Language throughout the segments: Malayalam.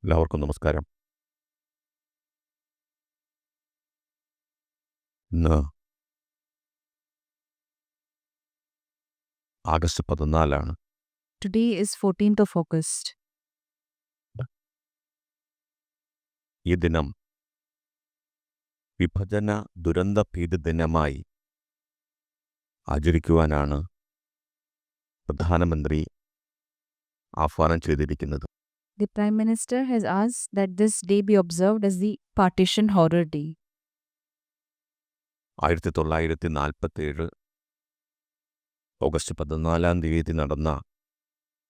എല്ലാവർക്കും നമസ്കാരം. ഇന്ന് August 14 Today is 14th of August. ഈ ദിനം വിഭജന ദുരന്ത ഭീതി ദിനമായി ആചരിക്കുവാനാണ് പ്രധാനമന്ത്രി ആഹ്വാനം ചെയ്തിരിക്കുന്നത്. The Prime Minister has asked that this day be observed as the Partition Horror Day. 1947 August 14 നടന്ന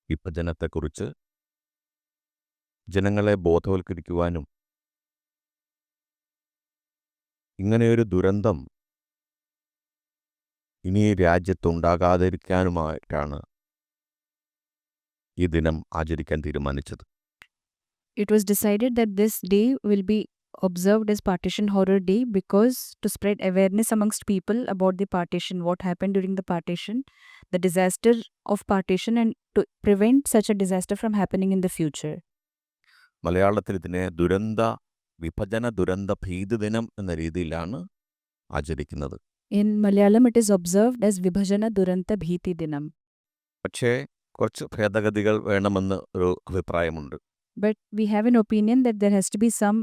വിഭജനത്തെക്കുറിച്ച് ജനങ്ങളെ ബോധവൽക്കരിക്കുവാനും ഇങ്ങനെയൊരു ദുരന്തം ഇനി രാജ്യത്തുണ്ടാകാതിരിക്കാനുമായിട്ടാണ് ഈ ദിനം ആചരിക്കാൻ തീരുമാനിച്ചത്. It was decided that this day will be observed as Partition Horror Day because to spread awareness amongst people about the partition, what happened during the partition, the disaster of partition, and to prevent such a disaster from happening in the future. മലയാളത്തിൽ ഇതിനെ വിഭജന ദുരന്ത ഭീതി ദിനം എന്ന രീതിയിലാണ് ആചരിക്കുന്നത്. In Malayalam, it is observed as Vibhajana Duranta Bhiti Dinam. പക്ഷേ കുറച്ച് ഭേദഗതികൾ വേണമെന്ന് ഒരു അഭിപ്രായമുണ്ട്. But we have an opinion that there has to be some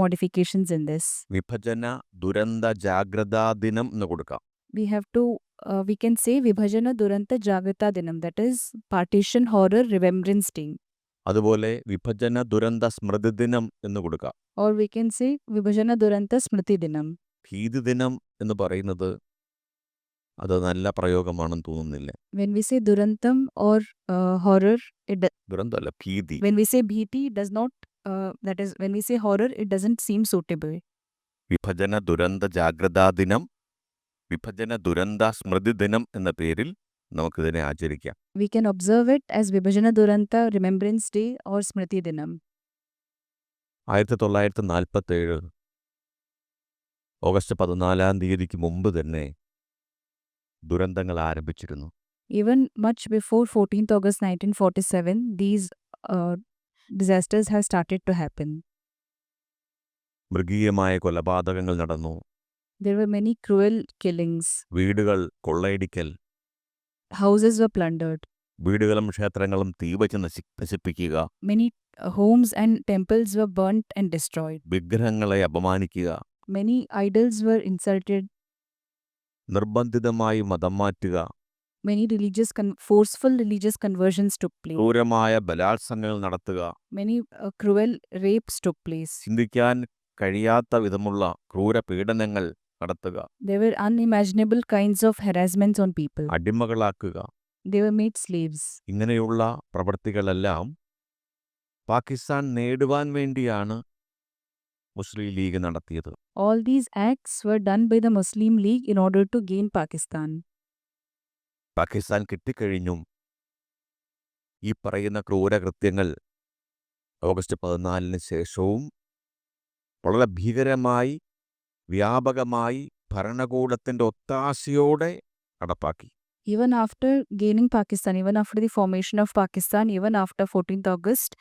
modifications in this. വിഭജന ദുരന്ത ജാഗ്രതാ ദിനം എന്ന് കൊടുക്കാം. We can say Vibhajana Duranta Jagrata Dinam, that is Partition Horror Remembrance Day. അതുപോലെ വിഭജന ദുരന്ത സ്മൃതി ദിനം എന്ന് കൊടുക്കാം. Or we can say Vibhajana Duranta Smriti Dinam. ഭീതി ദിനം എന്ന് പറയുന്നത് അത് നല്ല പ്രയോഗമാണെന്ന് തോന്നുന്നില്ല. When we say Durantam or horror, ദുരന്തമല്ല, ഭീതി. when we say Bhiti, it does not, that is, when we say horror, it doesn't seem suitable. വിഭജന ദുരന്ത ജാഗ്രതാ ദിനം, വിഭജന ദുരന്ത സ്മൃതി ദിനം എന്ന പേരിൽ നമുക്കിതിനെ ആചരിക്കാം. We can observe it as Vibhajana Duranta Remembrance Day or Smriti Dinam. 1947 August 14 മുമ്പ് തന്നെ ദുരന്തങ്ങൾ ആരംഭിച്ചിരുന്നു. Even much before 14th August 1947, these disasters have started to happen. മൃഗീയമായ കൊലപാതകങ്ങൾ നടന്നു. There were many cruel killings. വീടുകൾ കൊള്ളയടിക്കൽ, Houses were plundered. വീടുകളും ക്ഷേത്രങ്ങളും തീവച്ച് നശിപ്പിക്കുക, Many homes and temples were burnt and destroyed. വിഗ്രഹങ്ങളെ അപമാനിക്കുക, Many idols were insulted. നിർബന്ധിതമായി മതം മാറ്റുക, Many forceful religious conversions took place. ക്രൂരമായ ബലാത്സംഗങ്ങൾ നടത്തുക, Many cruel rapes took place. ചിന്തിക്കാൻ കഴിയാത്ത വിധമുള്ള ക്രൂര പീഡനങ്ങൾ നടത്തുക, There were unimaginable kinds of harassments on people. അടിമകളാക്കുക. They were made slaves. ഇങ്ങനെയുള്ള പ്രവൃത്തികളെല്ലാം പാകിസ്ഥാൻ നേടുവാൻ വേണ്ടിയാണ് മുസ്ലിം ലീഗ് നടത്തിയത്. All these acts were done by the Muslim League in order to gain Pakistan. Pakistan കിട്ടിക്കഴിഞ്ഞും ഈ പറയുന്ന ക്രൂരകൃത്യങ്ങൾ ഓഗസ്റ്റ് 14 ശേഷവും വളരെ ഭീകരമായി വ്യാപകമായി ഭരണകൂടത്തിൻ്റെ ഒത്താശയോടെ നടപ്പാക്കി. Even after gaining Pakistan, even after the formation of Pakistan, even after 14th August,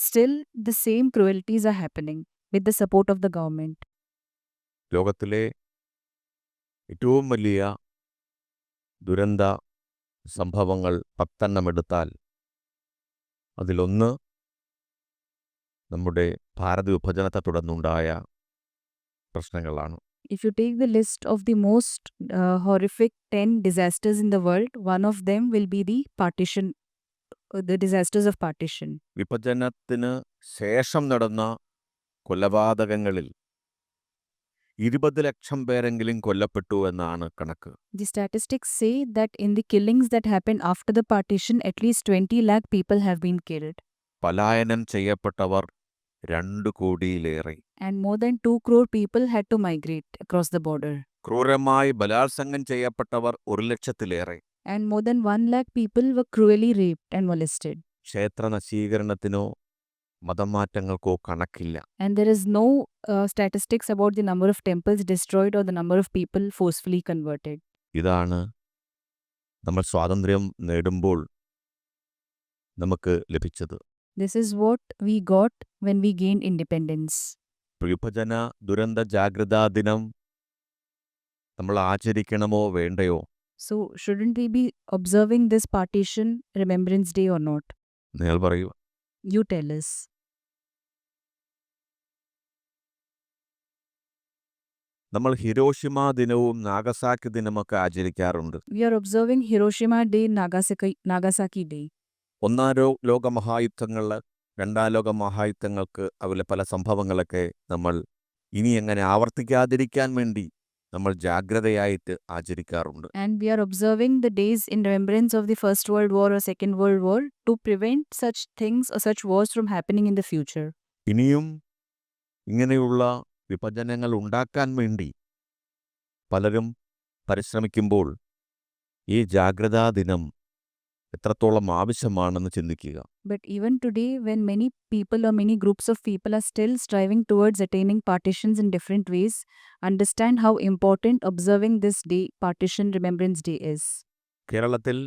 still the same cruelties are happening with the support of the government. ലോകത്തിലെ ഏറ്റവും വലിയ ദുരന്ത സംഭവങ്ങൾ 10 എടുത്താൽ അതിലൊന്ന് നമ്മുടെ ഭാരത വിഭജനത്തെ തുടർന്നുണ്ടായ പ്രശ്നങ്ങളാണ്. If you take the list of the most horrific 10 disasters in the world, one of them will be the disasters of partition. വിഭജനത്തിന് ശേഷം നടന്ന കൊലപാതകങ്ങളിൽ 20 ലക്ഷം പേരെങ്കിലും കൊല്ലപ്പെട്ടു എന്നാണ് കണക്ക്. The statistics say that in the killings that happened after the partition, at least 20 lakh people have been killed. പലായനം ചെയ്യപ്പെട്ടവർ 2 കോടിയിലേറെ. And more than 2 crore people had to migrate across the border. ക്രൂരമായി ബലാത്സംഗം ചെയ്യപ്പെട്ടവർ 1 ലക്ഷത്തിലേറെ. And more than 1 lakh people were cruelly raped and molested. ക്ഷേത്ര നശീകരണത്തിനോ മതമാറ്റങ്ങൾക്കോ കണക്കില്ല. And there is no statistics about the number of temples destroyed or the number of people forcefully converted. ഇതാണ് നമ്മൾ സ്വാതന്ത്ര്യം നേടുമ്പോൾ നമുക്ക് ലഭിച്ചത്. This is what we got when we gained independence. വിഭജന ദുരന്ത ജാഗ്രതാ ദിനം നമ്മൾ ആചരിക്കണമോ വേണ്ടയോ? So, shouldn't we be observing this Partition Remembrance Day or not? നിങ്ങൾ പറയൂ. You tell us. നമ്മൾ ഹിരോഷിമ ദിനവും Nagasaki ദിനമൊക്കെ ആചരിക്കാറുണ്ട്. We are observing Hiroshima Day, Nagasaki Day. ഒന്നാം ലോക മഹായുദ്ധങ്ങളിൽ, രണ്ടാം ലോക മഹായുദ്ധങ്ങൾക്ക് അതിലെ പല സംഭവങ്ങളൊക്കെ നമ്മൾ ഇനി എങ്ങനെ ആവർത്തിക്കാതിരിക്കാൻ വേണ്ടി നമ്മൾ ജാഗ്രതയായിട്ട് ആചരിക്കാറുണ്ട്. And we are observing the days in remembrance of the First World War or Second World War to prevent such things or such wars from happening in the future. ഇനിയും ഇങ്ങനെയുള്ള വിഭജനങ്ങൾ ഉണ്ടാക്കാൻ വേണ്ടി പലരും പരിശ്രമിക്കുമ്പോൾ ഈ ജാഗ്രതാ ദിനം എത്രത്തോളം ആവശ്യമാണെന്ന് ചിന്തിക്കുക. But even today, when many people or many groups of people are still striving towards attaining partitions in different ways, understand how important observing this day, Partition Remembrance Day, is. കേരളത്തിൽ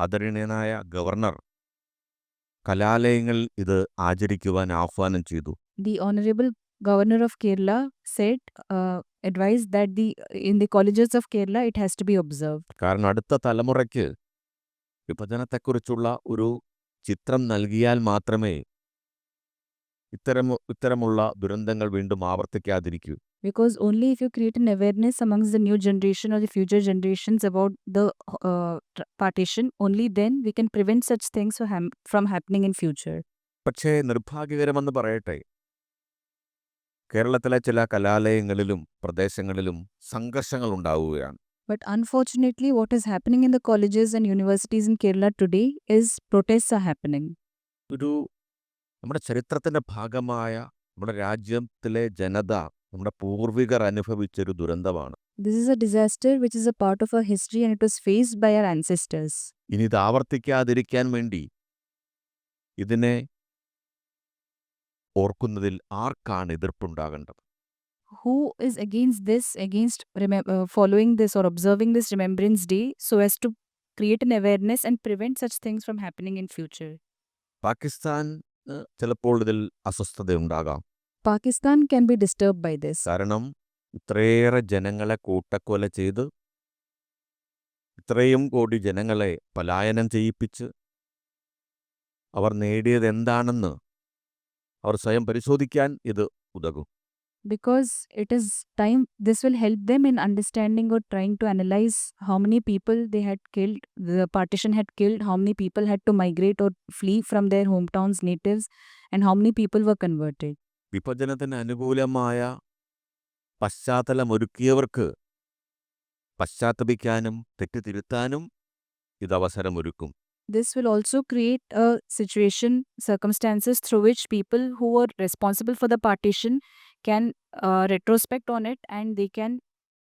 ആദരണീയനായ ഗവർണർ കലാലയങ്ങളിൽ ഇത് ആചരിക്കുവാൻ ആഹ്വാനം ചെയ്തു. The Honorable Governor of Kerala said, advised that in the colleges of Kerala it has to be observed. കാരണം അടുത്ത തലമുറയ്ക്ക് വിഭജനത്തെക്കുറിച്ചുള്ള ഒരു ചിത്രം നൽകിയാൽ മാത്രമേ ഇത്തരമുള്ള ദുരന്തങ്ങൾ വീണ്ടും ആവർത്തിക്കാതിരിക്കൂ. Because only if you create an awareness amongst the new generation or the future generations about the partition, only then we can prevent such things from happening in future. പക്ഷേ നിർഭാഗ്യകരമെന്ന് പറയട്ടെ, കേരളത്തിലെ ചില കലാലയങ്ങളിലും പ്രദേശങ്ങളിലും സംഘർഷങ്ങൾ ഉണ്ടാവുകയാണ്. But unfortunately, what is happening in the colleges and universities in Kerala today is protests are happening. നമ്മുടെ ചരിത്രത്തിന്റെ ഭാഗമായ നമ്മുടെ രാജ്യത്തിലെ ജനത, നമ്മുടെ പൂർവികർ അനുഭവിച്ചൊരു ദുരന്തമാണ്. This is a disaster which is a part of our history and it was faced by our ancestors. ഇനി ഇത് ആവർത്തിക്കാതിരിക്കാൻ വേണ്ടി ഇതിനെ ഓർക്കുന്നതിൽ ആർക്കാണ് എതിർപ്പുണ്ടാകേണ്ടത്? Who is against this, following this or observing this Remembrance Day so as to create an awareness and prevent such things from happening in future? Pakistan ചിലപ്പോൾ ഇതിൽ അസ്വസ്ഥതയുണ്ടാകാം. Pakistan can be disturbed by this. കാരണം ഇത്രയേറെ ജനങ്ങളെ കൂട്ടക്കൊല ചെയ്ത് ഇത്രയും കോടി ജനങ്ങളെ പലായനം ചെയ്യിപ്പിച്ച് അവർ നേടിയത് എന്താണെന്ന് അവർ സ്വയം പരിശോധിക്കാൻ ഇത് ഉതകും. Because it is time, this will help them in understanding or trying to analyze how many people they had killed, the partition had killed, how many people had to migrate or flee from their hometowns, natives, and how many people were converted. വിഭജനത്തിന് അനുകൂലമായ പശ്ചാത്തലമൊരുക്കിയവർക്ക് പശ്ചാത്തപിക്കാനും തെറ്റുതിരുത്താനും ഇത് അവസരമൊരുക്കും. This will also create a circumstances through which people who were responsible for the partition can retrospect on it and they can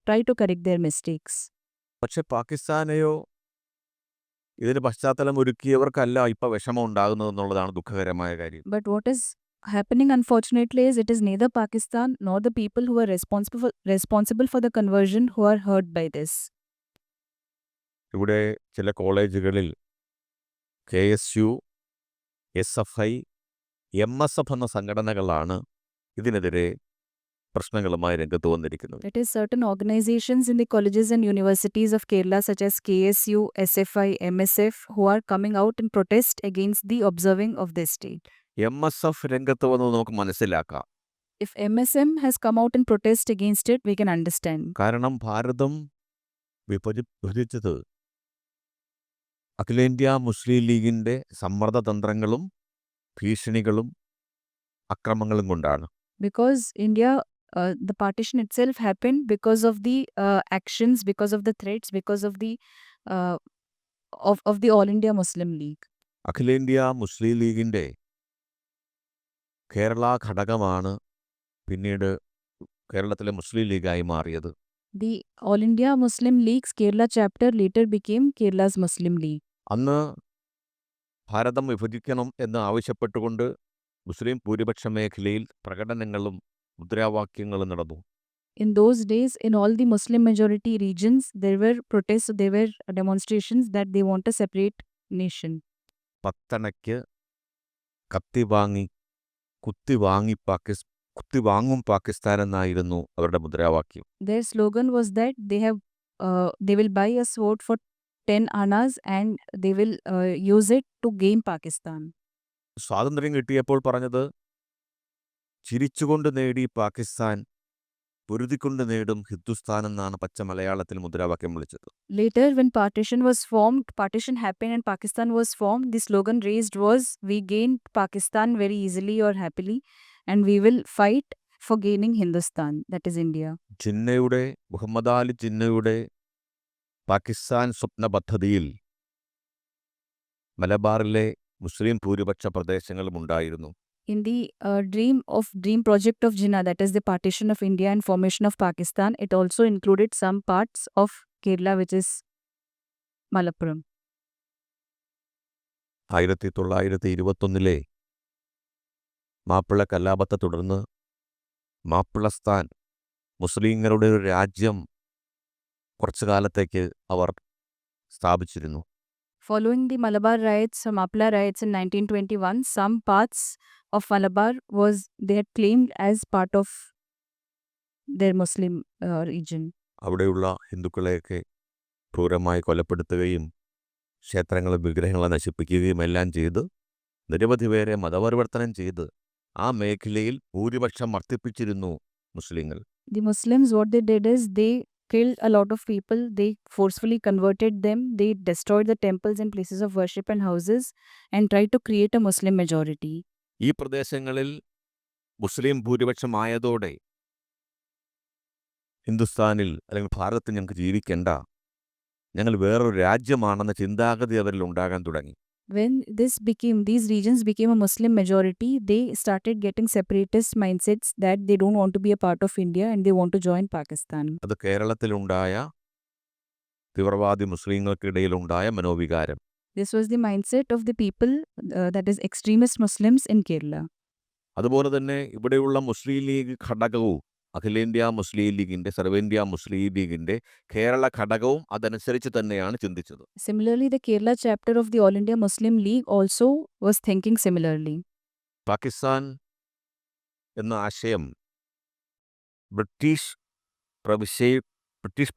try to correct their mistakes. പക്ഷെ പാകിസ്ഥാനെയോ ഇതിന് പശ്ചാത്തലം ഒരുക്കിയവർക്കല്ല ഇപ്പൊ വിഷമം ഉണ്ടാകുന്നതെന്നുള്ളതാണ് ദുഃഖകരമായ കാര്യം. But what is happening unfortunately is it is neither Pakistan nor the people who are responsible for the conversion who are hurt by this. ഇവിടെ ചില കോളേജുകളിൽ KSU, SFI, MSF എന്ന സംഘടനകളാണ് ഇതിനെതിരെ പ്രശ്നങ്ങളുമായി രംഗത്ത് വന്നിരിക്കുന്നത്. It is certain organizations in the colleges and universities of Kerala such as KSU, SFI, MSF who are coming out in protest against the observing of this date. MSF രംഗത്ത് വന്നത് നമുക്ക് മനസ്സിലാക്കാം. If MSM has come out in protest against it, we can understand. കാരണം ഭാരതം വിഭജിച്ചത് അഖിലേന്ത്യാ മുസ്ലിം ലീഗിന്റെ സമ്മർദ്ദതന്ത്രങ്ങളും ഭീഷണികളും അക്രമങ്ങളും കൊണ്ടാണ്. Because India, the partition itself happened because of the actions, because of the threats, because of the of the All India Muslim League. അഖിലേന്ത്യാ മുസ്ലിം ലീഗിന്റെ കേരള ഘടകമാണ് പിന്നീട് കേരളത്തിലെ മുസ്ലിം ലീഗായി മാറിയത്. The All India Muslim League's Kerala chapter later became Kerala's Muslim League. അന്ന് ഭാരതം വിഭജിക്കണം എന്ന് ആവശ്യപ്പെട്ടുകൊണ്ട് മുസ്ലിം ഭൂരിപക്ഷ മേഖലയിൽ പ്രകടനങ്ങളും മുദ്രാവാക്യങ്ങളും നടന്നു. In those days, in all the Muslim majority regions, there were protests, there were demonstrations that they want a separate nation. പത്തണയ്ക്ക് കുത്തിവാങ്ങും Pakistan എന്നായിരുന്നു അവരുടെ മുദ്രാവാക്യം. Their slogan was that they will buy a sword for 10 annas and they will use it to gain Pakistan. സ്വാതന്ത്ര്യം കിട്ടിയപ്പോൾ പറഞ്ഞത്, ചിരിച്ചുകൊണ്ട് നേടി പാകിസ്ഥാൻ, പൊരുതിക്കൊണ്ട് നേടും ഹിന്ദുസ്ഥാൻ എന്നാണ് പച്ച മലയാളത്തിൽ മുദ്രാവാക്യം വിളിച്ചത്. Later, when partition happened and Pakistan was formed, the slogan raised was, we gained Pakistan very easily or happily and we will fight for gaining Hindustan, that is India. Muhammad Ali ജിന്നയുടെ Pakistan സ്വപ്ന പദ്ധതിയിൽ മലബാറിലെ മുസ്ലിം ഭൂരിപക്ഷ പ്രദേശങ്ങളും ഉണ്ടായിരുന്നു. In the dream project of Jinnah, that is the partition of India and formation of Pakistan, it also included some parts of Kerala, which is Malappuram. 1921 Mappila കലാപത്തെ തുടർന്ന് മാപ്പിളസ്ഥാൻ, മുസ്ലിങ്ങളുടെ ഒരു രാജ്യം കുറച്ചു കാലത്തേക്ക് അവർ സ്ഥാപിച്ചിരുന്നു. Following the Malabar riots, Mapla riots in 1921, some parts of Malabar they had claimed as part of their Muslim region. അവിടെയുള്ള ഹിന്ദുക്കളെയൊക്കെ ക്രൂരമായി കൊലപ്പെടുത്തുകയും ക്ഷേത്രങ്ങളും വിഗ്രഹങ്ങളെ നശിപ്പിക്കുകയും എല്ലാം ചെയ്ത് നിരവധി പേരെ മതപരിവർത്തനം ചെയ്ത് ആ മേഖലയിൽ ഭൂരിപക്ഷം വർദ്ധിപ്പിച്ചിരുന്നു മുസ്ലിങ്ങൾ. The Muslims, what they did is they killed a lot of people, they forcefully converted them, they destroyed the temples and places of worship and houses and tried to create a Muslim majority. ഈ പ്രദേശങ്ങളിൽ മുസ്ലിം ഭൂരിപക്ഷമായതോടെ ഹിന്ദുസ്ഥാനിൽ അല്ലെങ്കിൽ ഭാരതത്തിൽ ഞങ്ങൾക്ക് ജീവിക്കേണ്ട, ഞങ്ങൾ വേറൊരു രാജ്യമാണെന്ന ചിന്താഗതി അവരിൽ ഉണ്ടാകാൻ തുടങ്ങി. When these regions became a Muslim majority, they started getting separatist mindsets that they don't want to be a part of India and they want to join Pakistan. അത് കേരളത്തിലുണ്ടായ തീവ്രവാദി മുസ്ലിങ്ങൾക്കിടയിലുണ്ടായ മനോവികാരം. This was the mindset of the people, that is extremist Muslims in Kerala. അതുപോലെ തന്നെ ഇവിടെയുള്ള മുസ്ലിം ലീഗ് ഘടകവും അഖിലേന്ത്യാ മുസ്ലിം ലീഗിൻ്റെ, സർവേന്ത്യാ മുസ്ലിം ലീഗിൻ്റെ കേരള ഘടകവും അതനുസരിച്ച് തന്നെയാണ് ചിന്തിച്ചത്. Similarly, the Kerala chapter of the All India Muslim League also was thinking similarly. Pakistan എന്ന ആശയം ബ്രിട്ടീഷ്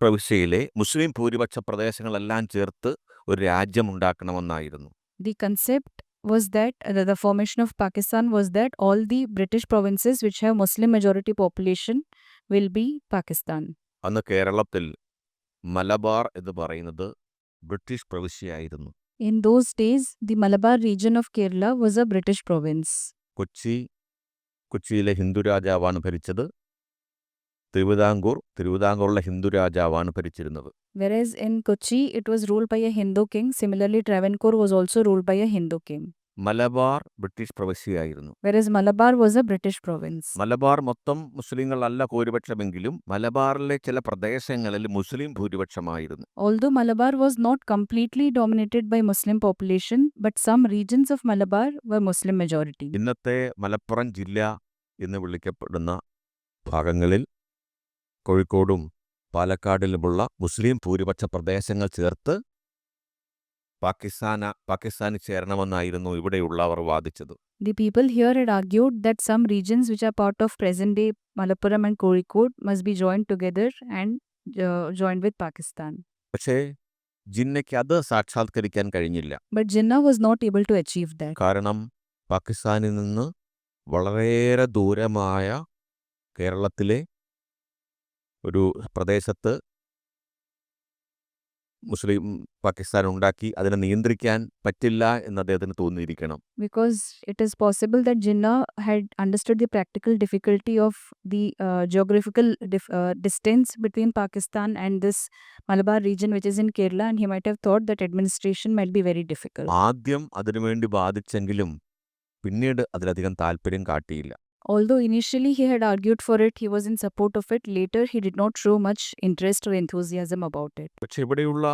പ്രവിശ്യയിലെ മുസ്ലിം ഭൂരിപക്ഷ പ്രദേശങ്ങളെല്ലാം ചേർത്ത് ഒരു രാജ്യമുണ്ടാക്കണമെന്നായിരുന്നു. The concept was that the formation of Pakistan was that all the British provinces which have Muslim majority population will be Pakistan. അന്ന് കേരളത്തിൽ മലബാർ എന്ന് പറയുന്നത് British പ്രവിശ്യയായിരുന്നു. In those days, the Malabar region of Kerala was a British province. കൊച്ചിയിലെ ഹിന്ദു രാജാവാണ് ഭരിച്ചത്. തിരുവിതാംകൂറിലെ ഹിന്ദു രാജാവാണ് ഭരിച്ചിരുന്നത്. Whereas in Kochi, it was ruled by a Hindu king. Similarly, Travancore was also ruled by a Hindu king. Malabar British പ്രവിശ്യയായിരുന്നു. Whereas Malabar was a British province. Malabar മൊത്തം മുസ്ലിങ്ങളല്ല ഭൂരിപക്ഷമെങ്കിലും മലബാറിലെ ചില പ്രദേശങ്ങളിൽ മുസ്ലിം ഭൂരിപക്ഷമായിരുന്നു. Although Malabar was not completely dominated by Muslim population, but some regions of Malabar were Muslim majority. ഇന്നത്തെ മലപ്പുറം ജില്ല എന്ന് വിളിക്കപ്പെടുന്ന ഭാഗങ്ങളിൽ കോഴിക്കോടും പാലക്കാടിലുമുള്ള മുസ്ലിം ഭൂരിപക്ഷ പ്രദേശങ്ങൾ ചേർത്ത് പാകിസ്ഥാന് ചേരണമെന്നായിരുന്നു ഇവിടെയുള്ളവർ വാദിച്ചത്. The people here had argued that some regions which are part of present-day Malappuram and Kozhikode must be joined together and joined with Pakistan. പക്ഷേ ജിന്നയ്ക്ക് അത് സാക്ഷാത്കരിക്കാൻ കഴിഞ്ഞില്ല. But Jinnah was not able to achieve that. കാരണം പാകിസ്ഥാനിൽ നിന്ന് വളരെയേറെ ദൂരമായ കേരളത്തിലെ ഒരു പ്രദേശത്ത് മുസ്ലിം പാകിസ്ഥാൻ ഉണ്ടാക്കി അതിനെ നിയന്ത്രിക്കാൻ പറ്റില്ല എന്ന് അദ്ദേഹത്തിന് തോന്നിയിരിക്കണം. Because it is possible that Jinnah had understood the practical difficulty of the geographical distance between Pakistan and this Malabar region which is in Kerala, and he might have thought that administration might be very difficult. ആദ്യം അതിനുവേണ്ടി വാദിച്ചെങ്കിലും പിന്നീട് അതിലധികം താല്പര്യം കാട്ടിയില്ല. Although initially he had argued for it, he was in support of it. Later, he did not show much interest or enthusiasm about it. പക്ഷെ ഇവിടെയുള്ള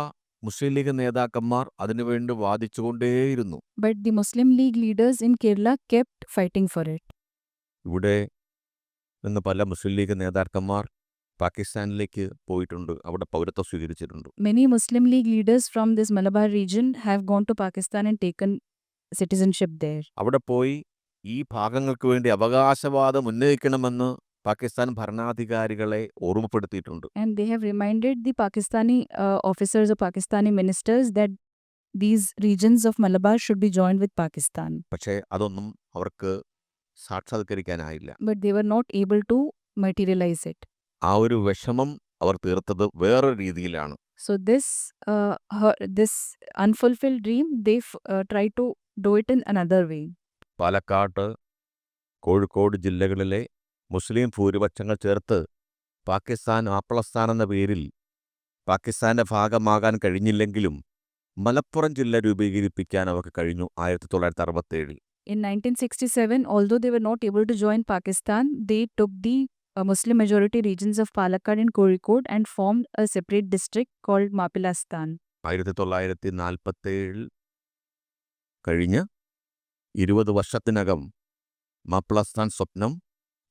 മുസ്ലിം ലീഗ് നേതാക്കന്മാർ അതിനുവേണ്ടി വാദിച്ചുകൊണ്ടേയിരുന്നു. But the Muslim League leaders in Kerala kept fighting for it. ഇവിടെ നിന്ന് പല മുസ്ലിം ലീഗ് നേതാക്കന്മാർ പാകിസ്ഥാനിലേക്ക് പോയിട്ടുണ്ട്, അവിടെ പൗരത്വം സ്വീകരിച്ചിട്ടുണ്ട്. Many Muslim League leaders from this Malabar region have gone to Pakistan and taken citizenship there. അവിടെ പോയി ഈ ഭാഗങ്ങൾക്ക് വേണ്ടി അവകാശവാദം ഉന്നയിക്കണമെന്ന് പാകിസ്ഥാൻ ഭരണാധികാരികളെ ഓർമ്മപ്പെടുത്തിയിട്ടുണ്ട്. And they have reminded the Pakistani officers or Pakistani ministers that these regions of Malabar should be joined with Pakistan. പക്ഷേ അതൊന്നും അവർക്ക് സാക്ഷാത്കരിക്കാനായില്ല. But they were not able to materialize it. ആ ഒരു വിഷമം അവർ തീർത്തത് വേറൊരു രീതിയിലാണ്. So this unfulfilled dream, they try to do it in another way. Palakkad, Kozhikode ജില്ലകളിലെ മുസ്ലിം ഭൂരിപക്ഷങ്ങൾ ചേർത്ത് പാകിസ്ഥാൻ ആപ്ലസ്ഥാൻ എന്ന പേരിൽ പാകിസ്ഥാന്റെ ഭാഗമാകാൻ കഴിഞ്ഞില്ലെങ്കിലും മലപ്പുറം ജില്ല രൂപീകരിപ്പിക്കാൻ അവർക്ക് കഴിഞ്ഞു 1967. In 1967, although they were not able to join Pakistan, they took the Muslim majority regions of Palakkad and Kozhikode and formed a separate district called Mapilastan. 1947 കഴിഞ്ഞ് 20 വർഷത്തിനകം മാപ്പിളസ്ഥാൻ സ്വപ്നം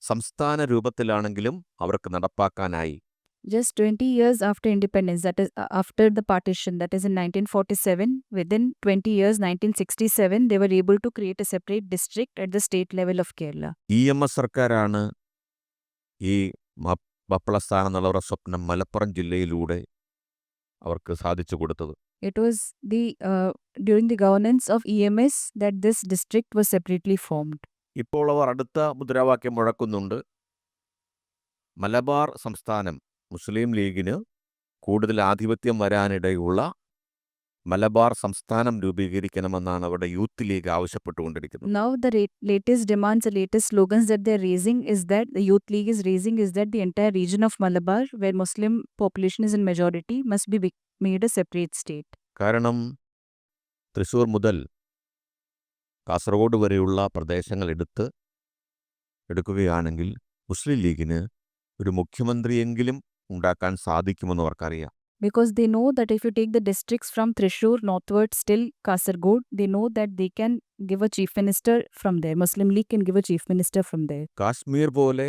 സംസ്ഥാന രൂപത്തിലാണെങ്കിലും അവർക്ക് നടപ്പാക്കാനായി. Just 20 years after independence, that is after the partition, that is in 1947, within 20 years, 1967, they were able to create a separate district at the state level of Kerala. EMS സർക്കാരാണ് ഈ മാപ്പിളസ്ഥാൻ എന്നുള്ള സ്വപ്നം മലപ്പുറം ജില്ലയിലൂടെ അവർക്ക് സാധിച്ചു കൊടുത്തത്. It was during the governance of EMS that this district was separately formed. ഇപ്പോൾ അവർ അടുത്ത മുദ്രാവാക്യം മുഴക്കുന്നുണ്ട്. മലബാർ സംസ്ഥാനം മുസ്ലിം ലീഗിന് കൂടുതൽ ആധിപത്യം വരാനിടയുള്ള മലബാർ സംസ്ഥാനം രൂപീകരിക്കണമെന്നാണ് അവരുടെ യൂത്ത് ലീഗ് ആവശ്യപ്പെട്ടുകൊണ്ടിരിക്കുന്നത്. Now the latest demands, the latest slogans that they are raising is that the youth league is raising is that the entire region of Malabar, where Muslim population is in majority, must be made a separate state. കാരണം തൃശ്ശൂർ മുതൽ കാസർഗോഡ് വരെയുള്ള പ്രദേശങ്ങൾ എടുക്കുകയാണെങ്കിൽ മുസ്ലിം ലീഗിന് ഒരു മുഖ്യമന്ത്രിയെങ്കിലും ഉണ്ടാക്കാൻ സാധിക്കുമെന്ന് അവർക്കറിയാം. Because they know that if you take the districts from Thrissur northwards till Kasargod, they know that they can give a chief minister from there. Muslim League can give a chief minister from there. Kashmir പോലെ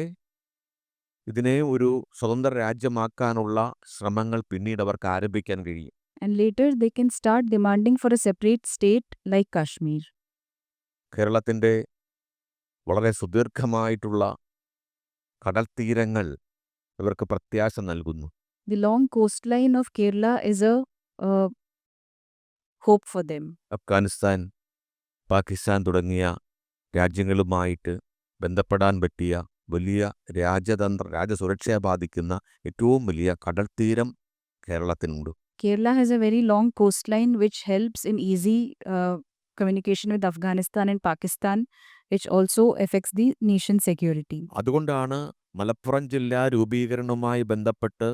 ഇതിനെ ഒരു സ്വതന്ത്ര രാജ്യമാക്കാനുള്ള ശ്രമങ്ങൾ പിന്നീട് അവർക്ക് ആരംഭിക്കാൻ കഴിയും. And later they can start demanding for a separate state like Kashmir. കേരളത്തിൻ്റെ വളരെ സുദീർഘമായിട്ടുള്ള കടൽ തീരങ്ങൾ ഇവർക്ക് പ്രത്യാശ നൽകുന്നു. The long coastline of Kerala is a hope for them. Afghanistan, Pakistan തുടങ്ങിയ രാജ്യങ്ങളുമായിട്ട് ബന്ധപ്പെടാൻ പറ്റിയ വലിയ രാജ്യസുരക്ഷയെ ബാധിക്കുന്ന ഏറ്റവും വലിയ കടൽ തീരം കേരളത്തിനുണ്ട്. Kerala has a very long coastline which helps in easy communication with Afghanistan and Pakistan, which also affects the nation's security. അതുകൊണ്ടാണ് മലപ്പുറം ജില്ലാ രൂപീകരണവുമായി ബന്ധപ്പെട്ട്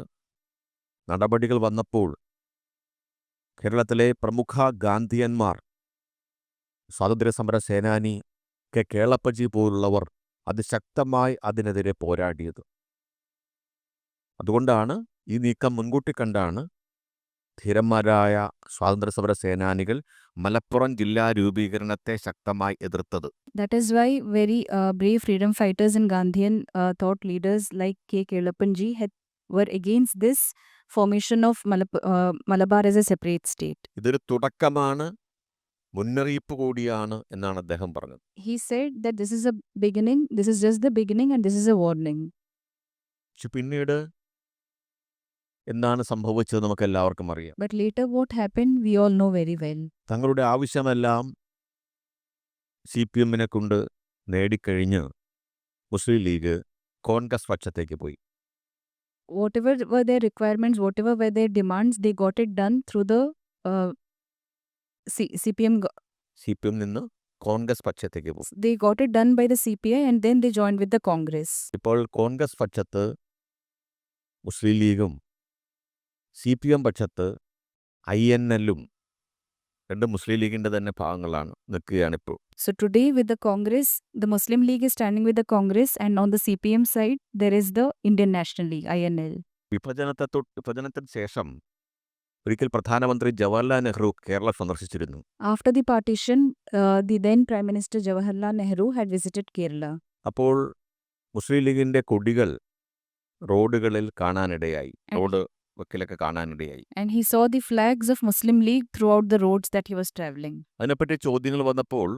നടപടികൾ വന്നപ്പോൾ കേരളത്തിലെ പ്രമുഖ ഗാന്ധിയന്മാർ, സ്വാതന്ത്ര്യസമര സേനാനി കെ കേളപ്പജി പോലുള്ളവർ അതിശക്തമായി അതിനെതിരെ പോരാടിയത്. അതുകൊണ്ടാണ് ഈ നീക്കം മുൻകൂട്ടി കണ്ടാണ് ധീരന്മാരായ സ്വാതന്ത്ര്യസമര സേനാനികൾ മലപ്പുറം ജില്ലാ രൂപീകരണത്തെ ശക്തമായി എതിർത്തത്. That is why very brave freedom fighters and Gandhian thought leaders like K. Kelappanji were against this formation of Malabar as a separate state. ഇതൊരു തുടക്കമാണ്, മുന്നറിയിപ്പ് കൂടിയാണ് എന്നാണ് അദ്ദേഹം പറഞ്ഞത്. He said that this is a beginning, this is just the beginning and this is a warning. പിന്നീട് എന്താണ് സംഭവിച്ചത് നമുക്ക് എല്ലാവർക്കും അറിയാം. But later what happened, we all know very well. തങ്ങളുടെ ആവശ്യമെല്ലാം CPM കൊണ്ട് നേടിക്കഴിഞ്ഞ് മുസ്ലിം ലീഗ് കോൺഗ്രസ് പക്ഷത്തേക്ക് പോയി. Whatever were their requirements, whatever were their demands, they got it done through the CPM നിന്ന് കോൺഗ്രസ് പക്ഷത്തേക്ക് പോയി. They got it done by the CPI and then they joined with the Congress. ഇപ്പോൾ കോൺഗ്രസ് പക്ഷത്ത് മുസ്ലിം ലീഗും CPM പക്ഷത്ത് INL-ഉം രണ്ട് മുസ്ലിം ലീഗിൻ്റെ തന്നെ ഭാഗങ്ങളാണ് നിൽക്കുകയാണിപ്പോൾ. So today with the Congress, the Muslim League is standing with the Congress, and on the CPM side there is the Indian National League, INL. വിഭജനത്തിന് ശേഷം ഒരിക്കൽ പ്രധാനമന്ത്രി ജവഹർലാൽ നെഹ്റു കേരളം സന്ദർശിച്ചിരുന്നു. After the partition, the then Prime Minister Jawaharlal Nehru had visited Kerala. അപ്പോൾ മുസ്ലിം ലീഗിൻ്റെ കൊടികൾ റോഡുകളിൽ കാണാനിടയായി. റോഡ് വക്കിലൊക്കെ കാണാനിടയായി. And he saw the flags of Muslim League throughout the roads that he was traveling. അതിനെപ്പറ്റി ചോദ്യങ്ങൾ വന്നപ്പോൾ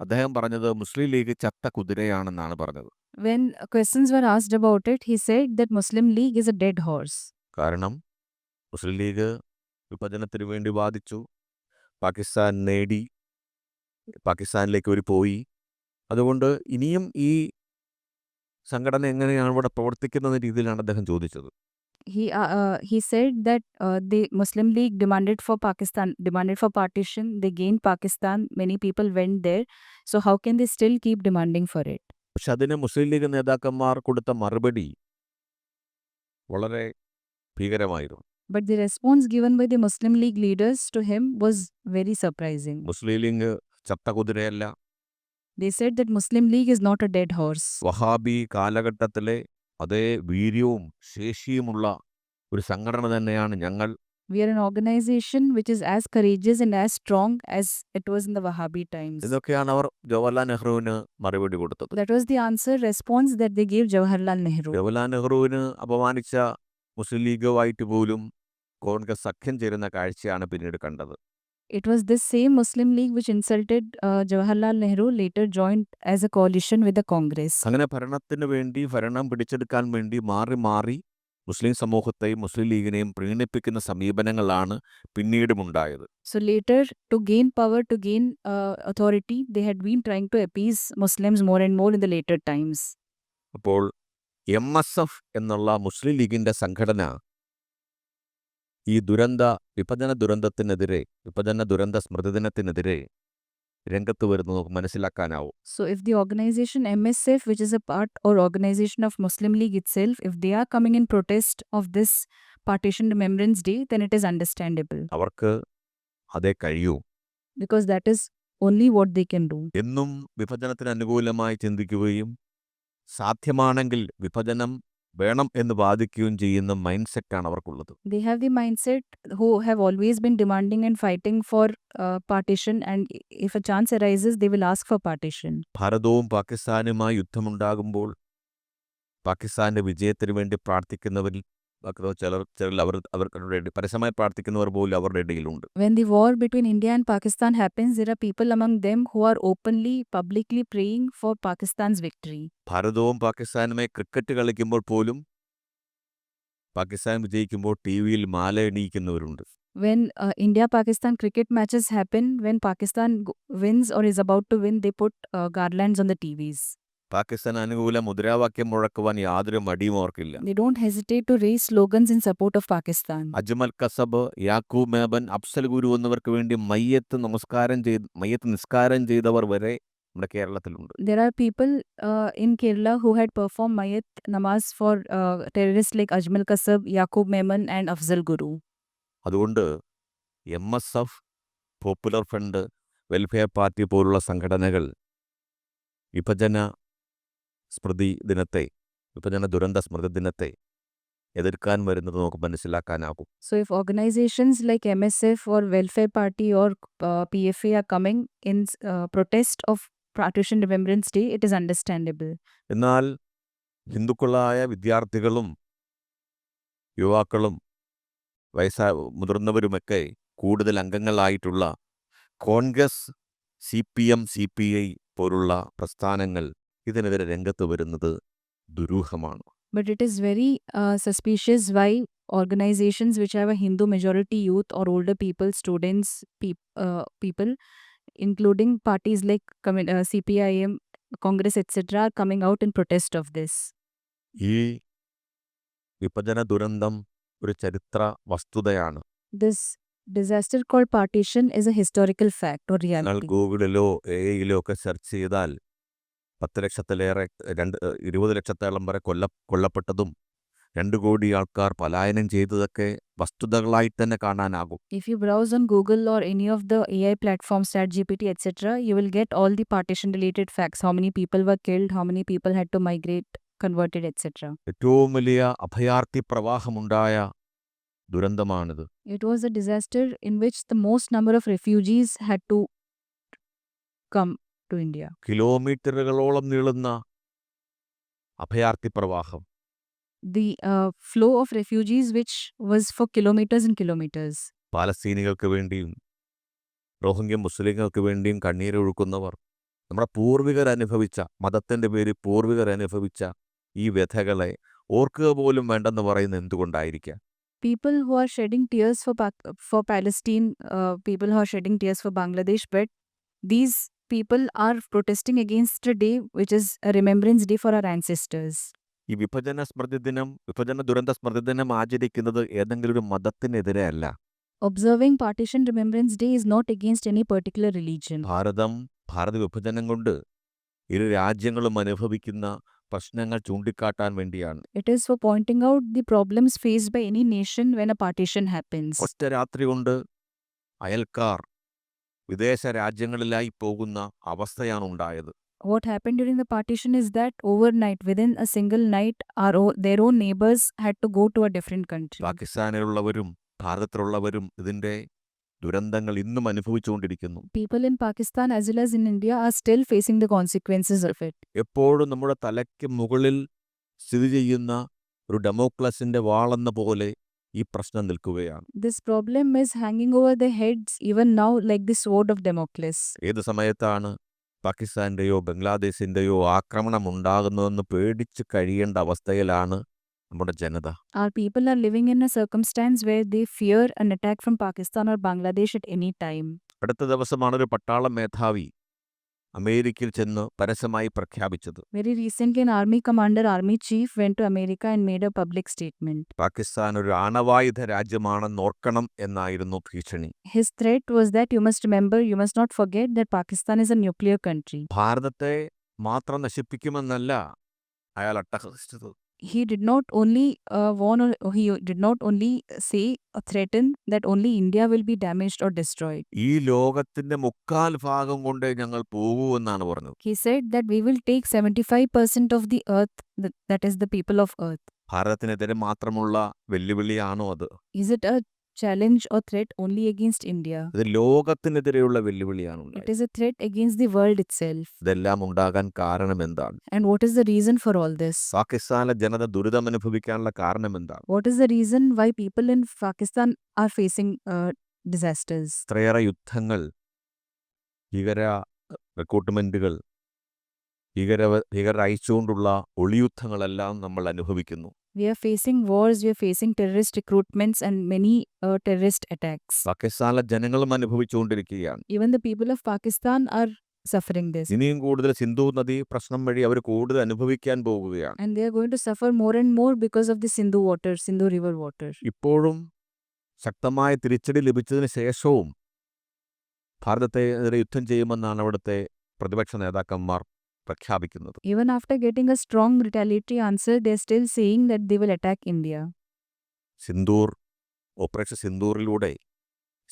അദ്ദേഹം പറഞ്ഞത് മുസ്ലിം ലീഗ് ചത്ത കുതിരയാണെന്നാണ് പറഞ്ഞത്. When questions were asked about it, he said that Muslim League is a dead horse. കാരണം മുസ്ലിം ലീഗ് വിഭജനത്തിന് വേണ്ടി വാദിച്ചു, പാകിസ്ഥാൻ നേടി, പാകിസ്ഥാനിലേക്ക് അവർ പോയി. അതുകൊണ്ട് ഇനിയും ഈ സംഘടന എങ്ങനെയാണ് ഇവിടെ പ്രവർത്തിക്കുന്ന രീതിയിലാണ് അദ്ദേഹം ചോദിച്ചത്. He said that the Muslim League demanded for partition. They gained Pakistan. Many people went there. So how can they still keep demanding for it? പക്ഷെ അതിന് മുസ്ലിം ലീഗ് നേതാക്കന്മാർ കൊടുത്ത മറുപടി വളരെ ഭീകരമായിരുന്നു. But the response given by the Muslim League leaders to him was very surprising. Muslim league ചത്ത കുതിരയല്ല. They said that Muslim League is not a dead horse. Wahhabi കാലഘട്ടത്തിലെ അതേ വീര്യവും ശേഷിയുമുള്ള ഒരു സംഘടന തന്നെയാണ് ഞങ്ങൾ. We are an organization which is as courageous and as strong as it was in the Wahhabi times. ഇതൊക്കെയാണ് അവർ ജവഹർലാൽ നെഹ്റുവിന് മറുപടി കൊടുത്തത്. That was the response that they gave Jawaharlal Nehru. Jawaharlal നെഹ്റുവിന് അപമാനിച്ച മുസ്ലിം ലീഗുമായിട്ട് പോലും കോൺഗ്രസ് സഖ്യം ചേരുന്ന കാഴ്ചയാണ് പിന്നീട് കണ്ടത്. It was this same Muslim League which insulted Jawaharlal Nehru later joined as a coalition with the Congress. അങ്ങനെ ഭരണത്തിന് വേണ്ടി, ഭരണം പിടിച്ചെടുക്കാൻ വേണ്ടി മാറി മാറി മുസ്ലിം സമൂഹത്തെയും മുസ്ലിം ലീഗിനെയും പ്രീണിപ്പിക്കുന്ന സമീപനങ്ങളാണ് പിന്നീടുമുണ്ടായത്. So later, to gain power, to gain authority, they had been trying to appease Muslims more and more in the later times. അപ്പോൾ MSF എന്നുള്ള മുസ്ലിം ലീഗിൻ്റെ സംഘടന ഈ വിഭജന ദുരന്തത്തിനെതിരെ, വിഭജന ദുരന്ത സ്മൃതിദിനത്തിനെതിരെ രംഗത്ത് വരുന്നത് നമുക്ക് മനസ്സിലാക്കാനാവും. So if the organization MSF, which is a part or organization of Muslim League itself, if they are coming in protest of this Partition Remembrance Day, then it is understandable. അവർക്ക് അതേ കഴിയൂ. Because that is only what they can do. എന്നും വിഭജനത്തിന് അനുകൂലമായി ചിന്തിക്കുകയും സാധ്യമാണെങ്കിൽ വിഭജനം വേണം എന്ന് വാദിക്കുകയും ചെയ്യുന്ന മൈൻഡ് സെറ്റാണ് അവർക്കുള്ളത്. They have the mindset who have always been demanding and fighting for partition, and if a chance arises, they will ask for partition. ഭാരതവും പാകിസ്ഥാനുമായി യുദ്ധമുണ്ടാകുമ്പോൾ പാകിസ്ഥാന്റെ വിജയത്തിന് വേണ്ടി പ്രാർത്ഥിക്കുന്നവരിൽ ചിലർ അവർ പരസ്യമായി പ്രാർത്ഥിക്കുന്നവർ പോലും അവരുടെ ഇടയിലുണ്ട്. When the war between India and Pakistan happens, there are people among them who are openly, publicly praying for Pakistan's victory. ഭാരതവും പാകിസ്ഥാനുമായി ക്രിക്കറ്റ് കളിക്കുമ്പോൾ പോലും പാകിസ്ഥാൻ വിജയിക്കുമ്പോൾ ടിവിയിൽ മാല എണീക്കുന്നവരുണ്ട്. When India-Pakistan cricket matches happen, when Pakistan wins or is about to win, they put garlands on the TVs. Pakistan അനുകൂല മുദ്രാവാക്യം മുഴക്കുവാൻ യാതൊരു മടിയും ഓർക്കില്ല. They don't hesitate to raise slogans in support of Pakistan. Ajmal Kasab, Yakub മേബൻ, അഫ്സൽ ഗുരു എന്നിവർക്ക് വേണ്ടി മയ്യത്ത് നിസ്കാരം ചെയ്തവർ വരെ നമ്മുടെ കേരളത്തിലുണ്ട്. There are people in Kerala who had performed Mayat Namaz for terrorists like Ajmal Kasab, Yaqub Memon and Afzal Guru. അതുകൊണ്ട് MSF, Popular Front, Welfare Party പോലുള്ള സംഘടനകൾ വിഭജന ദുരന്ത സ്മൃതി ദിനത്തെ എതിർക്കാൻ വരുന്നത് നമുക്ക് മനസ്സിലാക്കാനാകും. So if organizations like MSF or Welfare Party or PFA are coming in protest of Partition Remembrance Day, it is understandable. എന്നാൽ ഹിന്ദുക്കളായ വിദ്യാർത്ഥികളും യുവാക്കളും മുതിർന്നവരുമൊക്കെ കൂടുതൽ അംഗങ്ങളായിട്ടുള്ള കോൺഗ്രസ്, CPM, CPI പോലുള്ള പ്രസ്ഥാനങ്ങൾ ഇതിനെതിരെ രംഗത്ത് വരുന്നത് ദുരൂഹമാണ്. But it is very suspicious why organizations which have a Hindu majority youth or older people, students, people, including parties like CPIM, Congress, etc., are coming out in protest of this. ഈ വിഭജന ദുരന്തം ഒരു ചരിത്ര വസ്തുതയാണ്. This disaster called partition is a historical fact or reality. ഗൂഗിളിലോ AIയിലോ ഒക്കെ സെർച്ച് ചെയ്താൽ 10 ലക്ഷത്തിലേറെ 20 ലക്ഷത്തോളം വരെ കൊല്ലപ്പെട്ടതും 2 കോടി ആൾക്കാർ പലായനം ചെയ്തതൊക്കെ വസ്തുതകളായി തന്നെ കാണാനാകും. If you browse on Google or any of the AI platforms, ChatGPT, etc., you will get all the partition related facts. How many people were killed, how many people had to migrate, converted, etc. ഏറ്റവും വലിയ അഭയാർത്ഥി പ്രവാഹമുണ്ടായ ദുരന്തമാണിത്. It was a disaster in which the most number of refugees had to come to India. കിലോമീറ്ററുകളോളം നീളുന്ന അഭയാർത്ഥി പ്രവാഹം. the flow of refugees, which was for kilometers and kilometers. പാലസ്തീനികൾക്ക് വേണ്ടിയും റോഹിംഗ്യ മുസ്ലിങ്ങൾക്ക് വേണ്ടിയും കണ്ണീരൊഴുക്കുന്നവർ നമ്മുടെ പൂർവികർ അനുഭവിച്ച, മതത്തിൻ്റെ പേരിൽ പൂർവികർ അനുഭവിച്ച ഈ വ്യഥകളെ ഓർക്കുക പോലും വേണ്ടെന്ന് പറയുന്നത് എന്തുകൊണ്ടായിരിക്കാം? People who are shedding tears for Palestine, people who are shedding tears for Bangladesh, but these people are protesting against a day which is a remembrance day for our ancestors. ഈ വിഭജന സ്മൃതി ദിനം, വിഭജന ദുരന്ത സ്മൃതി ദിനം ആചരിക്കുന്നത് ഏതെങ്കിലും ഒരു മതത്തിനെതിരെ അല്ല. Observing Partition Remembrance Day is not against any particular religion. ഭാരത വിഭജനം കൊണ്ട് ഇരു രാജ്യങ്ങളും അനുഭവിക്കുന്ന പ്രശ്നങ്ങൾ ചൂണ്ടിക്കാട്ടാൻ വേണ്ടിയാണ്. It is for pointing out the problems faced by any nation when a partition happens. ഒറ്റ രാത്രി കൊണ്ട് അയൽക്കാർ വിദേശ രാജ്യങ്ങളിലായി പോകുന്ന അവസ്ഥയാണ് ഉണ്ടായത്. What happened during the partition is that overnight, within a single night, their own neighbors had to go to a different country. പാകിസ്ഥാനിലുള്ളവരും ഭാരതത്തിലുള്ളവരും ഇതിൻ്റെ ദുരന്തങ്ങൾ ഇന്നും അനുഭവിച്ചുകൊണ്ടിരിക്കുന്നു. People in Pakistan as well as in India are still facing the consequences of it. എപ്പോഴും നമ്മുടെ തലയ്ക്ക് മുകളിൽ സ്ഥിതി ചെയ്യുന്ന ഒരു ഡെമോക്രസിന്റെ വാളെന്ന പോലെ ഈ പ്രശ്നം നിൽക്കുകയാണ്. This problem is hanging over their heads even now like the sword of Damocles. ഏത് സമയത്താണ് പാകിസ്ഥാന്റെയോ ബംഗ്ലാദേശിന്റെയോ ആക്രമണം ഉണ്ടാകുന്നതെന്ന് പേടിച്ച് കഴിയേണ്ട അവസ്ഥയിലാണ് നമ്മുടെ ജനത. Our people are living in a circumstance where they fear an attack from Pakistan or Bangladesh at any time. അടുത്ത ദിവസമാണ് ഒരു പട്ടാള മേധാവി അമേരിക്കയിൽ ചെന്ന് പരസ്യമായി പ്രഖ്യാപിച്ചത്. Very recently, an army commander, army chief went to America and made a public statement. Pakistan ഒരു ആണവായുധ രാജ്യമാണെന്ന് ഓർക്കണം എന്നായിരുന്നു ഭീഷണി. His threat was that you must not forget that Pakistan is a nuclear country. ഭാരതത്തെ മാത്രം നശിപ്പിക്കുമെന്നല്ല അയാൾ അട്ടഹസിച്ചത്. He did not only warn or he did not only say or threaten that only India will be damaged or destroyed. ഈ ലോകത്തിന്റെ മുക്കാൽ ഭാഗം കൊണ്ട് ഞങ്ങൾ പോകൂ എന്നാണ് പറഞ്ഞത്. He said that we will take 75% of the earth, that is the people of earth. ഭാരതത്തിനെതിരെ മാത്രമുള്ള വെല്ലുവിളിയാണോ അത്? Is it a challenge or threat only against India? ഇത് ലോകത്തിനെതിരെയുള്ള വെല്ലുവിളിയാണ്. It is a threat against the world itself. ഇതെല്ലാം ഉണ്ടാകാൻ കാരണം എന്താണ്? And what is the reason for all this? പാകിസ്ഥാനിലെ ജനത ദുരിതം അനുഭവിക്കാനുള്ള കാരണം എന്താണ്? What is the reason why people in Pakistan are facing disasters? ഇത്രയേറെ യുദ്ധങ്ങൾ, ഭീകര റിക്രൂട്ട്മെന്റുകൾ, ഭീകര അയച്ചുകൊണ്ടുള്ള ഒളിയുദ്ധങ്ങളെല്ലാം നമ്മൾ അനുഭവിക്കുന്നു. We are facing wars, we are facing terrorist recruitments and many terrorist attacks. പാകിസ്ഥാനിലെ ജനങ്ങളും അനുഭവിച്ചുകൊണ്ടിരിക്കുകയാണ്. Even the people of Pakistan are suffering this. ഇനിയും കൂടുതൽ സിന്ധു നദി പ്രശ്നം വഴി അവർ കൂടുതൽ അനുഭവിക്കാൻ പോകുകയാണ്. And they are going to suffer more and more because of the Sindhu river water. ഇപ്പോഴും ശക്തമായ തിരിച്ചടി ലഭിച്ചതിന് ശേഷവും ഭാരതത്തെതിരെ യുദ്ധം ചെയ്യുമെന്നാണ് അവിടുത്തെ പ്രതിപക്ഷ നേതാക്കന്മാർ പ്രഖ്യാപിക്കുന്നത്. Even after getting a strong retaliatory answer, they are still saying that they will attack India. Operation സിന്ദൂറിലൂടെ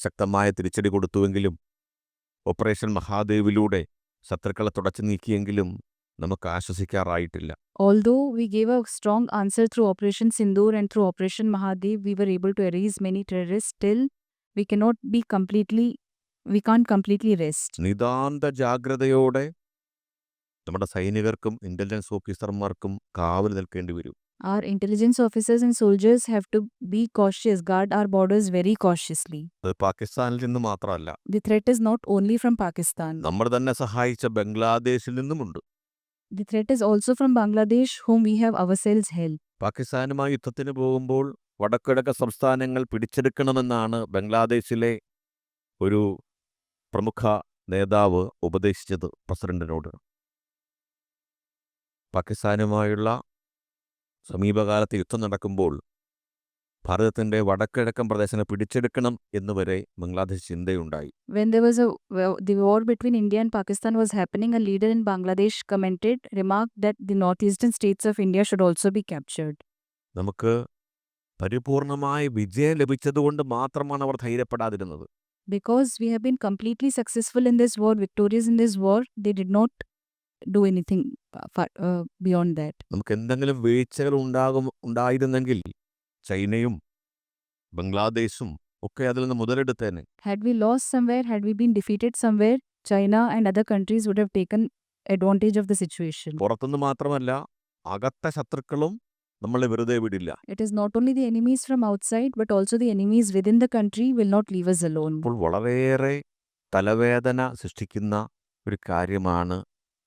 ശക്തമായ തിരിച്ചടി കൊടുത്തുവെങ്കിലും ഓപ്പറേഷൻ മഹാദേവിലൂടെ ശത്രുക്കളെ തുടച്ചു നീക്കിയെങ്കിലും നമുക്ക് ആശ്വസിക്കാറായിട്ടില്ല. Although we gave a strong answer through Operation Sindoor and through Operation Mahadev, we were able to erase many terrorists. Still, we can't completely rest. നിതാന്ത ജാഗ്രതയോടെ നമ്മുടെ സൈനികർക്കും ഇന്റലിജൻസ് ഓഫീസർമാർക്കും കാവൽ നിൽക്കേണ്ടി വരും. Our intelligence officers and soldiers have to be cautious, guard our borders very cautiously. അത് പാകിസ്ഥാനിൽ നിന്ന് മാത്രമല്ല, The threat is not only from Pakistan. നമ്മൾ തന്നെ സഹായിച്ച ബംഗ്ലാദേശിൽ നിന്നുമുണ്ട്. The threat is also from Bangladesh, whom we have ourselves helped. പാകിസ്ഥാനുമായി യുദ്ധത്തിന് പോകുമ്പോൾ വടക്കിഴക്ക് സംസ്ഥാനങ്ങൾ പിടിച്ചെടുക്കണമെന്നാണ് ബംഗ്ലാദേശിലെ ഒരു പ്രമുഖ നേതാവ് ഉപദേശിച്ചത് പ്രസിഡന്റിനോട്. പാകിസ്ഥാനുമായുള്ള സമീപകാലത്ത് യുദ്ധം നടക്കുമ്പോൾ ഭാരതത്തിന്റെ വടക്കിഴക്കൻ പ്രദേശങ്ങൾ പിടിച്ചെടുക്കണം എന്നുവരെ Bangladesh ചിന്തയുണ്ടായി. When there was the war between India and Pakistan was happening, a leader in Bangladesh remarked that the northeastern states of India should also be captured. നമുക്ക് പരിപൂർണമായ വിജയം ലഭിച്ചതുകൊണ്ട് മാത്രമാണ് അവർ ധൈര്യപ്പെടാതിരുന്നത്. Because we have been completely successful in this war, victorious in this war, they did not do anything beyond that. നമുക്ക് എന്തെങ്കിലും വീഴ്ചകൾ ഉണ്ടായിരുന്നെങ്കിൽ ചൈനയും ബംഗ്ലാദേശും ഒക്കെ അതിൽ നിന്ന് മുതലെടുത്തേനെ. Had we lost somewhere, had we been defeated somewhere, China and other countries would have taken advantage of the situation. പുറത്തുനിന്ന് മാത്രമല്ല, അകത്ത ശത്രുക്കളും നമ്മളെ വെറുതെ വിടില്ല. It is not only the enemies from outside, but also the enemies within the country will not leave us alone. അപ്പോൾ വളരെയേറെ തലവേദന സൃഷ്ടിക്കുന്ന ഒരു കാര്യമാണ്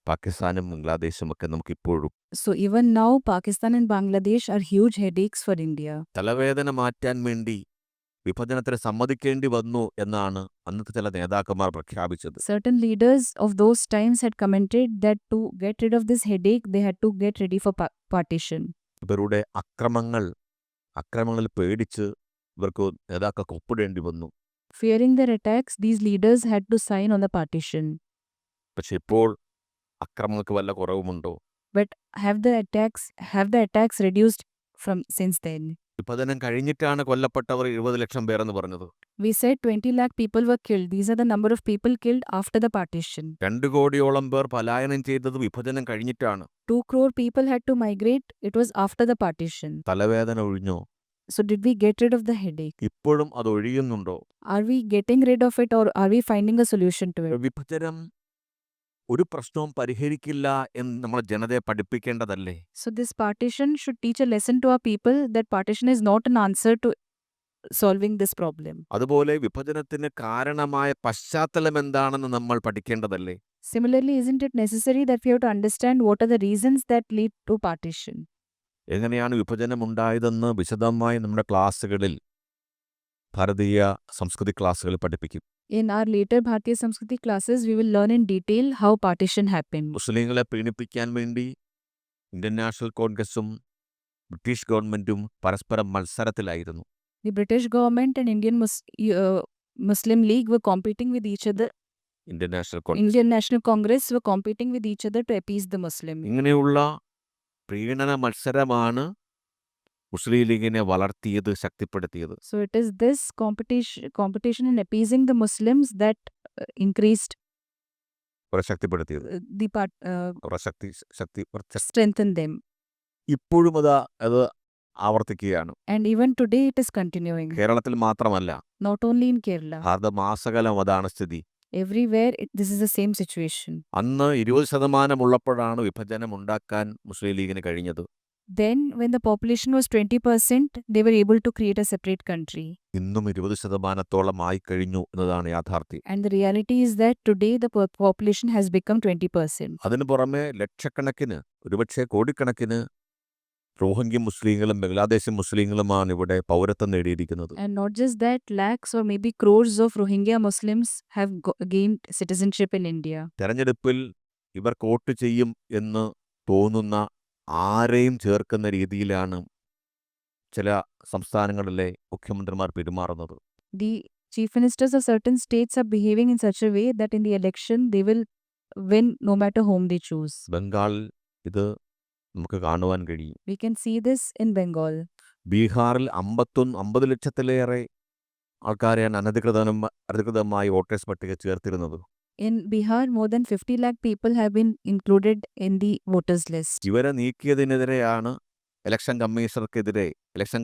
പാകിസ്ഥാനും ബംഗ്ലാദേശും ഒക്കെ നമുക്കിപ്പോഴും. So even now, Pakistan and Bangladesh are huge headaches for India. തലവേദന മാറ്റാൻ വേണ്ടി വിഭജനത്തിന് സമ്മതിക്കേണ്ടി വന്നു എന്നാണ് അന്നത്തെ ചില നേതാക്കന്മാർ പ്രഖ്യാപിച്ചത്. Certain leaders of those times had commented that to get rid of this headache, they had to get ready for partition. ഇവരുടെ അക്രമങ്ങളിൽ പേടിച്ച് ഇവർക്ക് നേതാക്കൾക്ക് ഒപ്പിടേണ്ടി വന്നു. Fearing their attacks, these leaders had to sign on the partition. പക്ഷെ ഇപ്പോൾ അക്രമങ്ങൾക്ക് വല്ല കുറവുമുണ്ടോ? But have the attacks reduced from since then? വിഭജനം കഴിഞ്ഞിട്ടാണ് കൊല്ലപ്പെട്ടവർ 20 ലക്ഷം പേരെന്ന് പറഞ്ഞത്. We said 20 lakh people were killed. These are the number of people killed after the partition. 2 കോടിയോളം പേർ പലായനം ചെയ്തത് വിഭജനം കഴിഞ്ഞിട്ടാണ്. 2 crore people had to migrate. It was after the partition. തലവേദന ഒഴിഞ്ഞോ? So did we get rid of the headache? ഇപ്പോഴും അത് ഒഴിയുന്നുണ്ടോ? Are we getting rid of it, or are we finding a solution to it? വിഭജനം ഒരു പ്രശ്നവും പരിഹരിക്കില്ല എന്ന് നമ്മൾ ജനതയെ പഠിപ്പിക്കേണ്ടതല്ലേ? So this partition should teach a lesson to our people that partition is not an answer to solving this problem. അതുപോലെ വിഭജനത്തിന് കാരണമായ പശ്ചാത്തലം എന്താണെന്ന് നമ്മൾ പഠിക്കേണ്ടതല്ലേ? Similarly, isn't it necessary that we have to understand what are the reasons that lead to partition? എങ്ങനെയാണ് വിഭജനം ഉണ്ടായതെന്ന് വിശദമായി നമ്മുടെ ക്ലാസ്സുകളിൽ ഭാരതീയ സംസ്കൃതി ക്ലാസ്സുകളിൽ പഠിപ്പിക്കും. In our later Bharatiya Samskrithi classes, we will learn in detail how partition happened. മുസ്ലിങ്ങളെ പീഡിപ്പിക്കാൻ വേണ്ടി ഇന്ത്യൻ നാഷണൽ കോൺഗ്രസും ബ്രിട്ടീഷ് ഗവൺമെന്റും പരസ്പരം മത്സരത്തിലായിരുന്നു. The British government and Muslim League were competing with each other. Indian national Congress Indian National Congress were competing with each other to appease the Muslim. ഇങ്ങനെയുള്ള പ്രീണന മത്സരമാണ് മുസ്ലിം ലീഗിനെ വളർത്തിയത്, ശക്തിപ്പെടുത്തിയത്. So it is this competition in appeasing the Muslims that increased അവരെ ശക്തിപ്പെടുത്തിയത്, the അവരെ strengthened them. ഇപ്പോഴും അത് ആവർത്തിക്കുകയാണ്. And even today it is continuing. കേരളത്തിൽ മാത്രമല്ല, Not only in Kerala. ഭാരതമാസകലം അതാണ് സ്ഥിതി. Everywhere this is the same situation. അന്ന് 20% ഉള്ളപ്പോഴാണ് വിഭജനം ഉണ്ടാക്കാൻ മുസ്ലിം ലീഗിന് കഴിഞ്ഞത്. Then when the population was 20%, they were able to create a separate country. ഇന്നും 20% ആയി കഴിഞ്ഞു എന്നതാണ് യാഥാർത്ഥ്യം. And the reality is that today the population has become 20%. അതിനു പുറമെ ലക്ഷക്കണക്കിന്, ഒരുപക്ഷെ കോടിക്കണക്കിന് റോഹിംഗ്യ മുസ്ലിങ്ങളും ബംഗ്ലാദേശി മുസ്ലിങ്ങളുമാണ് ഇവിടെ പൗരത്വം നേടിയിരിക്കുന്നത്. And not just that, lakhs or maybe crores of Rohingya Muslims have gained citizenship in India. തെരഞ്ഞെടുപ്പിൽ ഇവർ വോട്ട് ചെയ്യും എന്ന് തോന്നുന്ന ആരെയും ചേർക്കുന്ന രീതിയിലാണ് ചില സംസ്ഥാനങ്ങളിലെ മുഖ്യമന്ത്രിമാർ പെരുമാറുന്നത്. The chief ministers of certain states are behaving in such a way that in the election they will win no matter whom they choose. ബംഗാളിൽ ഇത് നമുക്ക് കാണുവാൻ കഴിയും. We can see this in Bengal. ബീഹാറിൽ 50 ലക്ഷത്തിലേറെ ആൾക്കാരെയാണ് അനധികൃതമായി വോട്ടേഴ്സ് പട്ടിക ചേർത്തിരുന്നത്. In Bihar, more than 50 lakh people have been included in the voters list. ഇവരെ നീക്കിയതിനെതിരെയാണ് ഇലക്ഷൻ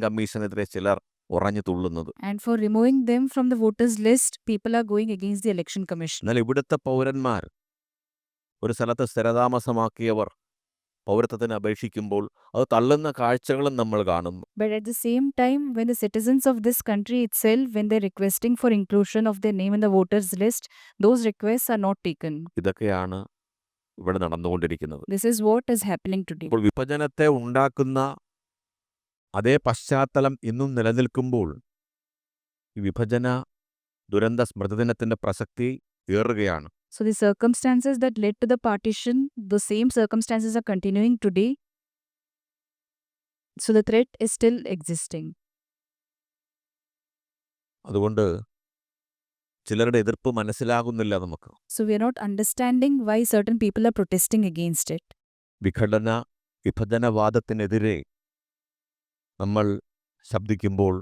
കമ്മീഷനെതിരെ ചിലർ ഉറഞ്ഞു തുള്ളുന്നത്. And for removing them from the voters list, people are going against the election commission. എന്നാൽ ഇവിടുത്തെ പൗരന്മാർ, ഒരു സ്ഥലത്ത് സ്ഥിരതാമസമാക്കിയവർ പൗരത്വത്തിന് അപേക്ഷിക്കുമ്പോൾ അത് തള്ളുന്ന കാഴ്ചകളും നമ്മൾ കാണുന്നു. But at the same time, when the citizens of this country itself, when they're requesting for inclusion of their name in the voters list, those requests are not taken. ഇതൊക്കെയാണ് ഇവിടെ നടന്നുകൊണ്ടിരിക്കുന്നത്. This is what is happening today. ഇപ്പോൾ വിഭജനത്തെ ഉണ്ടാക്കുന്ന അതേ പശ്ചാത്തലം ഇന്നും നിലനിൽക്കുമ്പോൾ ഈ വിഭജന ദുരന്ത സ്മൃതിദിനത്തിന്റെ പ്രസക്തി ഏറുകയാണ്. So the circumstances that led to the partition, the same circumstances are continuing today. So the threat is still existing. അതുകൊണ്ട് ചിലരുടെ എതിർപ്പ് മനസ്സിലാകുന്നില്ല നമുക്ക്. So we are not understanding why certain people are protesting against it. വിഭജനവാദത്തിനെതിരെ നമ്മൾ ശബ്ദിക്കുമ്പോൾ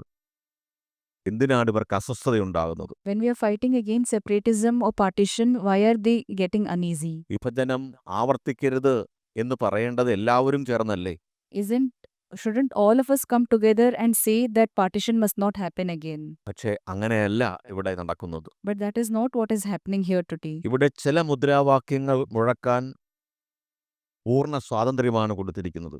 എന്തിനാണ് ഇവർക്ക് അസ്വസ്ഥതയുണ്ടാകുന്നത്? When we are fighting against separatism or partition, why are they getting uneasy? വിഭജനം ആവർത്തിക്കരുത് എന്ന് പറയേണ്ടത് എല്ലാവരും ചേർന്നല്ലേ? Shouldn't all of us come together and say that partition must not happen again? പക്ഷേ അങ്ങനെയല്ല ഇവിടെ നടക്കുന്നത്. But that is not what is happening here today. ഇവിടെ ചില മുദ്രാവാക്യങ്ങൾ മുഴക്കാൻ പൂർണ്ണ സ്വാതന്ത്ര്യമാണ് കൊടുത്തിരിക്കുന്നത്.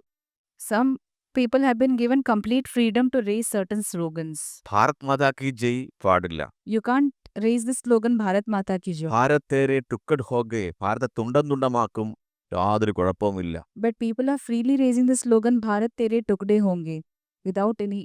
Some people have been given complete freedom to raise certain slogans. Bharat Mata കി ജയ് പാടില്ല. You can't raise the slogan Bharat Mata Ki Jai. Bharat തേരെ ടുക്കഡ് ഹോഗെ, ഭാരത തുണ്ടം തുണ്ടമാക്കും, യാതൊരു കുഴപ്പവുമില്ല. But people are freely raising the slogan Bharat Tere Tukde Honge without any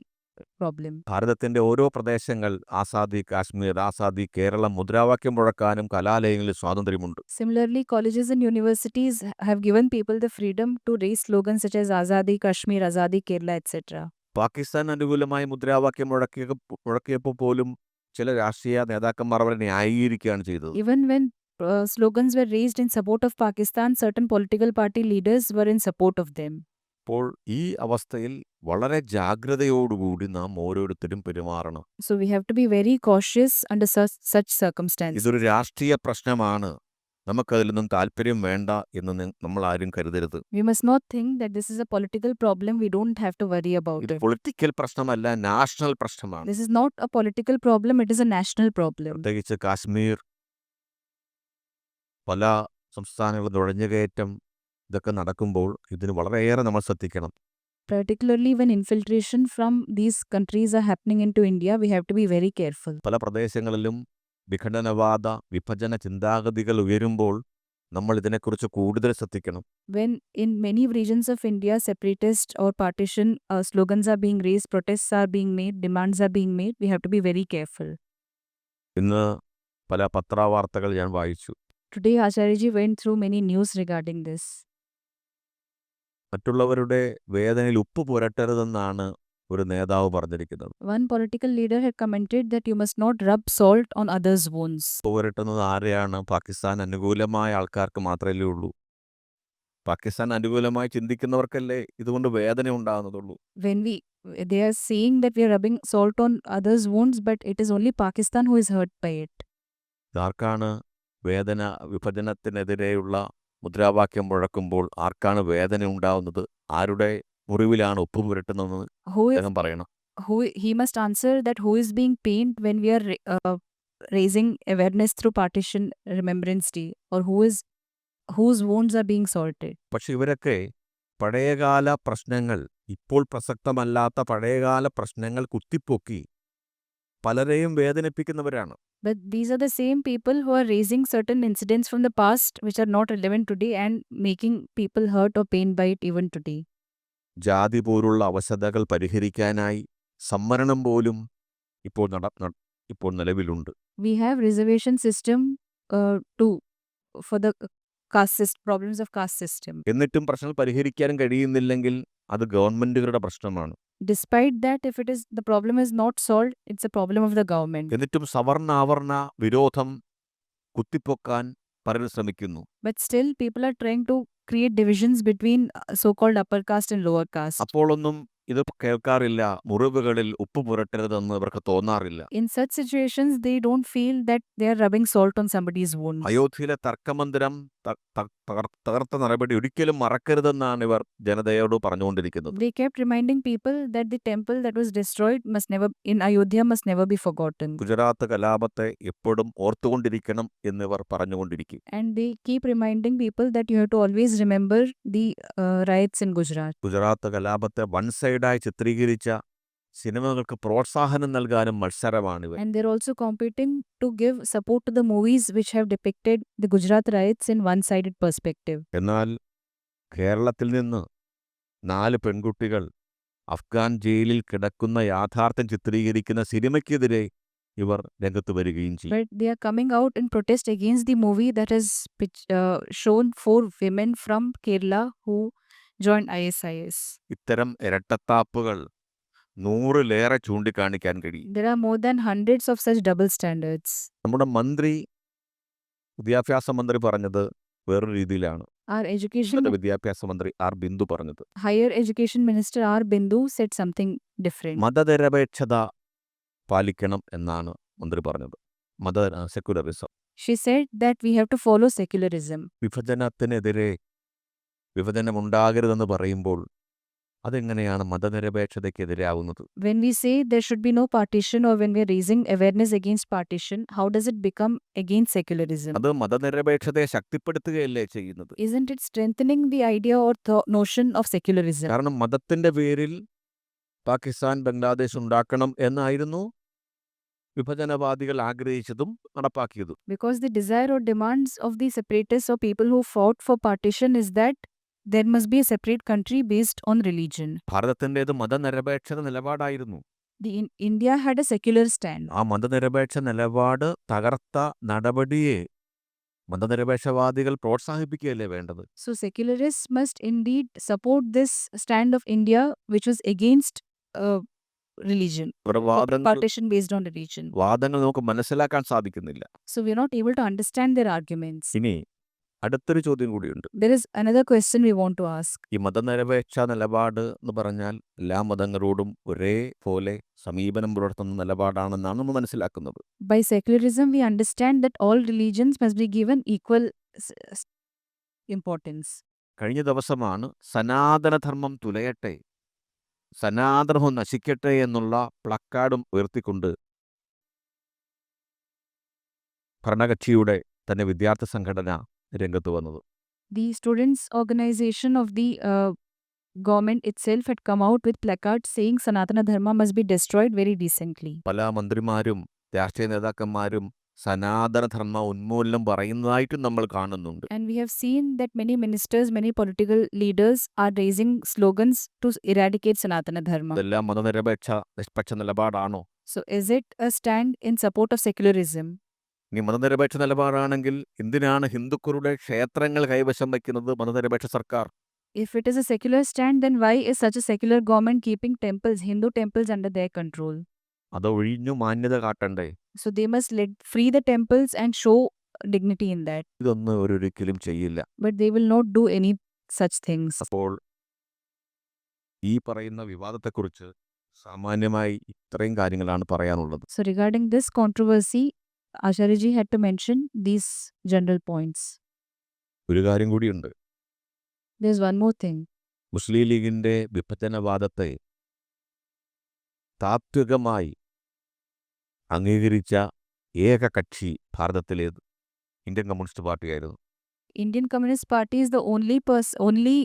problem. ഭാരതത്തിന്റെ ഓരോ പ്രദേശങ്ങൾ ആസാദി കാശ്മീർ, ആസാദി കേരളം മുദ്രാവാക്യം മുഴക്കാനും കലാലയങ്ങളിൽ സ്വാതന്ത്ര്യമുണ്ട്. Similarly, colleges and universities have given people the freedom to raise slogans such as Azadi Kashmir, Azadi Kerala, etc. Pakistan അനുകൂലമായ മുദ്രാവാക്യം മുഴക്കിയപ്പോൾ പോലും ചില രാഷ്ട്രീയ നേതാക്കന്മാർ അവരെ ന്യായീകരിക്കുകയാണ് ചെയ്തത്. Even when slogans were raised in support of Pakistan, certain political party leaders were in support of them. അപ്പോൾ ഈ അവസ്ഥയിൽ വളരെ ജാഗ്രതയോടുകൂടി നാം ഓരോരുത്തരും പെരുമാറണം. So we have to be very cautious under such circumstances. ഇതൊരു രാഷ്ട്രീയ പ്രശ്നമാണ്, നമുക്കതിലൊന്നും താല്പര്യം വേണ്ട എന്ന് നമ്മൾ ആരും കരുതരുത്. We must not think that this is a political problem. We don't have to worry about ഇത് it. പൊളിറ്റിക്കൽ പ്രശ്നമല്ല, നാഷണൽ പ്രശ്നമാണ്. This is not a political problem. It is a national problem. പ്രത്യേകിച്ച് കാശ്മീർ, പല സംസ്ഥാനങ്ങളും നുഴഞ്ഞുകയറ്റം ഇതൊക്കെ നടക്കുമ്പോൾ ഇതിന് വളരെയേറെ നമ്മൾ ശ്രദ്ധിക്കണം. Particularly when infiltration from these countries are happening into India, we have to be very careful. പല പ്രദേശങ്ങളിലും വിഘടനവാദ വിഭജന ചിന്താഗതികൾ ഉയരുമ്പോൾ നമ്മൾ ഇതിനെക്കുറിച്ച് കൂടുതൽ ശ്രദ്ധിക്കണം. When in many regions of India, separatist or partition slogans are being raised, protests are being made, demands are being made, we have to be very careful. ഇന്ന് പല പത്രവാർത്തകൾ ഞാൻ വായിച്ചു. Today, Acharya Ji went through many news regarding this. മറ്റുള്ളവരുടെ വേദനയിൽ ഉപ്പ് പുരട്ടരുതെന്നാണ് ഒരു നേതാവ് പറഞ്ഞിരിക്കുന്നത്. One political leader had commented that you must not rub salt on others' wounds. ഉപ്പ് പുരട്ടുന്നത് ആരെയാണ്? പാകിസ്ഥാൻ അനുകൂലമായ ആൾക്കാർക്ക് മാത്രമേ ഉള്ളൂ. പാകിസ്ഥാൻ അനുകൂലമായി ചിന്തിക്കുന്നവർക്കല്ലേ ഇതുകൊണ്ട് വേദന ഉണ്ടാകുന്നതുള്ളൂ. When they are saying that we are rubbing salt on others' wounds, but it is only Pakistan who is hurt by it. ആർക്കാണ് വേദന? വിഭജനത്തിനെതിരെയുള്ള മുദ്രാവാക്യം മുഴക്കുമ്പോൾ ആർക്കാണ് വേദന ഉണ്ടാവുന്നത്? ആരുടെ മുറിവിലാണ് ഉപ്പ് പുരട്ടുന്നതെന്ന് അദ്ദേഹം പറയണം. He must answer that who is being pained when we are raising awareness through Partition Remembrance Day, or whose wounds are being salted. പക്ഷെ ഇവരൊക്കെ പഴയകാല പ്രശ്നങ്ങൾ, ഇപ്പോൾ പ്രസക്തമല്ലാത്ത പഴയകാല പ്രശ്നങ്ങൾ കുത്തിപ്പൊക്കി പലരെയും വേദനിപ്പിക്കുന്നവരാണ്. But these are the same people who are raising certain incidents from the past which are not relevant today and making people hurt or pained by it even today. ജാതി പോലുള്ള അവശതകൾ പരിഹരിക്കാനായി സംവരണം പോലും ഇപ്പോൾ നിലവിലുണ്ട്. We have reservation system for the problems of caste system. എന്നിട്ടും പ്രശ്നങ്ങൾ പരിഹരിക്കാനും കഴിയുന്നില്ലെങ്കിൽ അത് ഗവൺമെന്റുകളുടെ പ്രശ്നമാണ്. Despite that, if the problem is not solved, it's a problem of the government. എന്നിട്ടും സവർണാവർണ വിരോധം കുത്തിപ്പൊക്കാൻ പലരും ശ്രമിക്കുന്നു. But still, people are trying to create divisions between so-called upper caste and lower caste. അപ്പോഴൊന്നും ഇത് കേൾക്കാറില്ല. മുറിവുകളിൽ ഉപ്പ് പുരട്ടരുതെന്ന് ഇവർക്ക് തോന്നാറില്ല. In such situations, they don't feel that they are rubbing salt on somebody's wounds. അയോധ്യയിലെ തർക്കമന്ദിരം തകർത്ത നടപടി ഒരിക്കലും മറക്കരുതെന്നാണ് ഇവർ ജനതയോട് പറഞ്ഞുകൊണ്ടിരിക്കുന്നത്. They kept reminding people that the temple that was destroyed in Ayodhya must never be forgotten. Gujarat കലാപത്തെ എപ്പോഴും ഓർത്തുകൊണ്ടിരിക്കണം എന്നിവർ പറഞ്ഞുകൊണ്ടിരിക്കും. And they keep reminding people that you have to always remember the riots in Gujarat. Gujarat കലാപത്തെ വൺ സൈഡായി ചിത്രീകരിച്ച സിനിമകൾക്ക് പ്രോത്സാഹനം നൽകാനും മത്സരമാണിവ. And they're also competing to give support to the movies which have depicted the Gujarat riots in one-sided perspective. എന്നാൽ കേരളത്തിൽ നിന്ന് 4 പെൺകുട്ടികൾ അഫ്ഗാൻ ജയിലിൽ കിടക്കുന്ന യാഥാർത്ഥ്യം ചിത്രീകരിക്കുന്ന സിനിമയ്ക്കെതിരെ ഇവർ രംഗത്ത് വരികയും ചെയ്യും. But they are coming out in protest against the movie that has shown 4 women from Kerala who joined ISIS. ഇത്തരം ഇരട്ടത്താപ്പുകൾ 100-ലേറെ ചൂണ്ടിക്കാണിക്കാൻ കഴിയും. There are more than hundreds of such double standards. നമ്മുടെ വിദ്യാഭ്യാസ മന്ത്രി പറഞ്ഞത് വേറൊരു രീതിയിലാണ്. Our വിദ്യാഭ്യാസ മന്ത്രി ആർ ബിന്ദു പറഞ്ഞത്. Higher Education Minister R. Bindu said something different. മതനിരപേക്ഷത പാലിക്കണം എന്നാണ് മന്ത്രി പറഞ്ഞത്. Secularism. She said that we have to follow secularism. വിഭജനത്തിനെതിരെ വിഭജനമുണ്ടാകരുതെന്ന് പറയുമ്പോൾ അതെങ്ങനെയാണ് മതനിരപേക്ഷതയ്ക്കെതിരാവുന്നത്? When we say there should be no partition or when we are raising awareness against partition, how does it become against secularism? അത് മതനിരപേക്ഷതയെ ശക്തിപ്പെടുത്തുകയല്ലേ ചെയ്യുന്നത്? Isn't it strengthening the idea or notion of secularism? കാരണം മതത്തിന്റെ പേരിൽ പാകിസ്ഥാൻ ബംഗ്ലാദേശ് ഉണ്ടാക്കണം എന്നായിരുന്നു വിഭജനവാദികൾ ആഗ്രഹിച്ചതും നടപ്പാക്കിയതും. Because the desire or demands of the separatists or people who fought for partition is that there must be a separate country based on religion. ഭാരതത്തിൻ്റേത് മതനിരപേക്ഷത നിലപാടായിരുന്നു. India had a secular stand. ആ മതനിരപേക്ഷ നിലപാട് തകർത്ത നടപടിയെ മതനിരപേക്ഷവാദികൾ പ്രോത്സാഹിപ്പിക്കുകയല്ലേ വേണ്ടത്? So secularists must indeed support this stand of India which was against religion. ഇവരുടെ വാദങ്ങൾ Partition based on religion. വാദങ്ങൾ നമുക്ക് മനസ്സിലാക്കാൻ സാധിക്കുന്നില്ല. So we are not able to understand their arguments. ഇനി അടുത്തൊരു ചോദ്യം കൂടിയുണ്ട്. There is another question we want to ask. ഈ മതനിരപേക്ഷ നിലപാട് എന്ന് പറഞ്ഞാൽ എല്ലാ മതങ്ങളോടും ഒരേപോലെ സമീപനം പുലർത്തുന്ന നിലപാടാണെന്നാണ് നമ്മൾ മനസ്സിലാക്കുന്നത്. By secularism, we understand that all religions must be given equal importance. കഴിഞ്ഞ ദിവസമാണ് സനാതനധർമ്മം തുലയട്ടെ, സനാതനവും നശിക്കട്ടെ എന്നുള്ള പ്ലക്കാർഡും ഉയർത്തിക്കൊണ്ട് ഭരണകക്ഷിയുടെ തന്നെ വിദ്യാർത്ഥി സംഘടന രംഗത്ത് വന്നത്. The students' organization of the government itself had come out with placards saying Sanatana Dharma must be destroyed very recently. പല മന്ത്രിമാരും രാഷ്ട്രീയ നേതാക്കന്മാരും സനാതനധർമ്മ ഉന്മൂലനം പറയുന്നതായിട്ടും നമ്മൾ കാണുന്നുണ്ട്. And we have seen that many ministers, many political leaders are raising slogans to eradicate Sanatana Dharma. ഇതെല്ലാം മതനിരപേക്ഷ നിഷ്പക്ഷ നിലപാടാണോ? So is it a stand in support of secularism? ഇനി മതനിരപേക്ഷ നിലപാടാണെങ്കിൽ എന്തിനാണ് ഹിന്ദുക്കളുടെ ക്ഷേത്രങ്ങൾ കൈവശം വയ്ക്കുന്നത് മതനിരപേക്ഷ സർക്കാർ? If it is a secular stand, then why is such a secular government keeping temples, Hindu temples under their control? അത് ഒഴിഞ്ഞു മാന്യത കാട്ടണ്ടേ? So they must let free the temples and show dignity in that. ഇതൊന്നും ഒരിക്കലും ചെയ്യില്ല. But they will not do any such things. അപ്പോൾ ഈ പറയുന്ന വിവാദത്തെക്കുറിച്ച് സാമാന്യമായി ഇത്രയും കാര്യങ്ങളാണ് പറയാനുള്ളത്. So regarding this controversy, Acharya Ji had to mention these general points. ഒരു കാര്യം കൂടിയുണ്ട്. There's one more thing. മുസ്ലിം ലീഗിന്റെ വിഭജനവാദത്തെ താത്വികമായി അംഗീകരിച്ച ഏക കക്ഷി ഭാരതത്തിലേത് ഇന്ത്യൻ കമ്മ്യൂണിസ്റ്റ് പാർട്ടിയായിരുന്നു. Indian Communist Party is the only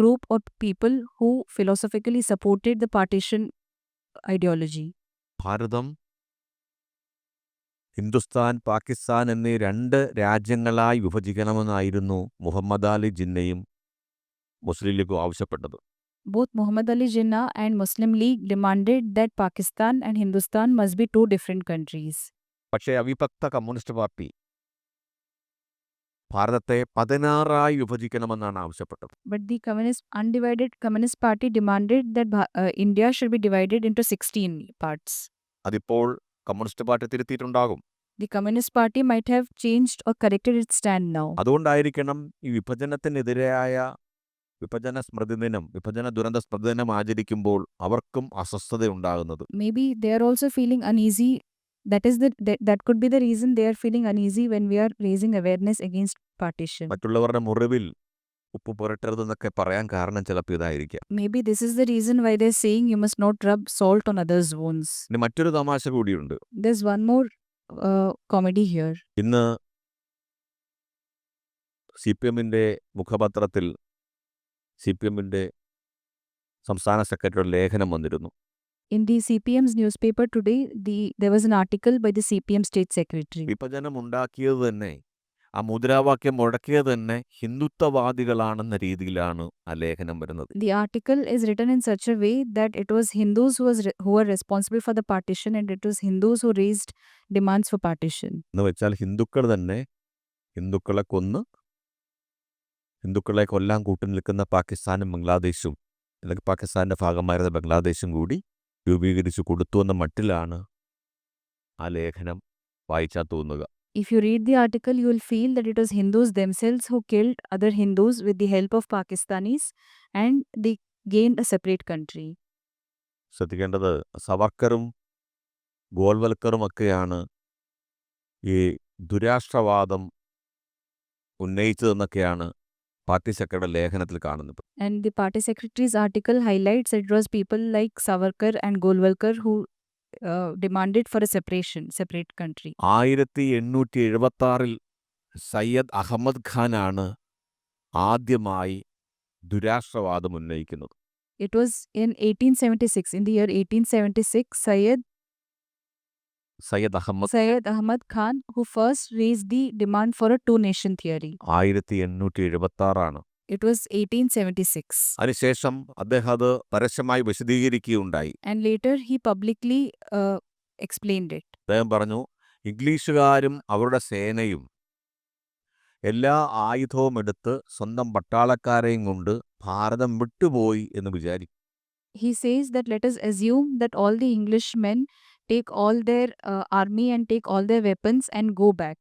group or people who philosophically supported the partition ideology. ഭാരതം ഹിന്ദുസ്ഥാൻ പാകിസ്ഥാൻ എന്നീ രണ്ട് രാജ്യങ്ങളായി വിഭജിക്കണമെന്നായിരുന്നു മുഹമ്മദ് അലി ജിന്നയും മുസ്ലിം ലീഗും ആവശ്യപ്പെട്ടത്. Both Muhammad Ali Jinnah and Muslim League demanded that Pakistan and Hindustan must be two different countries. പക്ഷേ അവിഭക്ത കമ്മ്യൂണിസ്റ്റ് പാർട്ടി ഭാരതത്തെ 16 വിഭജിക്കണമെന്നാണ് ആവശ്യപ്പെട്ടത്. But the undivided Communist Party demanded that India should be divided into 16 parts. അതിപ്പോൾ കമ്മ്യൂണിസ്റ്റ് പാർട്ടി തിരുത്തിയിട്ടുണ്ടാകും. The Communist Party might have changed or corrected its stand now. അതുകൊണ്ടായിരിക്കണം ഈ വിഭജനത്തിനെതിരായ വിഭജന സ്മൃതി ദിനം, വിഭജന ദുരന്ത സ്മൃതി ദിനം ആചരിക്കുമ്പോൾ അവർക്കും അസ്വസ്ഥത ഉണ്ടാകുന്നത്. Maybe they are also feeling uneasy. That could be the reason they are feeling uneasy when we are raising awareness against partition. മറ്റുള്ളവരുടെ മുറിവിൽ ഉപ്പ് പുരട്ടരുതെന്നൊക്കെ പറയാൻ കാരണം ചിലപ്പോൾ ഇതായിരിക്കാം. Maybe this is the reason why they're saying you must not rub salt on others' wounds. ഇനി മറ്റൊരു തമാശ കൂടിയുണ്ട്. There's one more comedy here. ഇന്ന് CPMന്റെ മുഖപത്രത്തിൽ CPMന്റെ സംസ്ഥാന സെക്രട്ടറിയുടെ ലേഖനം വന്നിരുന്നു. In the CPM's newspaper today, there was an article by the CPM State Secretary. വിഭജനം ഉണ്ടാക്കിയത് തന്നെ, ആ മുദ്രാവാക്യം മുഴക്കിയത് തന്നെ ഹിന്ദുത്വവാദികളാണെന്ന രീതിയിലാണ് ആ ലേഖനം വരുന്നത്. The article is written in such a way that it was Hindus who were responsible for the partition and it was Hindus who raised demands for partition. എന്ന് വെച്ചാൽ ഹിന്ദുക്കൾ തന്നെ ഹിന്ദുക്കളെ കൊന്ന് ഹിന്ദുക്കളെ കൊല്ലാൻ കൂട്ടി നിൽക്കുന്ന പാകിസ്ഥാനും ബംഗ്ലാദേശും അല്ലെങ്കിൽ പാകിസ്ഥാൻ്റെ ഭാഗമായിരുന്ന ബംഗ്ലാദേശും കൂടി രൂപീകരിച്ചു കൊടുത്തു എന്ന മട്ടിലാണ് ആ ലേഖനം വായിച്ചാൽ തോന്നുക. If you read the article, you will feel that it was Hindus themselves who killed other Hindus with the help of Pakistanis and they gained a separate country. ശ്രദ്ധിക്കേണ്ടത് സവർക്കറും ഗോൾവൽക്കറും ഒക്കെയാണ് ഈ ദുരാഷ്ട്രവാദം ഉന്നയിച്ചതെന്നൊക്കെയാണ് പാർട്ടി സെക്രട്ടറി ലേഖനത്തിൽ കാണുന്നത്. And the party secretary's article highlights it was people like Savarkar and Golwalkar who demanded for a separate country. 1876 Syed Ahmed ഖാനാണ് ആദ്യമായി ദുരാഷ്ട്രവാദം ഉന്നയിക്കുന്നത്. It was in 1876. In the year 1876, Syed Ahmad Khan who first raised the demand for a two-nation theory. 1876 It was 1876. അതിനുശേഷം അദ്ദേഹം അത് പരസ്യമായി വിശദീകരിക്കുകയുണ്ടായി. And later he publicly explained it. അദ്ദേഹം പറഞ്ഞു, ഇംഗ്ലീഷുകാരും അവരുടെ സേനയും എല്ലാ ആയുധവും എടുത്ത് സ്വന്തം പട്ടാളക്കാരെയും കൊണ്ട് ഭാരതം വിട്ടുപോയി എന്ന് വിചാരിക്കും. He says that let us assume that all the Englishmen take all their army and take all their weapons and go back,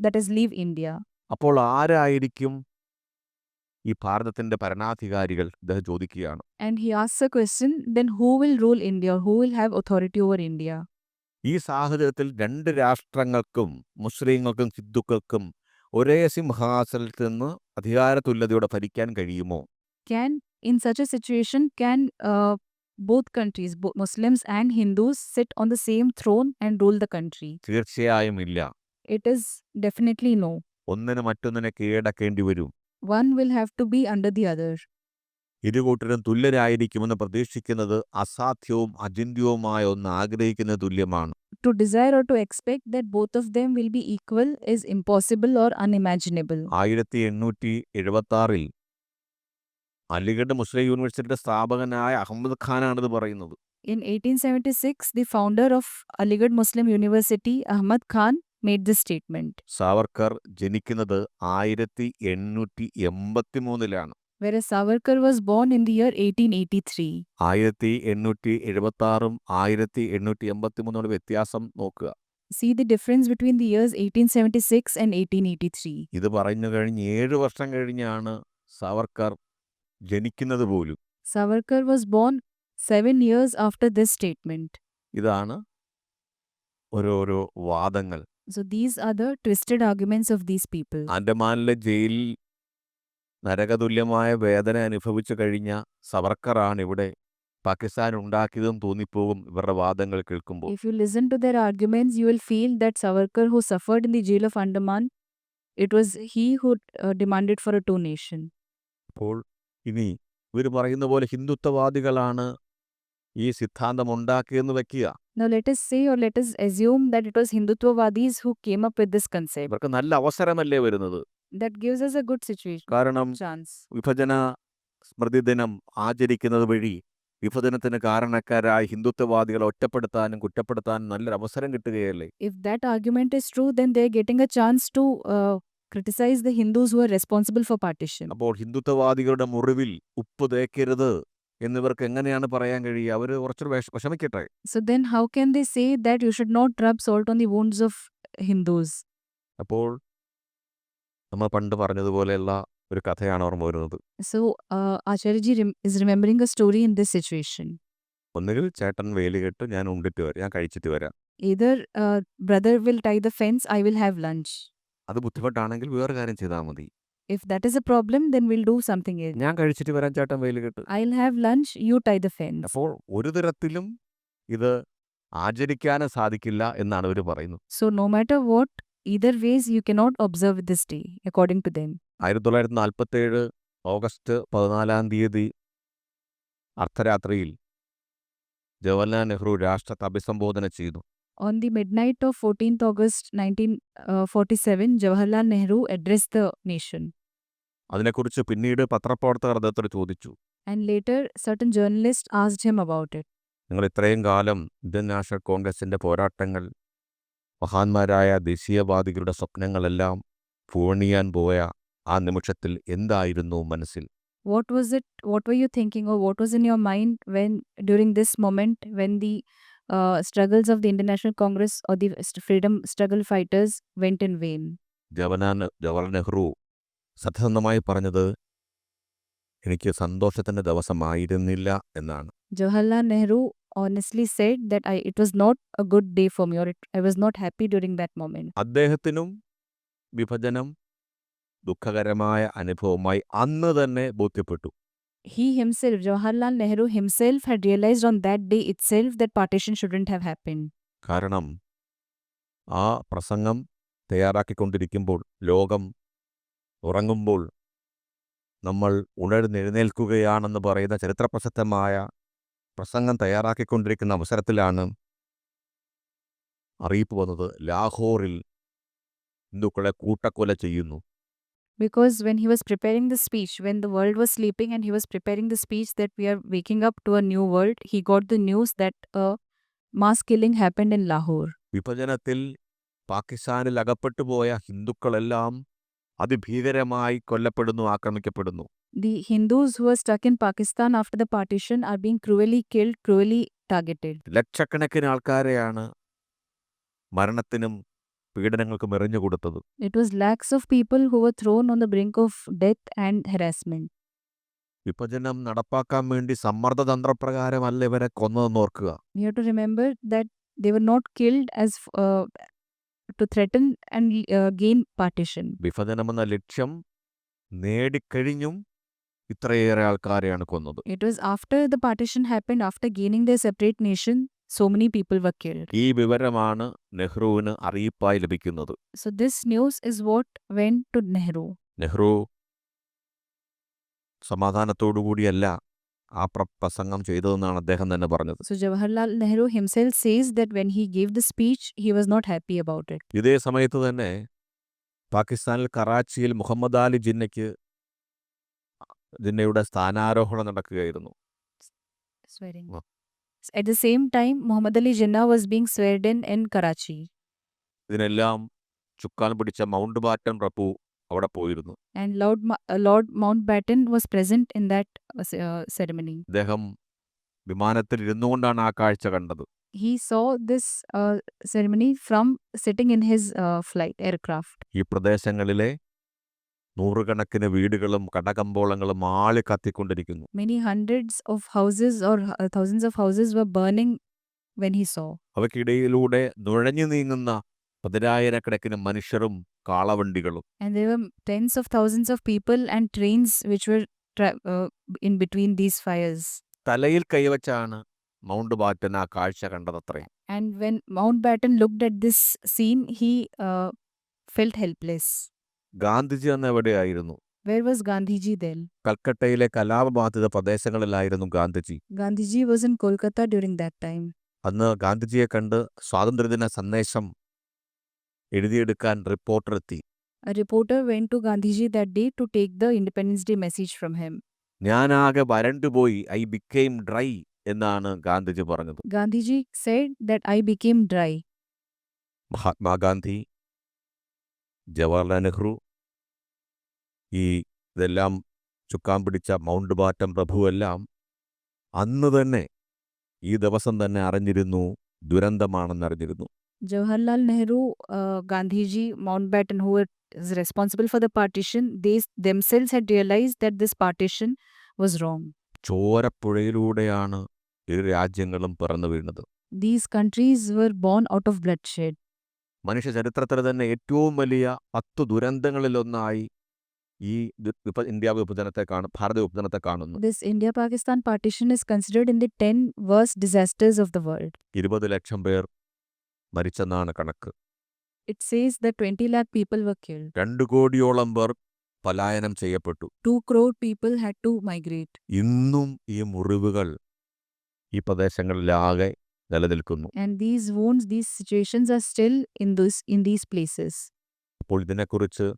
that is leave India. അപ്പോൾ ആരായിരിക്കും ഈ ഭാരതത്തിന്റെ ഭരണാധികാരികൾ? അദ്ദേഹം ചോദിക്കുകയാണ്. And he asks a question, then who will rule India? Who will have authority over India? ഈ സാഹചര്യത്തിൽ രണ്ട് രാഷ്ട്രങ്ങൾക്കും മുസ്ലിങ്ങൾക്കും ഹിന്ദുക്കൾക്കും ഒരേ സിംഹാസനത്തിൽ നിന്ന് അധികാരതുല്യതയോടെ ഭരിക്കാൻ കഴിയുമോ? In such a situation, can both countries, both Muslims and Hindus, sit on the same throne and rule the country? തീർച്ചയായും ഇല്ല. It is definitely no. ഒന്നിന് മറ്റൊന്നിനെ കീഴടക്കേണ്ടി വരും. One will have to be under the other. ഇരുകൂട്ടരും തുല്യരായിരിക്കുമെന്ന് പ്രതീക്ഷിക്കുന്നത് അസാധ്യവും അചിന്ത്യവുമായ ഒന്ന് ആഗ്രഹിക്കുന്നത് തുല്യമാണ്. To desire or to expect that both of them will be equal is impossible or unimaginable. 1876 Aligarh മുസ്ലിം യൂണിവേഴ്സിറ്റിയുടെ സ്ഥാപകനായ അഹമ്മദ് ഖാനാണിത് പറയുന്നത്. In 1876, the founder of Aligarh Muslim University, Ahmad Khan, made this statement. Savarkar ജനിക്കുന്നത് 1883 Whereas Savarkar was born in the year 1883. 1876 1883 വ്യത്യാസം നോക്കുക. See the difference between the years 1876 and 1883. ഇത് പറഞ്ഞു കഴിഞ്ഞ് 7 വർഷം കഴിഞ്ഞാണ് സാവർക്കർ ജനിക്കുന്നത് പോലും. Savarkar was born 7 years after this statement. ഇതാണ് ഓരോരോ വാദങ്ങൾ. So these are the twisted arguments of these people. ആൻഡമാനിലെ ജയിലിൽ നരകതുല്യമായ വേദന അനുഭവിച്ചു കഴിഞ്ഞ സവർക്കറാണ് ഇവിടെ പാകിസ്ഥാൻ ഉണ്ടാക്കിയതും തോന്നിപ്പോകും ഇവരുടെ വാദങ്ങൾ കേൾക്കുമ്പോൾ. If you listen to their arguments, you will feel that Savarkar, who suffered in the jail of Andaman, it was he who demanded for a two-nation. അപ്പോൾ ഇനി ഇവർ പറയുന്ന പോലെ ഹിന്ദുത്വവാദികളാണ് ഈ സിദ്ധാന്തം ഉണ്ടാക്കിയെന്ന് വെക്കുക. Now let us say or let us assume that it was Hindutvawadis who came up with this concept. ഇവർക്ക് നല്ല അവസരമല്ലേ വരുന്നത്? That gives us a good situation, കാരണം chance. വിഭജന സ്മൃതി ദിനം ആചരിക്കുന്നത് വഴി വിഭജനത്തിന് കാരണക്കാരായ ഹിന്ദുത്വവാദികളെ ഒറ്റപ്പെടുത്താനും കുറ്റപ്പെടുത്താനും നല്ലൊരു അവസരം കിട്ടുകയല്ലേ? If that argument is true, then they're getting a chance to criticize the Hindus who are responsible for partition. അപ്പോൾ ഹിന്ദുത്വവാദികളുടെ മുറിവിൽ ഉപ്പ് തേക്കരുത് എന്നിവർക്ക് എങ്ങനെയാണ് പറയാൻ കഴിയുക? അവർ കുറച്ചൊരു വിഷമിക്കട്ടെ. So then how can they say that you should not rub salt on the wounds of Hindus? അപ്പോൾ നമ്മൾ പണ്ട് പറഞ്ഞതുപോലെയുള്ള ഒരു കഥയാണ് ഓർമ്മ വരുന്നത്. So Acharya Ji is remembering a story in this situation. ഒന്നുകിൽ ചേട്ടൻ വേലി കെട്ട് ഞാൻ ഉണ്ടിട്ട് വരാം, ഞാൻ കഴിച്ചിട്ട് വരാം. Either brother will tie the fence, I will have lunch. അത് ബുദ്ധിമുട്ടാണെങ്കിൽ വേറെ കാര്യം ചെയ്താൽ മതി. If that is a problem, then we'll do something else. ഞാൻ കഴിച്ചിട്ട് വരാൻ ചേട്ടൻ വേലി കെട്ട്. I'll have lunch, you tie the fence. അപ്പോൾ ഒരു തരത്തിലും ഇത് ആചരിക്കാനും സാധിക്കില്ല എന്നാണ് അവർ പറയുന്നത്. So no matter what, either ways you cannot observe this day, according to them. 1947 August 14 അർദ്ധരാത്രിയിൽ ജവഹർലാൽ നെഹ്റു രാഷ്ട്രത്തെ അഭിസംബോധന ചെയ്തു. On the midnight of 14th August 1947, Jawaharlal Nehru addressed the nation. അതിനെക്കുറിച്ച് പിന്നീട് പത്രപ്രവർത്തകർ അദ്ദേഹത്തോട് ചോദിച്ചു. And later, certain journalists asked him about it. നിങ്ങൾ ഇത്രയും കാലം ഇന്ത്യൻ നാഷണൽ കോൺഗ്രസിന്റെ പോരാട്ടങ്ങൾ, മഹാന്മാരായ ദേശീയവാദികളുടെ സ്വപ്നങ്ങളെല്ലാം പൂവണിയാൻ പോയ ആ നിമിഷത്തിൽ എന്തായിരുന്നു മനസ്സിൽ? What were you thinking, or what was in your mind when during this moment when the struggles of the International Congress or the freedom struggle fighters went in vain? Jawaharlal Nehru സത്യസന്ധമായി പറഞ്ഞത് എനിക്ക് സന്തോഷത്തിന്റെ ദിവസമായിരുന്നില്ല എന്നാണ്. Jawaharlal Nehru honestly said that it was not a good day for me, or I was not happy during that moment. അദ്ദേഹത്തിനും വിഭജനം ദുഃഖകരമായ അനുഭവമായി അന്ന് തന്നെ ബോധ്യപ്പെട്ടു. He himself, Jawaharlal Nehru himself, had realized on that day itself that partition shouldn't have happened. കാരണം ആ പ്രസംഗം തയ്യാറാക്കിക്കൊണ്ടിരിക്കുമ്പോൾ, ലോകം ഉറങ്ങുമ്പോൾ നമ്മൾ ഉണർന്നെഴുന്നേൽക്കുകയാണെന്ന് പറയുന്ന ചരിത്രപ്രസിദ്ധമായ പ്രസംഗം തയ്യാറാക്കിക്കൊണ്ടിരിക്കുന്ന അവസരത്തിലാണ് അറിയിപ്പ് വന്നത്, ലാഹോറിൽ ഹിന്ദുക്കളെ കൂട്ടക്കൊല ചെയ്യുന്നു. Because when he was preparing the speech, when the world was sleeping and he was preparing the speech that we are waking up to a new world, he got the news that a mass killing happened in Lahore. വിഭജനത്തിൽ പാകിസ്ഥാനിൽ അകപ്പെട്ടുപോയ ഹിന്ദുക്കളെല്ലാം അതിഭീകരമായി കൊല്ലപ്പെടുന്നു, ആക്രമിക്കപ്പെടുന്നു. The Hindus who were stuck in Pakistan after the partition are being cruelly killed, cruelly targeted. ലക്ഷക്കണക്കിന് ആൾക്കാരെയാണ് മരണത്തിനും പീഡനങ്ങൾക്കും എറിഞ്ഞുകൊടുത്തത്. It was lakhs of people who were thrown on the brink of death and harassment. വിഭജനം നടപ്പാക്കാൻ വേണ്ടി സമ്മർദ്ദതന്ത്രപ്രകാരമല്ല ഇവരെ കൊന്നതെന്ന് ഓർക്കുക. We have to remember that they were not killed as to threaten and gain partition. വിഭജനമെന്ന ലക്ഷ്യം നേടിക്കഴിഞ്ഞും ഇത്രയേറെ ആൾക്കാരെയാണ് കൊന്നത്. It was after the partition happened, after gaining their separate nation, so many people were killed. ഈ വിവരമാണ് നെഹ്റുവിന് അറിയിപ്പായി ലഭിക്കുന്നത്. So this news is what went to Nehru. Nehru സമാധാനത്തോടുകൂടിയല്ല ആ പ്രസംഗം ചെയ്തതെന്നാണ് അദ്ദേഹം തന്നെ പറഞ്ഞത്. So Jawaharlal Nehru himself says that when he gave the speech, he was not happy about it. ഇതേ സമയത്ത് തന്നെ പാകിസ്ഥാനിൽ കറാച്ചിയിൽ മുഹമ്മദ് അലി ജിന്നയുടെ സ്ഥാനാരോഹണം നടക്കുകയായിരുന്നു. Swearing. Oh. At the same time, Muhammad Ali Jinnah was being sweared in Karachi. ഇതിനെല്ലാം ചുക്കാൻ പിടിച്ച മൗണ്ട് ബാറ്റൻ പ്രഭു അവിടെ പോയിരുന്നു. And Lord Mountbatten was present in that ceremony. അദ്ദേഹം വിമാനത്തിൽ ഇരുന്നുകൊണ്ടാണ് ആ കാഴ്ച കണ്ടത്. He saw this ceremony from sitting in his aircraft. ഈ പ്രദേശങ്ങളിലെ നൂറുകണക്കിന് വീടുകളും കടകമ്പോളങ്ങളും ആളി കത്തിക്കൊണ്ടിരിക്കുന്നു. Many hundreds of houses or thousands of houses were burning when he saw. അവയ്ക്കിടയിലൂടെ നുഴഞ്ഞു നീങ്ങുന്ന പതിനായിരക്കണക്കിന് മനുഷ്യരും കാളവണ്ടികളും. And there were tens of thousands of people and trains which were in between these fires. തലയിൽ കൈവച്ചാണ് മൗണ്ട് ബാറ്റൻ ആ കാഴ്ച കണ്ടതത്രേ. And when Mountbatten looked at this scene, he felt helpless. Gandhiji അന്ന് എവിടെയായിരുന്നു? Where was Gandhiji then? കൽക്കട്ടയിലെ കലാപബാധിത പ്രദേശങ്ങളിലായിരുന്നു Gandhiji. Gandhiji was in Kolkata during that time. അന്ന് ഗാന്ധിജിയെ കണ്ട് സ്വാതന്ത്ര്യദിന സന്ദേശം എഴുതിയെടുക്കാൻ റിപ്പോർട്ടർ എത്തി. A reporter went to Gandhiji that day to take the Independence Day message from him. ഞാനാകെ വരണ്ടുപോയി, ഐ ബിക്കെയിം ഡ്രൈ എന്നാണ് ഗാന്ധിജി പറഞ്ഞത്. Gandhiji said that I became dry. Mahatma Gandhi, Jawaharlal Nehru, ഇതെല്ലാം ചുക്കാൻ പിടിച്ച മൗണ്ട് ബാറ്റൻ പ്രഭുവെല്ലാം അന്ന് തന്നെ ഈ ദിവസം തന്നെ അറിഞ്ഞിരുന്നു, ദുരന്തമാണെന്നറിഞ്ഞിരുന്നു. Jawaharlal Nehru, Gandhiji, Mountbatten, who was responsible for the partition, they themselves had realized that this partition was wrong. ചോരപ്പുഴയിലൂടെയാണ് ഇരു രാജ്യങ്ങളും പിറന്നു വീണത്. These countries were born out of bloodshed. മനുഷ്യ ചരിത്രത്തിൽ തന്നെ ഏറ്റവും വലിയ 10 ദുരന്തങ്ങളിലൊന്നായി ഈ ഇന്ത്യ വിഭജനത്തെ ഭാരത വിഭജനത്തെ കാണുന്നു. This India-Pakistan partition is considered in the 10 worst disasters of the world. 20 ലക്ഷം പേർ മരിച്ചെന്നാണ് കണക്ക്. It says that 20 lakh people were killed. 2 കോടിയോളം പേർ പലായനം ചെയ്യപ്പെട്ടു. 2 crore people had to migrate. ഇന്നും ഈ മുറിവുകൾ ഈ പ്രദേശങ്ങളിലാകെ നിലനിൽക്കുന്നു. And these wounds, these situations are still in these places. അപ്പോൾ ഇതിനെക്കുറിച്ച്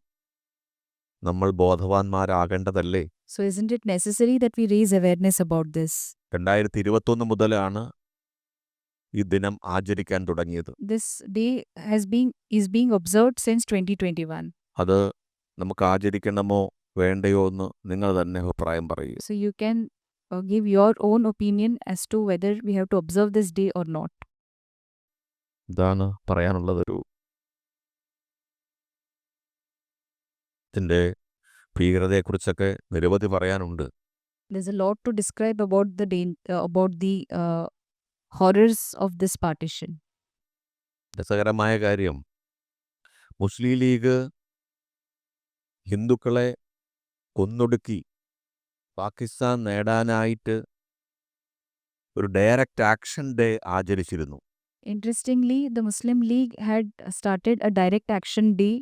നമ്മൾ ബോധവാന്മാരാകേണ്ടതല്ലേ? So isn't it necessary that we raise awareness about this? 2021 മുതലാണ് ഈ ദിനം ആചരിക്കാൻ തുടങ്ങിയത്. This day is being observed since 2021. അത് നമുക്ക് ആചരിക്കണമോ വേണ്ടയോ എന്ന് നിങ്ങൾ തന്നെ അഭിപ്രായം പറയുക. So you can give your own opinion as to whether we have to observe this day or not. ഇതാണ് പറയാനുള്ളതൊരു ഇതിൻ്റെ ഭീകരതയെക്കുറിച്ചൊക്കെ നിരവധി പറയാനുണ്ട്. There's a lot to describe about the horrors of this partition. രസകരമായ കാര്യം, മുസ്ലിം ലീഗ് ഹിന്ദുക്കളെ കൊന്നൊടുക്കി പാകിസ്ഥാൻ നേടാനായിട്ട് ഒരു ഡയറക്റ്റ് ആക്ഷൻ ഡേ ആചരിച്ചിരുന്നു. Interestingly, the Muslim League had started a direct action day,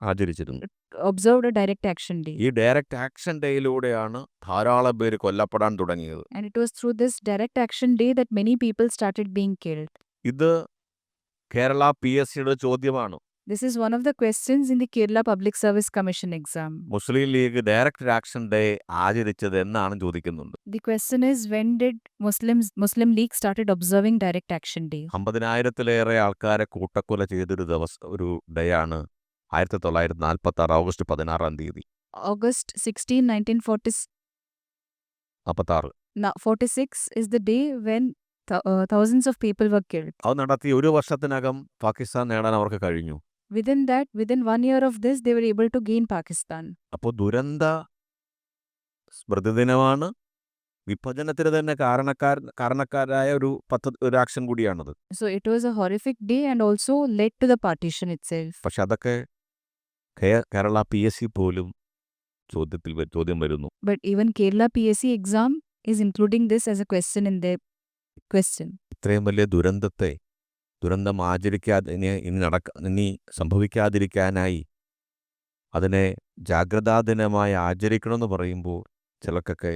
ആചരിച്ചിരുന്നു. observed a direct action day. ഈ ഡയറക്റ്റ് ആക്ഷൻ ഡേയിലൂടെയാണ് ധാരാളം പേര് കൊല്ലപ്പെടാൻ തുടങ്ങിയത്. And it was through this direct action day that many people started being killed. ഇത് കേരള PSCയുടെ ചോദ്യമാണ്. This is one of the questions in the Kerala Public Service Commission exam. Muslim league direct action day ആചരിച്ചത് എന്നാണ് ചോദിക്കുന്നുണ്ട്. The question is, when did Muslim League started observing direct action day? 50,000-ലേറെ ആൾക്കാരെ കൂട്ടക്കൊല ചെയ്തൊരു ഒരു ഡേ ആണ് 1946 August 16 August 16, 1946 is the day when thousands of people were killed. അത് നടത്തി ഒരു വർഷത്തിനകം പാകിസ്ഥാൻ നേടാൻ അവർക്ക് കഴിഞ്ഞു. Within 1 year of this, they were able to gain Pakistan. അപ്പോൾ ദുരന്ത സ്മൃതിദിനമാണ്. വിഭജനത്തിന് തന്നെ കാരണക്കാരായ ഒരു ആക്ഷൻ കൂടിയാണത്. So it was a horrific day and also led to the partition itself. പക്ഷെ അതൊക്കെ കേരള PSC പോലും ചോദ്യം വരുന്നു. But even Kerala PSC exam is including this as a question in their question. ഇത്രയും വലിയ ദുരന്തം ഇനി സംഭവിക്കാതിരിക്കാനായി അതിനെ ജാഗ്രതാ ദിനമായി ആചരിക്കണമെന്ന് പറയുമ്പോൾ ചിലർക്കൊക്കെ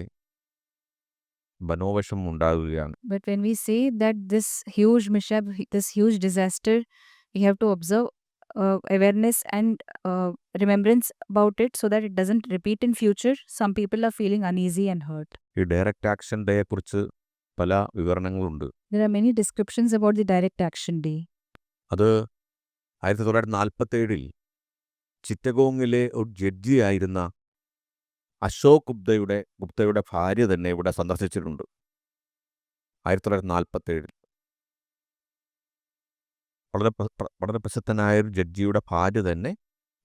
മനോവിഷമം ഉണ്ടാകുകയാണ്. But when we say that this huge mishap, this huge disaster, we have to observe awareness and remembrance about it so that it doesn't repeat in future, some people are feeling uneasy and hurt. ഈ ഡയറക്റ്റ് ആക്ഷൻ ഡേയെ കുറിച്ച് പല വിവരണങ്ങളുണ്ട്. There are many descriptions about the direct action day. അത് 1947 ചിറ്റഗോങ്ങിലെ ഒരു ജഡ്ജിയായിരുന്ന അശോക് ഗുപ്തയുടെ ഭാര്യ തന്നെ ഇവിടെ സന്ദർശിച്ചിട്ടുണ്ട്. 1947 വളരെ പ്രസിദ്ധനായ ഒരു ജഡ്ജിയുടെ ഭാര്യ തന്നെ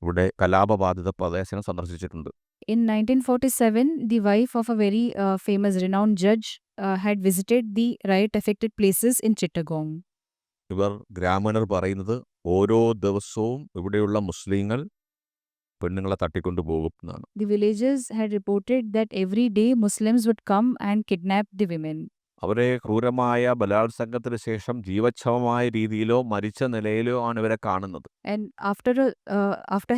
ഇവിടെ കലാപബാധിത പ്രദേശം സന്ദർശിച്ചിട്ടുണ്ട്. In 1947, the wife of a very famous renowned judge had visited the riot-affected places in Chittagong. ഇവർ ഗ്രാമീണർ പറയുന്നത് ഓരോ ദിവസവും ഇവിടെയുള്ള മുസ്ലിങ്ങൾ പെണ്ണുങ്ങളെ തട്ടിക്കൊണ്ടുപോകും എന്നാണ്. The villagers had reported that every day Muslims would come and kidnap the women. അവരെ ക്രൂരമായ ബലാത്സംഗത്തിന് ശേഷം ജീവച്ഛവമായ രീതിയിലോ മരിച്ച നിലയിലോ ആണ് ഇവരെ കാണുന്നത്. And after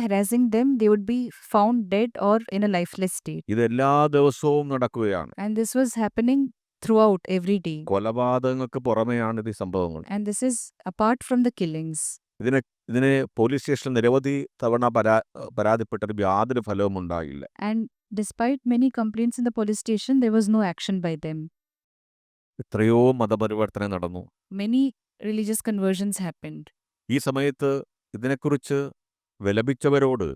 harassing them, they would be found dead or in a lifeless state. ഇത് എല്ലാ ദിവസവും നടക്കുകയാണ്. And this was happening throughout every day. കൊലപാതകങ്ങൾക്ക് പുറമെയാണ് ഈ സംഭവങ്ങൾ. And this is apart from the killings. ഇതിനെ പോലീസ് സ്റ്റേഷനിൽ നിരവധി തവണ പരാതിപ്പെട്ടിട്ട് യാതൊരു ഫലവും ഉണ്ടായില്ല. And despite many complaints in the police station, there was no action by them. എത്രയോ മതപരിവർത്തനം നടന്നു. Many religious conversions happened. ഈ സമയത്ത് ഇതിനെക്കുറിച്ച് വിലപിച്ചവരോട്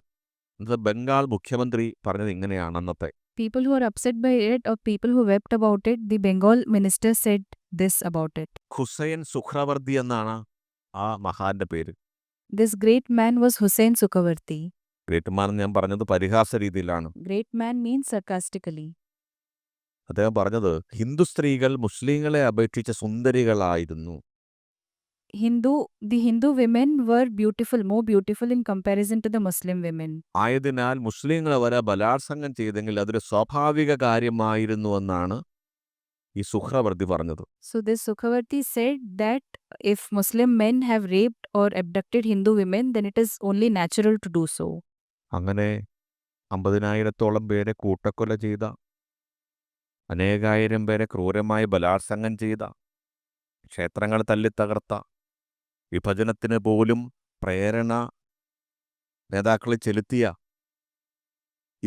ബംഗാൾ മുഖ്യമന്ത്രി പറഞ്ഞത് ഇങ്ങനെയാണ്. അന്നത്തെ People who are upset by it or people who wept about it, the Bengal minister said this about it. Hussain സുഹ്രവർദി എന്നാണ് ആ മഹാന്റെ പേര്. This great man was Hussain Sukhavarti. Great മാൻ ഞാൻ പറഞ്ഞത് പരിഹാസ രീതിയിലാണ്. Great man means sarcastically. അദ്ദേഹം പറഞ്ഞത് ഹിന്ദു സ്ത്രീകൾ മുസ്ലിങ്ങളെ അപേക്ഷിച്ച് സുന്ദരികളായിരുന്നു. The Hindu women were more beautiful in comparison to the Muslim women. ആയതിനാൽ മുസ്ലിങ്ങൾ അവരെ ബലാത്സംഗം ചെയ്തെങ്കിൽ അതൊരു സ്വാഭാവിക കാര്യമായിരുന്നുവെന്നാണ് ഈ സുഹ്രവർദി പറഞ്ഞത്. So this Sukhavarti said that if Muslim men have raped or abducted Hindu women, then it is only natural to do so. അങ്ങനെ 50,000-ഓളം പേരെ കൂട്ടക്കൊല ചെയ്ത, അനേകായിരം പേരെ ക്രൂരമായി ബലാത്സംഗം ചെയ്ത, ക്ഷേത്രങ്ങൾ തല്ലിത്തകർത്ത, വിഭജനത്തിന് പോലും പ്രേരണ നേതാക്കളെ ചെലുത്തിയ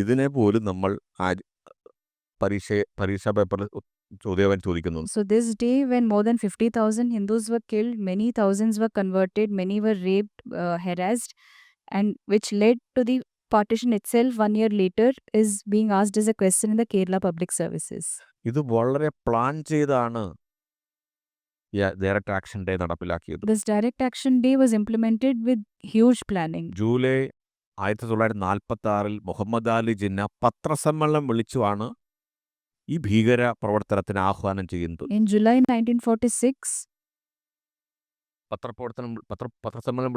ഇതിനെ പോലും നമ്മൾ പരീക്ഷാ പേപ്പറിൽ ചോദിക്കുന്നു. So this day when more than 50,000 Hindus were killed, many thousands were converted, many were raped, harassed, and which led to the partition itself 1 year later is being asked as a question in the Kerala Public Services. ഇത് വളരെ പ്ലാൻ ചെയ്താണ് ഡയറക്റ്റ് ആക്ഷൻ ഡേ നടപ്പിലാക്കിയത്. This direct action day was implemented with huge planning. July 1946 Muhammad Ali Jinnah പത്രസമ്മേളനം വിളിച്ചുമാണ് ഈ ഭീകര പ്രവർത്തനത്തിന് ആഹ്വാനം ചെയ്യുന്നത്. In July 1946, പത്രസമ്മേളനം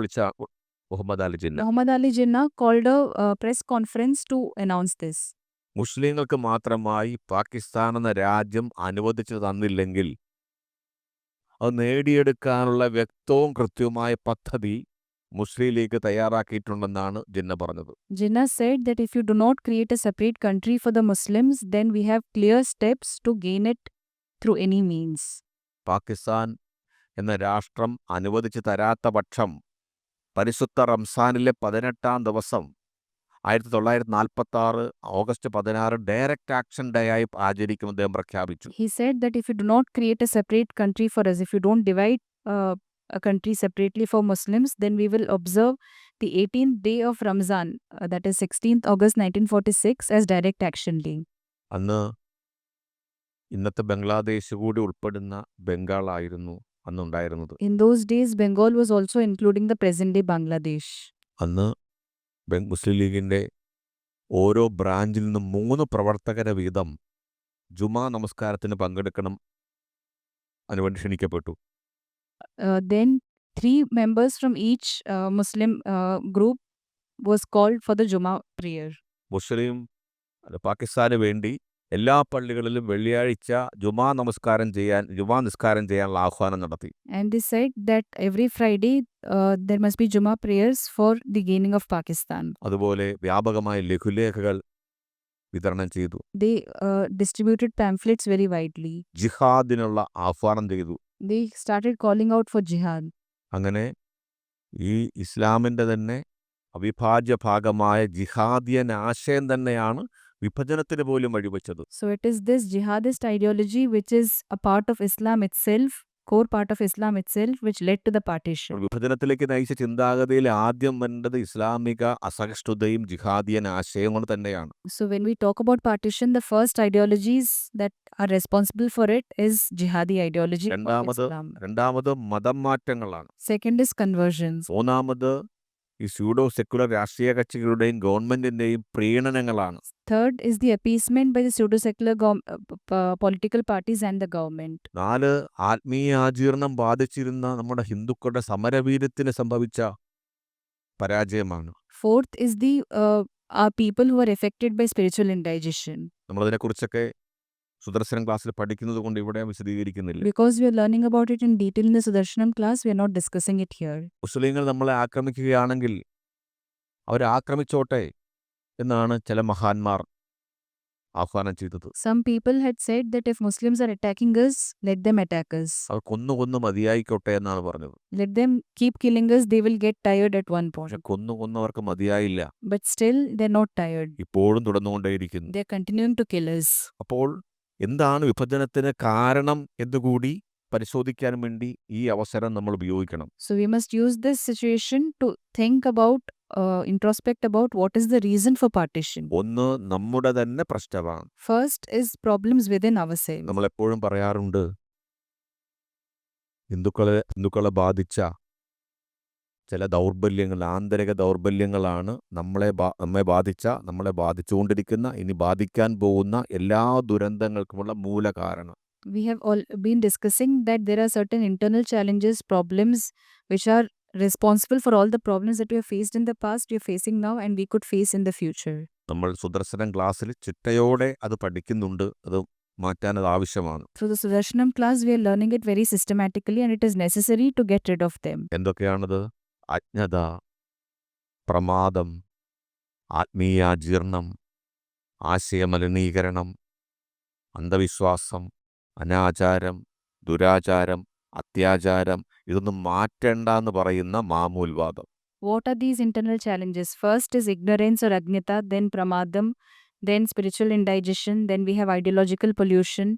Muhammad Ali Jinnah. Muhammad Ali Jinnah called a press conference to announce this. മുസ്ലിങ്ങൾക്ക് മാത്രമായി പാകിസ്ഥാൻ എന്ന രാജ്യം അനുവദിച്ചു തന്നില്ലെങ്കിൽ അത് നേടിയെടുക്കാനുള്ള വ്യക്തവും കൃത്യവുമായ പദ്ധതി മുസ്ലിം ലീഗ് തയ്യാറാക്കിയിട്ടുണ്ടെന്നാണ് ജിന്ന പറഞ്ഞത്. Jinnah said that if you do not create a separate country for the Muslims, then we have clear steps to gain it through any means. Pakistan എന്ന രാഷ്ട്രം അനുവദിച്ചു തരാത്ത പക്ഷം പരിശുദ്ധ റംസാനിലെ 18-ാം ദിവസം 1946 ഓഗസ്റ്റ് 16 ഡയറക്റ്റ് ആക്ഷൻ ഡേ ആയി ആചരിക്കും അദ്ദേഹം പ്രഖ്യാപിച്ചു. He said that if you do not create a separate country for us, if you don't divide a country separately for Muslims, then we will observe the 18th day of Ramzan, that is 16th August 1946, as direct action day. അന്ന് ഇന്നത്തെ ബംഗ്ലാദേശ് കൂടി ഉൾപ്പെടുന്ന ബംഗാളായിരുന്നു അന്നുണ്ടായിരുന്നത്. In those days, Bengal was also including the present-day Bangladesh. അന്ന് മുസ്ലിം ലീഗിൻ്റെ ഓരോ ബ്രാഞ്ചിൽ നിന്നും 3 പ്രവർത്തകരെ വീതം ജുമാ നമസ്കാരത്തിന് പങ്കെടുക്കണം അനുവേണ്ടി ക്ഷണിക്കപ്പെട്ടു. Then 3 members from each Muslim group was called for the Jummah prayer. പാകിസ്ഥാന് വേണ്ടി എല്ലാ പള്ളികളിലും വെള്ളിയാഴ്ച ജുമാ നിസ്കാരം ചെയ്യാനുള്ള ആഹ്വാനം നടത്തി. And they said that every Friday there must be Jummah prayers for the gaining of Pakistan. അതുപോലെ വ്യാപകമായ ലഘുലേഖകൾ വിതരണം ചെയ്തു. They distributed pamphlets very widely. ജിഹാദിനുള്ള ആഹ്വാനം ചെയ്തു. They started calling out for jihad. അങ്ങനെ ഈ ഇസ്ലാമിൻ്റെ തന്നെ അവിഭാജ്യ ഭാഗമായ ജിഹാദിയൻ ആശയം തന്നെയാണ് വിഭജനത്തിന് പോലും വഴിവെച്ചത്. So it is this jihadist ideology which is a part of Islam itself, core part of Islam itself, which led to the partition. വിഭജനത്തിലേക്ക് നയിച്ച ചിന്താഗതിയിൽ ആദ്യം വേണ്ടത് ഇസ്ലാമിക അസഹിഷ്ണുതയും ജിഹാദിയൻ ആശയങ്ങൾ തന്നെയാണ്. So when we talk about partition, the first ideologies that are responsible for it is jihadi ideology of Islam. രണ്ടാമത് മതം മാറ്റങ്ങളാണ്. Second is conversions. മൂന്നാമത് ഈ സ്യൂഡോ സെക്കുലർ രാഷ്ട്രീയ കക്ഷികളുടെയും ഗവൺമെന്റിന്റെയും പ്രീണനങ്ങളാണ്. Third is the appeasement by the pseudo-secular political parties and the government. 4 ആത്മീയാജീർണം ബാധിച്ചിരുന്ന നമ്മുടെ ഹിന്ദുക്കളുടെ സമരവീര്യത്തിന് സംഭവിച്ച പരാജയമാണ്. Fourth is the our people who are affected by spiritual indigestion. നമ്മളതിനെക്കുറിച്ചൊക്കെ Sudarshanam ക്ലാസ്സിൽ പഠിക്കുന്നത് കൊണ്ട് ഇവിടെ വിശദീകരിക്കുന്നില്ല. Because we are learning about it in detail in the Sudarshanam class, we are not discussing it here. മുസ്ലിങ്ങൾ നമ്മളെ ആക്രമിക്കുകയാണെങ്കിൽ അവരെ ആക്രമിച്ചോട്ടെ എന്നാണ് ചില മഹാന്മാർ ആഹ്വാനം ചെയ്തത്. Some people had said that if Muslims are attacking us, let them attack us. അവർ കൊന്നു മതിയായിക്കോട്ടെ എന്നാണ് പറഞ്ഞത്. Let them keep killing us, they will get tired at one point. പക്ഷെ കൊന്നവർക്ക് മതിയായില്ല. But still, they're not tired. ഇപ്പോഴും തുടർന്നുകൊണ്ടേയിരിക്കുന്നു. They're continuing to kill us. അപ്പോൾ എന്താണ് വിഭജനത്തിന് കാരണം എന്നുകൂടി പരിശോധിക്കാൻ വേണ്ടി ഈ അവസരം നമ്മൾ ഉപയോഗിക്കണം. So we must use this situation to think about, introspect about what is the reason for partition. ഒന്ന് നമ്മുടെ തന്നെ പ്രശ്നമാണ്. First is problems within ourselves. നമ്മൾ എപ്പോഴും പറയാറുണ്ട് ഹിന്ദുക്കളെ ബാധിച്ച ചില ദൗർബല്യങ്ങൾ, ആന്തരിക ദൗർബല്യങ്ങളാണ് നമ്മളെ ബാധിച്ചുകൊണ്ടിരിക്കുന്ന, ഇനി ബാധിക്കാൻ പോകുന്ന എല്ലാ ദുരന്തങ്ങൾക്കുമുള്ള മൂലകാരണം. We have all been discussing that there are certain internal challenges, problems which are responsible for all the problems that we have faced in the past, we are facing now, and we could face in the future. നമ്മൾ സുദർശനം ക്ലാസ്സിൽ ചിട്ടയോടെ അത് പഠിക്കുന്നുണ്ട്. അത് മാറ്റാൻ അത് ആവശ്യമാണ്. Through the Sudarshanam class, we are learning it very systematically, and it is necessary to get rid of them. എന്തൊക്കെയാണത്? അജ്ഞത, പ്രമാദം, ആത്മീയാജീർണം, ആശയമലിനീകരണം, അന്ധവിശ്വാസം, അനാചാരം, ദുരാചാരം, അത്യാചാരം, ഇതൊന്നും മാറ്റേണ്ടെന്ന് പറയുന്ന മാമൂൽവാദം. What are these internal challenges? First is ignorance or ajnata, then pramadam, then spiritual indigestion, then we have ideological pollution,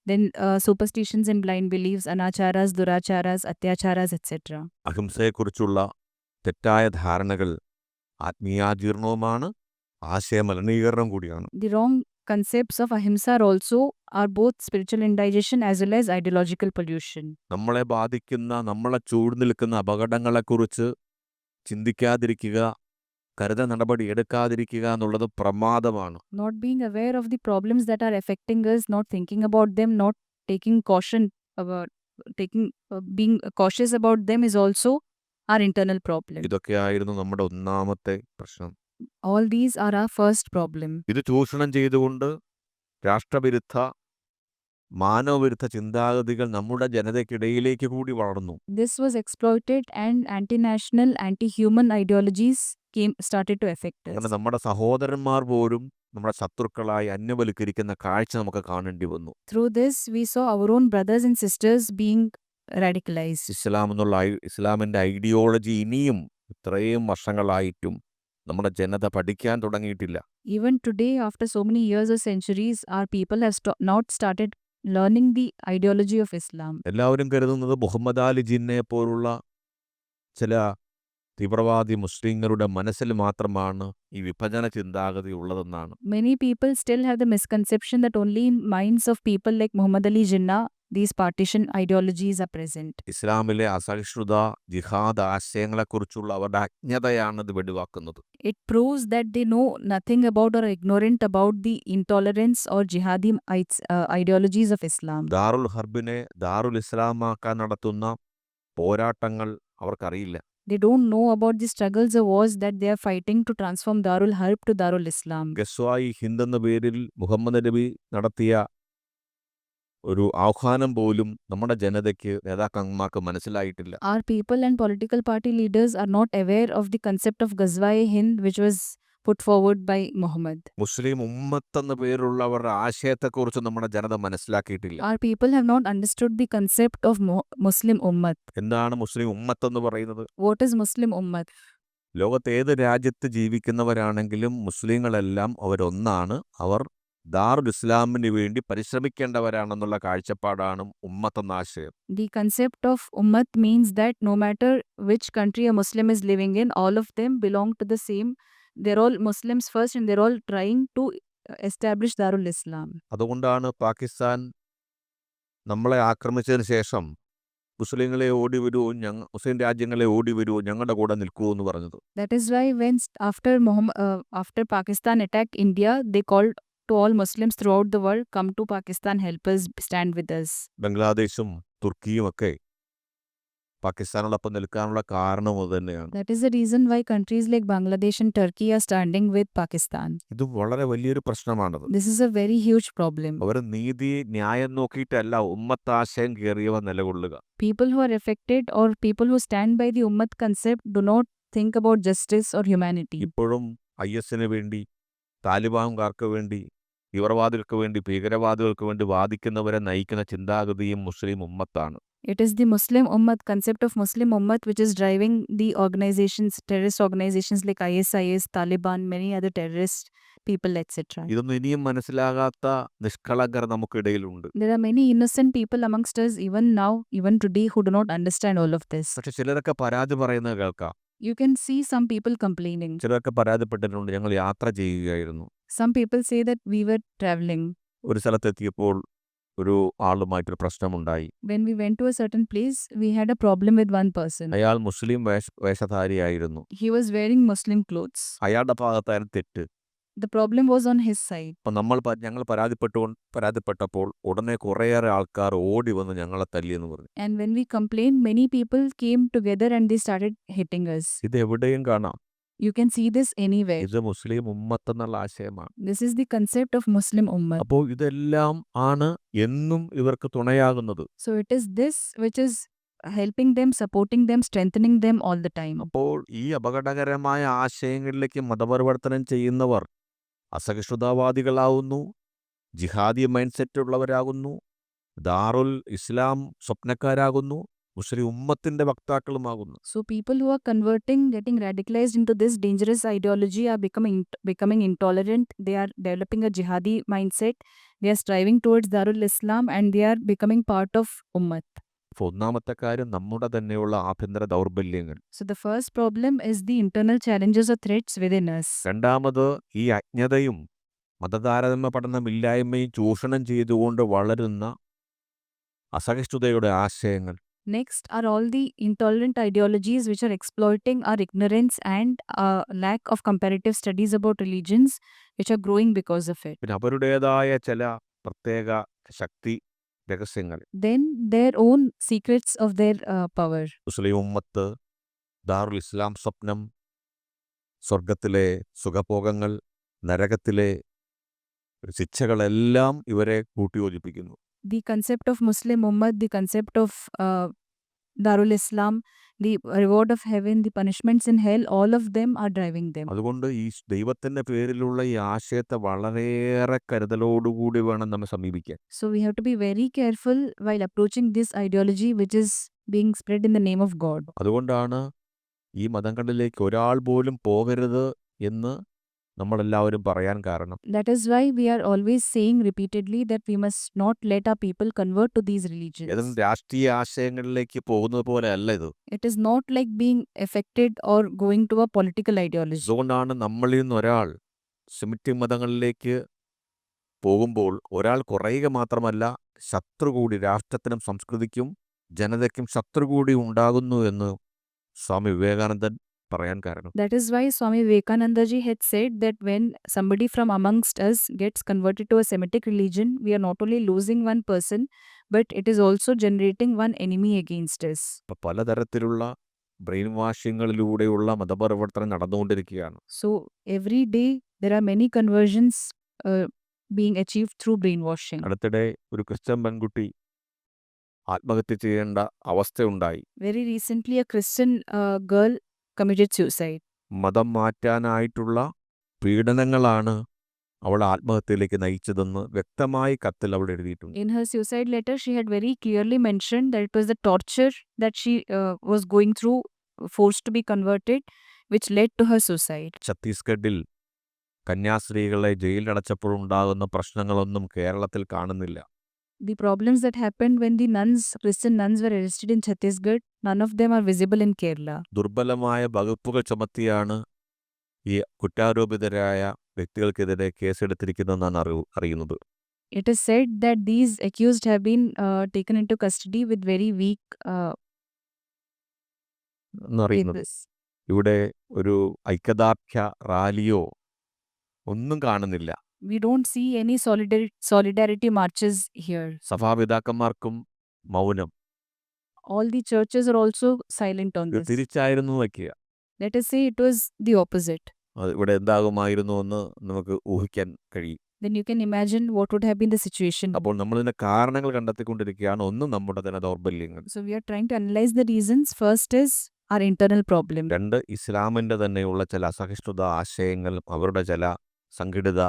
then superstitions and blind beliefs, anacharas, duracharas, atyacharas, etc. അഹിംസയെക്കുറിച്ചുള്ള തെറ്റായ ധാരണകൾ ആത്മീയാജീർണവുമാണ്, ആശയമലിനീകരണം കൂടിയാണ്. The wrong concepts of ahimsa are both spiritual indigestion as well as ideological pollution. നമ്മളെ ബാധിക്കുന്ന, നമ്മളെ ചൂട് നിൽക്കുന്ന അപകടങ്ങളെക്കുറിച്ച് ചിന്തിക്കാതിരിക്കുക, കരുതൽ നടപടി എടുക്കാതിരിക്കുക എന്നുള്ളത് പ്രമാദമാണ്. Not being aware of the problems that are affecting us, not thinking about them, not taking caution about being cautious about them is also our internal problem. ഇതൊക്കെയായിരുന്നു നമ്മുടെ ഒന്നാമത്തെ പ്രശ്നം. All these are our first problem. ഇത് ചൂഷണം ചെയ്തുകൊണ്ട് രാഷ്ട്രവിരുദ്ധ മാനവവിരുദ്ധ ചിന്താഗതികൾ നമ്മുടെ ജനതയ്ക്കിടയിലേക്ക് കൂടി വളർന്നു. This was exploited and anti-national, anti-human ideologies started to affect അങ്ങനെ us. നമ്മുടെ സഹോദരന്മാർ പോലും നമ്മുടെ ശത്രുക്കളായി അന്യവൽക്കരിക്കുന്ന കാഴ്ച നമുക്ക് കാണേണ്ടി വന്നു. Through this, we saw our own brothers and sisters being radicalized. ഇസ്ലാമിന്റെ ഐഡിയോളജി ഇനിയും ഇത്രയും വർഷങ്ങളായിട്ടും നമ്മുടെ ജനത പഠിക്കാൻ തുടങ്ങിയിട്ടില്ല. Even today, after so many years or centuries, our people have not started learning the ideology of Islam. എല്ലാവരും കരുതുന്നത് മുഹമ്മദ് അലി ജിന്നെ പോലുള്ള ചില തീവ്രവാദി മുസ്ലിങ്ങളുടെ മനസ്സിൽ മാത്രമാണ് ഈ വിഭജന ചിന്താഗതി ഉള്ളതെന്നാണ്. Many people still have the misconception that only in minds of people like Muhammad Ali Jinnah these partition ideologies are present. ഇസ്ലാമിലെ അസഹിഷ്ണുത ജിഹാദ് ആശയങ്ങളെക്കുറിച്ചുള്ള അവരുടെ അജ്ഞതയാണ് ഇത് വെടിവാക്കുന്നത്. It proves that they know nothing about or are ignorant about the intolerance or jihadi ideologies of Islam. ദാറുൽ ഹർബിനെ ദാറുൽ ഇസ്ലാമാക്കാൻ നടത്തുന്ന പോരാട്ടങ്ങൾ അവർക്കറിയില്ല. They don't know about the struggles or wars that they are fighting to transform Darul Harb to Darul Islam. ഗസ്വായി Hind എന്ന പേരിൽ മുഹമ്മദ് നബി നടത്തിയ ഒരു ആഹ്വാനം പോലും നമ്മുടെ ജനതയ്ക്ക് നേതാക്കന്മാർക്ക് മനസ്സിലായിട്ടില്ല. Our people and political party leaders are not aware of the concept of Ghazwa-e-Hind which was put forward by Muhammad. മുസ്ലിം ഉമ്മത്ത് എന്ന പേരുള്ള അവരുടെ ആശയത്തെക്കുറിച്ച് നമ്മുടെ ജനത മനസ്സിലാക്കിയിട്ടില്ല. Our people have not understood the concept of Muslim Ummat. എന്താണ് മുസ്ലിം ഉമ്മത്ത് എന്ന് പറയുന്നത്? What is Muslim Ummat? ലോകത്ത് ഏത് രാജ്യത്ത് ജീവിക്കുന്നവരാണെങ്കിലും മുസ്ലിങ്ങളെല്ലാം അവരൊന്നാണ്. അവർ ദാറുൽ ഇസ്ലാമിന് വേണ്ടി പരിശ്രമിക്കേണ്ടവരാണെന്നുള്ള കാഴ്ചപ്പാടാണ് ഉമ്മത്ത് എന്ന ആശയം. The concept of Ummat means that no matter which country a Muslim is living in, all of them belong to the same. They're all Muslims first and they're all trying to establish Darul Islam. അതുകൊണ്ടാണ് പാകിസ്ഥാൻ നമ്മളെ ആക്രമിച്ചതിന് ശേഷം മുസ്ലിങ്ങളെ ഓടി വരൂ, മുസ്ലിം രാജ്യങ്ങളെ ഓടി വരൂ, ഞങ്ങളുടെ കൂടെ നിൽക്കൂ എന്ന് പറഞ്ഞത്. That is why when after Pakistan attacked India, they called to all Muslims throughout the world, come to Pakistan, help us, stand with us. ബംഗ്ലാദേശും തുർക്കിയും ഒക്കെ പാകിസ്ഥാനോടൊപ്പം നിൽക്കാനുള്ള കാരണം അത് തന്നെയാണ്. That is the reason why countries like Bangladesh and Turkey are standing with Pakistan. ഇത് വളരെ വലിയൊരു പ്രശ്നമാണത്. This is a very huge problem. അവർ നീതി ന്യായം നോക്കിയിട്ടല്ല ഉമ്മത്താശയം കയറിയവ നിലകൊള്ളുക. People who are affected or people who stand by the Ummat concept do not think about justice or humanity. ഇപ്പോഴും IS-ന് വേണ്ടി, താലിബാൻകാർക്ക് വേണ്ടി, തീവ്രവാദികൾക്ക് വേണ്ടി, ഭീകരവാദികൾക്ക് വേണ്ടി വാദിക്കുന്നവരെ നയിക്കുന്ന ചിന്താഗതിയും മുസ്ലിം ഉമ്മത്താണ്. It is the Muslim Ummat, concept of Muslim Ummat, which is driving the organizations, terrorist organizations like ISIS, Taliban, many other terrorist people, etc. ഇതൊന്നും ഇനിയും മനസ്സിലാകാത്ത നിഷ്കളങ്കർ നമുക്കിടയിലുണ്ട്. There are many innocent people amongst us even now, even today, who do not understand all of this. പക്ഷെ ചിലരൊക്കെ പരാതി പറയുന്നത് കേൾക്കാം. You can see some people complaining. ചിലരൊക്കെ പരാതിപ്പെട്ടിട്ടുണ്ട്, ഞങ്ങൾ യാത്ര ചെയ്യുകയായിരുന്നു, Some people say that we were traveling. ഒരു സ്ഥലത്തെത്തിയപ്പോൾ ഒരു ആളുമായിട്ടൊരു പ്രശ്നമുണ്ടായി. When we went to a certain place, we had a problem with one person. അയാൾ മുസ്ലിം വേഷധാരിയായിരുന്നു. He was wearing Muslim clothes. അയാളുടെ ഭാഗത്തായിരുന്നു തെറ്റ്. The problem was on his side. അപ്പം ഞങ്ങൾ പരാതിപ്പെട്ടപ്പോൾ ഉടനെ കുറേയേറെ ആൾക്കാർ ഓടി വന്ന് ഞങ്ങളെ തല്ലിയെന്ന് പറഞ്ഞു. And when we complained, many people came together and they started hitting us. ഇത് എവിടെയും കാണാം. You can see this anywhere. ഇത് മുസ്ലിം ഉമ്മത്ത് എന്നുള്ള ആശയമാണ്. This is the concept of Muslim Ummah. അപ്പോൾ ഇതെല്ലാം ആണ് എന്നും ഇവർക്ക് തുണയാകുന്നത്. So it is this which is helping them, supporting them, strengthening them all the time. അപ്പോൾ ഈ അപകടകരമായ ആശയങ്ങളിലേക്ക് മതപരിവർത്തനം ചെയ്യുന്നവർ അസഹിഷ്ണുതാവാദികളാവുന്നു, ജിഹാദി മൈൻഡ് സെറ്റ് ഉള്ളവരാകുന്നു, ദാറുൽ ഇസ്ലാം സ്വപ്നക്കാരാകുന്നു, മുസ്ലിം ഉമ്മത്തിന്റെ വക്താക്കളുമാകുന്നു. So people who are converting, getting radicalized into this dangerous ideology are becoming intolerant. They are developing a jihadi mindset. They are striving towards Darul Islam and they are becoming part of Ummat. അപ്പോൾ ഒന്നാമത്തെ കാര്യം നമ്മുടെ തന്നെയുള്ള ആഭ്യന്തര ദൗർബല്യങ്ങൾ. So the first problem is the internal challenges or threats within us. രണ്ടാമത് ഈ അജ്ഞതയും മതതാരതമ്യ പഠനമില്ലായ്മയും ചൂഷണം ചെയ്തുകൊണ്ട് വളരുന്ന അസഹിഷ്ണുതയുടെ ആശയങ്ങൾ. Next are all the intolerant ideologies which are exploiting our ignorance and lack of comparative studies about religions which are growing because of it. പിന്നെ അവരുടേതായ ചില പ്രത്യേക ശക്തി രഹസ്യങ്ങൾ. Then their own secrets of their power. മുസ്ലിം ഉമ്മത്ത് ദാറുൽ ഇസ്ലാം സ്വപ്നം, സ്വർഗത്തിലെ സുഖഭോഗങ്ങൾ, നരകത്തിലെ ശിക്ഷകളെല്ലാം ഇവരെ കൂട്ടിയോജിപ്പിക്കുന്നു. The concept of Muslim Ummah, the concept of Darul Islam, the reward of heaven, the punishments in hell, all of them are driving them. അതുകൊണ്ട് ഈ ദൈവത്തിൻ്റെ പേരിലുള്ള ഈ ആശയത്തെ വളരെയേറെ കരുതലോടുകൂടി വേണം നമ്മെ സമീപിക്കാൻ. So we have to be very careful while approaching this ideology which is being spread in the name of God. അതുകൊണ്ടാണ് ഈ മതങ്ങളിലേക്ക് ഒരാൾ പോലും പോകരുത് എന്ന് നമ്മളെല്ലാവരും പറയാൻ കാരണം. That is why we are always saying repeatedly that we must not let our people convert to these religions. ഏതെങ്കിലും രാഷ്ട്രീയ ആശയങ്ങളിലേക്ക് പോകുന്നത് പോലെ അല്ല ഇത്. It is not like being affected or going to a political ideology. അതുകൊണ്ടാണ് നമ്മളിൽ നിന്ന് ഒരാൾ സെമിറ്റിക് മതങ്ങളിലേക്ക് പോകുമ്പോൾ ഒരാൾ കുറയുക മാത്രമല്ല, ശത്രു കൂടി, രാഷ്ട്രത്തിനും സംസ്കൃതിക്കും ജനതയ്ക്കും ശത്രു കൂടി ഉണ്ടാകുന്നു എന്ന് സ്വാമി വിവേകാനന്ദൻ പറയാൻ കാരണം. That is why Swami Vivekananda ji had said that when somebody from amongst us gets converted to a Semitic religion, we are not only losing one person, but it is also generating one enemy against us. പലതരത്തിലുള്ള ബ്രെയിൻ വാഷിങ്ങളിലൂടെയുള്ള മതപരിവർത്തനം നടന്നുകൊണ്ടിരിക്കുകയാണ്. So every day there are many conversions being achieved through brainwashing. അടുത്തിടെ ഒരു ക്രിസ്ത്യൻ പെൺകുട്ടി ആത്മഹത്യ ചെയ്യേണ്ട അവസ്ഥയുണ്ടായി. Very recently a Christian girl committed suicide. മതം മാറ്റാനായിട്ടുള്ള പീഡനങ്ങളാണ് അവൾ ആത്മഹത്യയിലേക്ക് നയിച്ചതെന്ന് വ്യക്തമായി കത്തിൽ അവൾ എഴുതിയിട്ടുണ്ട്. In her suicide letter, she had very clearly mentioned that it was the torture that she was going through, forced to be converted, which led to her suicide. ഛത്തീസ്ഗഡിൽ കന്യാസ്ത്രീകളെ ജയിലിലടച്ചപ്പോഴുണ്ടാകുന്ന പ്രശ്നങ്ങളൊന്നും കേരളത്തിൽ കാണുന്നില്ല. The problems that happened when the nuns, Christian nuns, were arrested in Chhattisgarh, none of them are visible in Kerala. ദുർബലമായ വകുപ്പുകൾ ചുമത്തിയാണ് ഈ കുറ്റാരോപിതരായ വ്യക്തികൾക്കെതിരെ കേസെടുത്തിരിക്കുന്നതെന്നാണ് അറിയുന്നത്. It is said that these accused have been taken into custody with very weak എന്നറിയുന്നത്. papers. ഇവിടെ ഒരു ഐക്യദാർഢ്യ റാലിയോ ഒന്നും കാണുന്നില്ല. We don't see any solidarity marches here. സഭാപിതാക്കന്മാർക്കും മൗനം. All the churches are also silent on ഇത് this. തിരിച്ചായിരുന്നു വയ്ക്കുക. Let us say it was the opposite. അത് ഇവിടെ എന്താകുമായിരുന്നു എന്ന് നമുക്ക് ഊഹിക്കാൻ കഴിയും. Then you can imagine what would have been the situation. അപ്പോൾ നമ്മൾ ഇതിന്റെ കാരണങ്ങൾ കണ്ടെത്തിക്കൊണ്ടിരിക്കുകയാണ്. ഒന്ന്, നമ്മുടെ തന്നെ ദൗർബല്യങ്ങൾ. So we are trying to analyze the reasons. First is our internal problem. രണ്ട്, ഇസ്ലാമിന്റെ തന്നെയുള്ള ചില അസഹിഷ്ണുത ആശയങ്ങളും അവരുടെ ചില സംഘടിത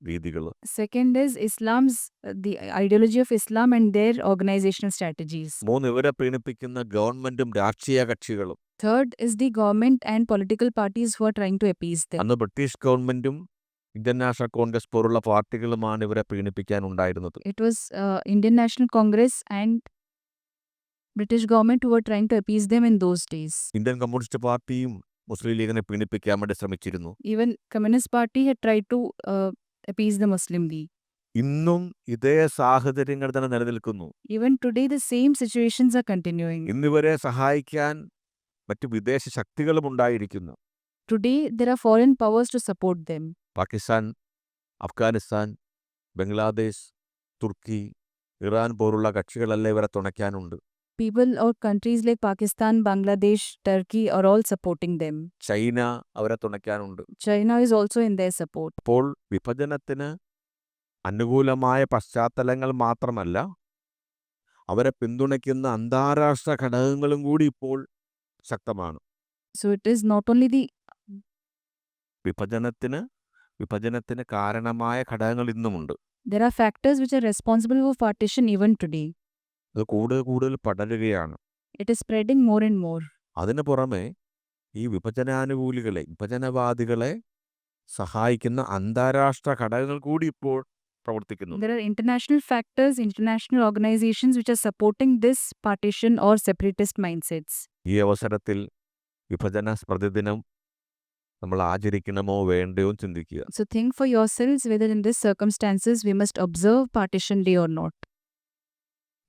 രീതികൾ. Second is Islam's the ideology of Islam and their organizational strategies. മൂന്ന്, ഇവരെ പീഡിപ്പിക്കുന്ന ഗവൺമെന്റും രാഷ്ട്രീയ കക്ഷികളും. Third is the government and political parties who are trying to appease them. അന്ന് ബ്രിട്ടീഷ് ഗവൺമെന്റും ഇന്ത്യൻ നാഷണൽ കോൺഗ്രസ് പോലുള്ള പാർട്ടികളുമാണ് ഇവരെ പീഡിപ്പിക്കാൻ ഉണ്ടായിരുന്നത്. It was Indian National Congress and British government who were trying to appease them in those days. Indian communist പാർട്ടിയും മുസ്ലിം ലീഗിനെ പീഡിപ്പിക്കാൻ വേണ്ടി ശ്രമിച്ചിരുന്നു. Even Communist Party had tried to appease the Muslim League. ഇന്നും ഇതേ സാഹചര്യങ്ങൾ തന്നെ നിലനിൽക്കുന്നു. Even today the same situations are continuing. ഇന്നിവരെ സഹായിക്കാൻ മറ്റു വിദേശ ശക്തികളും ഉണ്ടായിരിക്കുന്നു. Today there are foreign powers to support them. Pakistan, Afghanistan, Bangladesh, തുർക്കി, ഇറാൻ പോലുള്ള കക്ഷികളെല്ലാം ഇവരെ തുണയ്ക്കാനുണ്ട്. People or countries like Pakistan, Bangladesh, Turkey are all supporting them. China അവരെ തുണയ്ക്കാനുണ്ട്. China is also in their support. അപ്പോൾ വിഭജനത്തിന് അനുകൂലമായ പശ്ചാത്തലങ്ങൾ മാത്രമല്ല, അവരെ പിന്തുണയ്ക്കുന്ന അന്താരാഷ്ട്ര ഘടകങ്ങളും കൂടി ഇപ്പോൾ ശക്തമാണ്. So it is not only the വിഭജനത്തിന് കാരണമായ ഘടകങ്ങൾ ഇന്നുമുണ്ട്. there are factors which are responsible for partition even today. അത് കൂടുതൽ പടരുകയാണ്. It is spreading more and more. അതിനു പുറമെ ഈ വിഭജനവാദികളെ സഹായിക്കുന്ന അന്താരാഷ്ട്ര ഘടകങ്ങൾ കൂടി ഇപ്പോൾ പ്രവർത്തിക്കുന്നു. There are international factors, international organizations which are supporting this partition or separatist mindsets. ഈ അവസരത്തിൽ വിഭജന സ്മൃതിദിനം നമ്മൾ ആചരിക്കണമോ വേണ്ടയോ ചിന്തിക്കുക. So think for yourselves whether in these circumstances we must observe partition day or not.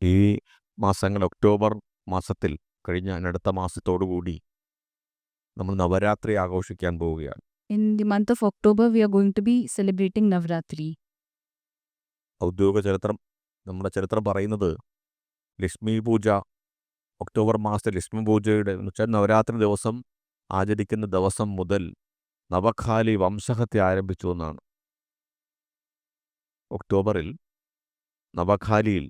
ഈ മാസങ്ങൾ ഒക്ടോബർ മാസത്തിൽ കഴിഞ്ഞ അടുത്ത മാസത്തോടുകൂടി നമ്മൾ നവരാത്രി ആഘോഷിക്കാൻ പോവുകയാണ്. In the month of October we are going to be celebrating Navratri. ഔദ്യോഗിക ചരിത്രം, നമ്മുടെ ചരിത്രം പറയുന്നത് ലക്ഷ്മി പൂജ, ഒക്ടോബർ മാസത്തെ ലക്ഷ്മി പൂജയുടെ എന്ന് വെച്ചാൽ നവരാത്രി ദിവസം ആചരിക്കുന്ന ദിവസം മുതൽ നവഖാലി വംശഹത്യ ആരംഭിച്ചു എന്നാണ്. ഒക്ടോബറിൽ നവഖാലിയിൽ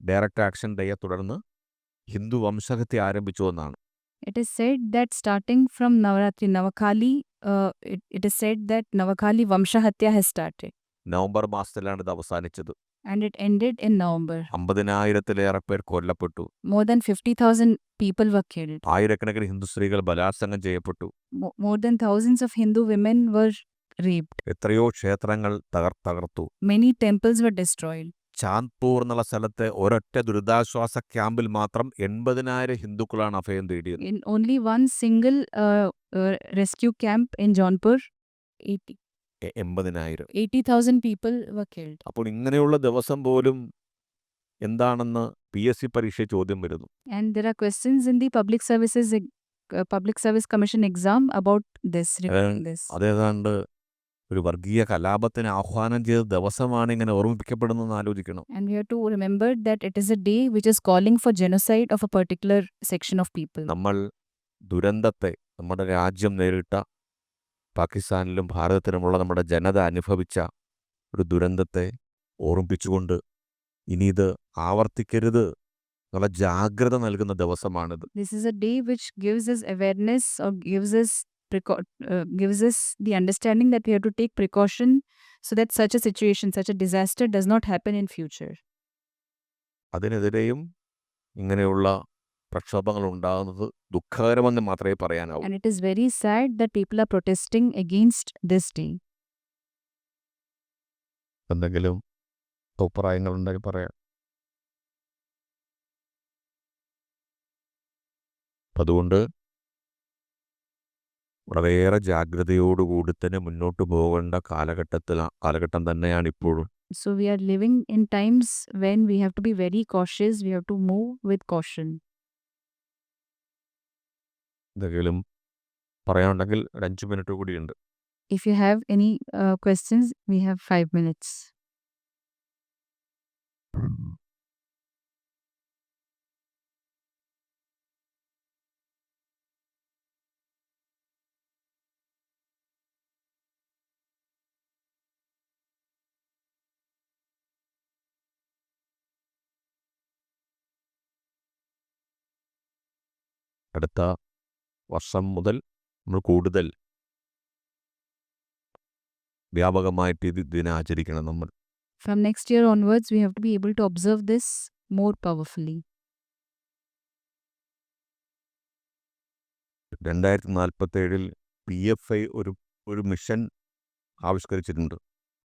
ഡയറക്റ്റ് ആക്ഷൻ ഡേയെ തുടർന്ന് ഹിന്ദു വംശഹത്യ ആരംഭിച്ചു എന്നാണ്. It is said that starting from Navaratri, Navakhali, it is said that Navakhali Vamshahatya has started. November മാസത്തിലാണ് ഇത് അവസാനിച്ചത്. And it ended in November. 50,000-ലേറെ പേർ കൊല്ലപ്പെട്ടു. More than 50,000 people were killed. ആയിരക്കണക്കിന് ഹിന്ദു സ്ത്രീകൾ ബലാത്സംഗം ചെയ്യപ്പെട്ടു. More than thousands of Hindu women were raped. എത്രയോ ക്ഷേത്രങ്ങൾ തകർത്തു. Many temples were destroyed. ചാന്ദ്പൂർ എന്നുള്ള സ്ഥലത്തെ ഒരൊറ്റ ദുരിതാശ്വാസ ക്യാമ്പിൽ മാത്രം 80,000 ഹിന്ദുക്കളാണ് അഭയം തേടിയത്. In only one single rescue camp in Jaunpur, 80,000 people were killed. അപ്പോൾ ഇങ്ങനെയുള്ള ദിവസം പോലും എന്താണെന്ന് PSC പരീക്ഷ ചോദ്യം വരുന്നു. And there are questions in the Public Service Commission exam about this. അതേതാണ്ട് ഒരു വർഗീയ കലാപത്തിന് ആഹ്വാനം ചെയ്ത ദിവസമാണ് ഇങ്ങനെ ഓർമ്മിപ്പിക്കപ്പെടുന്നതെന്ന് ആലോചിക്കണം. And we have to remember that it is a day which is calling for genocide of a particular section of people. നമ്മൾ ദുരന്തത്തെ നമ്മുടെ രാജ്യം നേരിട്ട പാകിസ്ഥാനിലും ഭാരതത്തിലുമുള്ള നമ്മുടെ ജനത അനുഭവിച്ച ഒരു ദുരന്തത്തെ ഓർമ്മിപ്പിച്ചുകൊണ്ട് ഇനി ഇത് ആവർത്തിക്കരുത് എന്നുള്ള ജാഗ്രത നൽകുന്ന ദിവസമാണിത്. This is a day which gives us awareness or gives us the understanding that we have to take precaution so that such a situation, such a disaster does not happen in future. അതിനെതിരെയും ഇങ്ങനെയുള്ള പ്രക്ഷോഭങ്ങൾ ഉണ്ടാകുന്നത് ദുഃഖകരമെന്ന് മാത്രമേ പറയാനാവൂ. And it is very sad that people are protesting against this day. എന്തെങ്കിലും അഭിപ്രായങ്ങളുണ്ടെങ്കിൽ പറയാം. അതുകൊണ്ട് വളരെയേറെ ജാഗ്രതയോടുകൂടി തന്നെ മുന്നോട്ട് പോകേണ്ട കാലഘട്ടം തന്നെയാണ് ഇപ്പോഴും. So we are living in times when we have to be very cautious. We have to move with caution. എന്തെങ്കിലും പറയാനുണ്ടെങ്കിൽ 5 മിനിറ്റ് കൂടിയുണ്ട്. If you have any questions, we have 5 minutes. അടുത്ത വർഷം മുതൽ നമ്മൾ കൂടുതൽ വ്യാപകമായിട്ട് ഇതിനെ ആചരിക്കണം. നമ്മൾ From next year onwards, we have to be able to observe this more powerfully. 2047 PFI ഒരു mission ആവിഷ്കരിച്ചിട്ടുണ്ട്.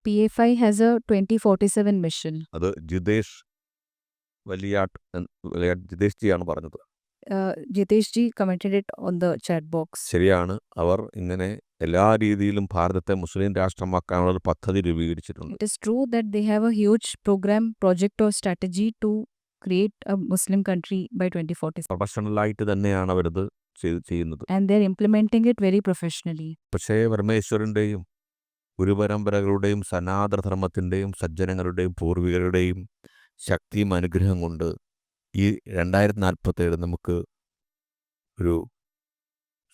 PFI has a 2047 mission. അത് ജിതേഷ് ജിയാണ് പറഞ്ഞത്. Jitesh ji commented it on the chat box. ശരിയാണ്. അവർ ഇങ്ങനെ എല്ലാ രീതിയിലും ഭാരതത്തെ മുസ്ലിം രാഷ്ട്രമാക്കാനുള്ള ഒരു പദ്ധതി രൂപീകരിച്ചിട്ടുണ്ട്. It is true that they have a huge program, project or strategy to create a Muslim country by 2047. പ്രൊഫഷണലായിട്ട് തന്നെയാണ് അവരത് ചെയ്യുന്നത്. And they are implementing it very professionally. പക്ഷേ പരമേശ്വരൻ്റെയും ഗുരുപരമ്പരകളുടെയും സനാതനധർമ്മത്തിൻ്റെയും സജ്ജനങ്ങളുടെയും പൂർവികരുടെയും ശക്തിയും അനുഗ്രഹം കൊണ്ട് ഈ 2047 നമുക്ക് ഒരു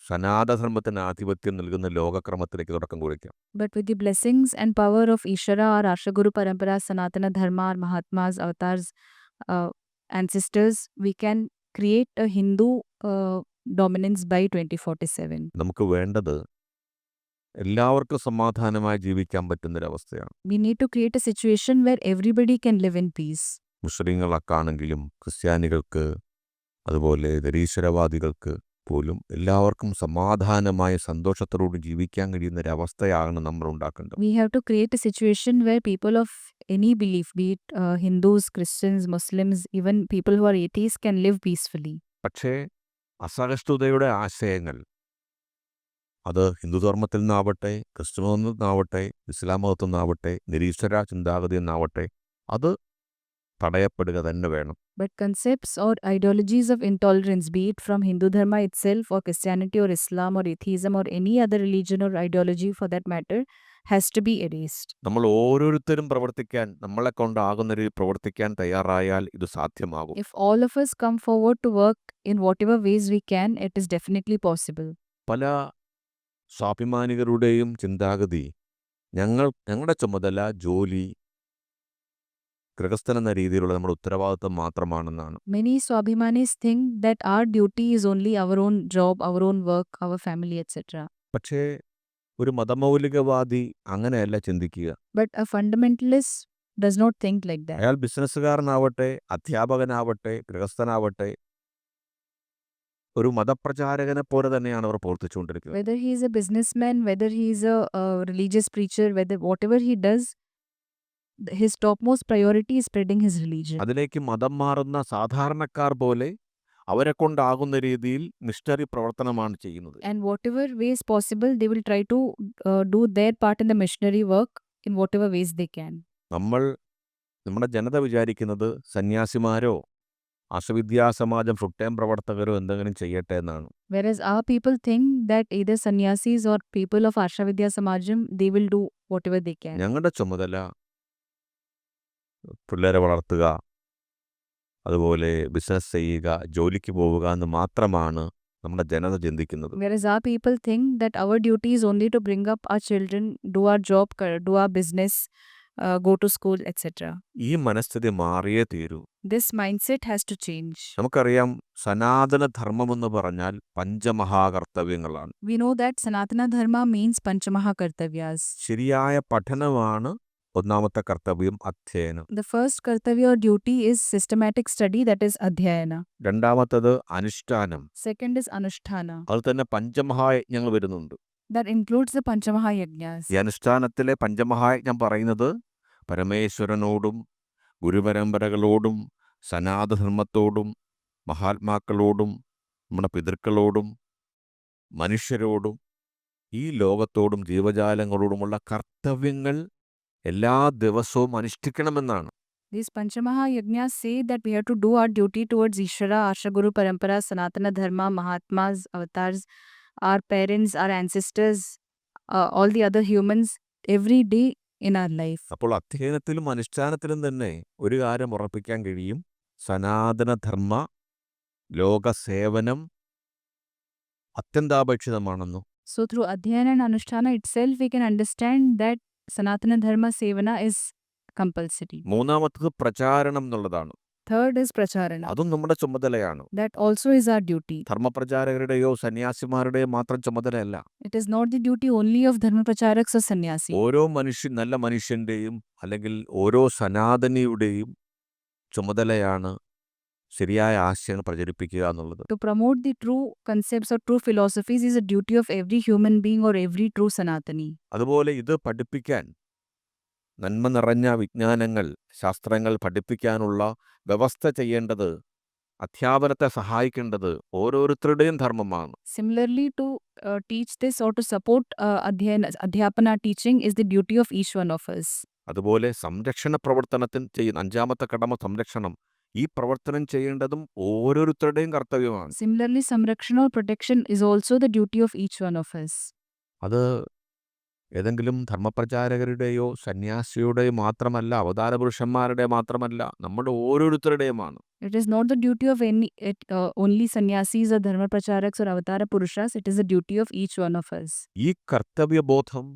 സനാതനധർമ്മത്തിന് ആധിപത്യം നൽകുന്ന ലോകക്രമത്തിലേക്ക് തുടക്കം കുറിക്കാം. But with the blessings and power of Ishvara, our Arsha Guru Parampara, Sanatana Dharma, our Mahatmas, avatars, ancestors, we can create a Hindu dominance by 2047. നമുക്ക് വേണ്ടത് എല്ലാവർക്കും സമാധാനമായി ജീവിക്കാൻ പറ്റുന്നൊരവസ്ഥയാണ്. We need to create a situation where everybody can live in peace. മുസ്ലിങ്ങളാണെങ്കിലും ക്രിസ്ത്യാനികൾക്ക് അതുപോലെ നിരീശ്വരവാദികൾക്ക് പോലും എല്ലാവർക്കും സമാധാനമായ സന്തോഷത്തോടുകൂടി ജീവിക്കാൻ കഴിയുന്ന ഒരു അവസ്ഥയാണ് നമ്മൾ ഉണ്ടാക്കേണ്ടത്. We have to create a situation where people of any belief, be it Hindus, Christians, Muslims, even people who are atheists, can live peacefully. പക്ഷേ അസഹിഷ്ണുതയുടെ ആശയങ്ങൾ അത് ഹിന്ദുധർമ്മത്തിൽ നിന്നാവട്ടെ, ക്രിസ്തു മതത്തിൽ നിന്നാവട്ടെ, ഇസ്ലാം മതത്തിൽ നിന്നാവട്ടെ, നിരീശ്വര ചിന്താഗതി എന്നാവട്ടെ, അത് തടയപ്പെടുക തന്നെ വേണം. But concepts or ideologies of intolerance, be it from Hindu Dharma itself or Christianity or Islam or atheism or any other religion or ideology for that matter, has to be erased. നമ്മൾ ഓരോരുത്തരും നമ്മളെ കൊണ്ടാകുന്ന രീതിയിൽ പ്രവർത്തിക്കാൻ തയ്യാറായാൽ ഇത് സാധ്യമാകും. If all of us come forward to work in whatever ways we can, it is definitely possible. പല സ്വാഭിമാനികരുടെയും ചിന്താഗതി ഞങ്ങളുടെ ചുമതല ജോലി, ഗൃഹസ്ഥൻ എന്ന രീതിയിലുള്ള നമ്മുടെ ഉത്തരവാദിത്വം മാത്രമാണെന്നാണ്. Many Swabhimanis think that our duty is only our own job, our own work, our family, etc. പക്ഷേ ഒരു മതമൗലികവാദി അങ്ങനെയല്ല ചിന്തിക്കുക. But a fundamentalist does not think like that. അയാൾ ബിസിനസ്സുകാരനാവട്ടെ, അധ്യാപകനാവട്ടെ, ഗൃഹസ്ഥനാവട്ടെ, ഒരു മതപ്രചാരകനെ പോലെ തന്നെയാണ് അവർ പ്രവർത്തിച്ചുകൊണ്ടിരിക്കുന്നത്. Whether he is a businessman, whether he is a religious preacher, whatever he does, his topmost priority is spreading his religion. അതിലേക്ക് മതം മാറുന്ന സാധാരണക്കാർ പോലെ അവരെ കൊണ്ടാകുന്ന രീതിയിൽ മിഷണറി പ്രവർത്തനമാണ് ചെയ്യുന്നത്. And whatever ways possible, they will try to do their part in the missionary work in whatever ways they can. നമ്മുടെ ജനത വിചാരിക്കുന്നത് സന്യാസിമാരോ ആർഷവിദ്യാസമാജം ഫുൾ ടൈം പ്രവർത്തകരോ എന്തെങ്കിലും ചെയ്യട്ടെ എന്നാണ്. Whereas our people think that either sannyasis or people of Aarsha Vidya Samajam, they will do whatever they can. ഞങ്ങളുടെ ചുമതല പിള്ളേരെ വളർത്തുക, അതുപോലെ ബിസിനസ് ചെയ്യുക, ജോലിക്ക് പോവുക എന്ന് മാത്രമാണ് നമ്മുടെ ജനത ചിന്തിക്കുന്നത്. Whereas our people think that our duty is only to bring up our children, do our job, do our business, go to school, etc. ഈ മനസ്ഥിതി മാറിയേ തീരൂ. This mindset has to change. നമുക്കറിയാം, സനാതന ധർമ്മമെന്ന് പറഞ്ഞാൽ പഞ്ചമഹാകർത്തവ്യങ്ങളാണ്. We know that Sanatana Dharma means Panchamaha Kartavyas. ശരിയായ പഠനമാണ് ഒന്നാമത്തെ കർത്തവ്യം, അധ്യയനം. The first Kartavya or duty is systematic study, that is Adhyayana. രണ്ടാമത്തത് അനുഷ്ഠാനം. Second is Anushtana. അത് തന്നെ പഞ്ചമഹായജ്ഞങ്ങൾ വരുന്നുണ്ട്. That includes the Panchamaha Yajnas. ഈ അനുഷ്ഠാനത്തിലെ പഞ്ചമഹായജ്ഞം പറയുന്നത് പരമേശ്വരനോടും ഗുരുപരമ്പരകളോടും സനാതനധർമ്മത്തോടും മഹാത്മാക്കളോടും നമ്മുടെ പിതൃക്കളോടും മനുഷ്യരോടും ഈ ലോകത്തോടും ജീവജാലങ്ങളോടുമുള്ള കർത്തവ്യങ്ങൾ എല്ലാ ദിവസവും അനുഷ്ഠിക്കണമെന്നാണ്. These Panchamaha Yajnas say that we have to do our duty towards Ishvara, Arsha Guru Parampara, Sanatana Dharma, Mahatmas, avatars, our parents, our ancestors, all the other humans, every day in our life. അപ്പോൾ അധ്യയനത്തിലും അനുഷ്ഠാനത്തിലും തന്നെ ഒരു കാര്യം ഉറപ്പിക്കാൻ കഴിയും, Sanatana Dharma ലോകസേവനം അത്യന്താപേക്ഷിതമാണെന്നു. So through Adhyayana and Anushtana itself, we can understand that Sanatana Dharma Sevana is compulsory. മൂന്നാമത്തത് പ്രചാരണം എന്നുള്ളതാണ്. Third is Pracharana. അതും നമ്മുടെ ചുമതലയാണ്. That also is our duty. ധർമ്മപ്രചാരകരുടെയോ സന്യാസിമാരുടെയോ മാത്രം ചുമതലയല്ല. It is not the duty only of Dharma Pracharaks or Sannyasi. ഓരോ നല്ല മനുഷ്യന്റെയും അല്ലെങ്കിൽ ഓരോ സനാതനിയുടെയും ചുമതലയാണ് ശരിയായ ആശയങ്ങൾ പ്രചരിപ്പിക്കുക എന്നുള്ളത്. To promote the true concepts or true philosophies is a duty of every human being or every true Sanatani. അതുപോലെ ഇത് പഠിപ്പിക്കാൻ, നന്മ നിറഞ്ഞ വിജ്ഞാനങ്ങൾ, ശാസ്ത്രങ്ങൾ പഠിപ്പിക്കാനുള്ള വ്യവസ്ഥ ചെയ്യേണ്ടത്, അധ്യാപനത്തെ സഹായിക്കേണ്ടത് ഓരോരുത്തരുടെയും ധർമ്മമാണ്. Similarly, to teach this or to support Adhyapana teaching is the duty of each one of us. അതുപോലെ സംരക്ഷണ പ്രവർത്തനത്തിന് ചെയ്യുന്ന അഞ്ചാമത്തെ കടമ സംരക്ഷണം. ഈ പ്രവർത്തനം ചെയ്യേണ്ടതും ഓരോരുത്തരുടെയും കർത്തവ്യമാണ്. Similarly, Samrakshana or protection is also the duty of each one of us. അത് ഏതെങ്കിലും ധർമ്മപ്രചാരകരുടെയോ സന്യാസിയുടെയോ മാത്രമല്ല, അവതാര പുരുഷന്മാരുടെ മാത്രമല്ല, നമ്മുടെ ഓരോരുത്തരുടെയുമാണ്. It is not the duty of only sannyasis or dharma pracharaks or avatara purushas. It is the duty of each one of us. ഈ കർത്തവ്യബോധം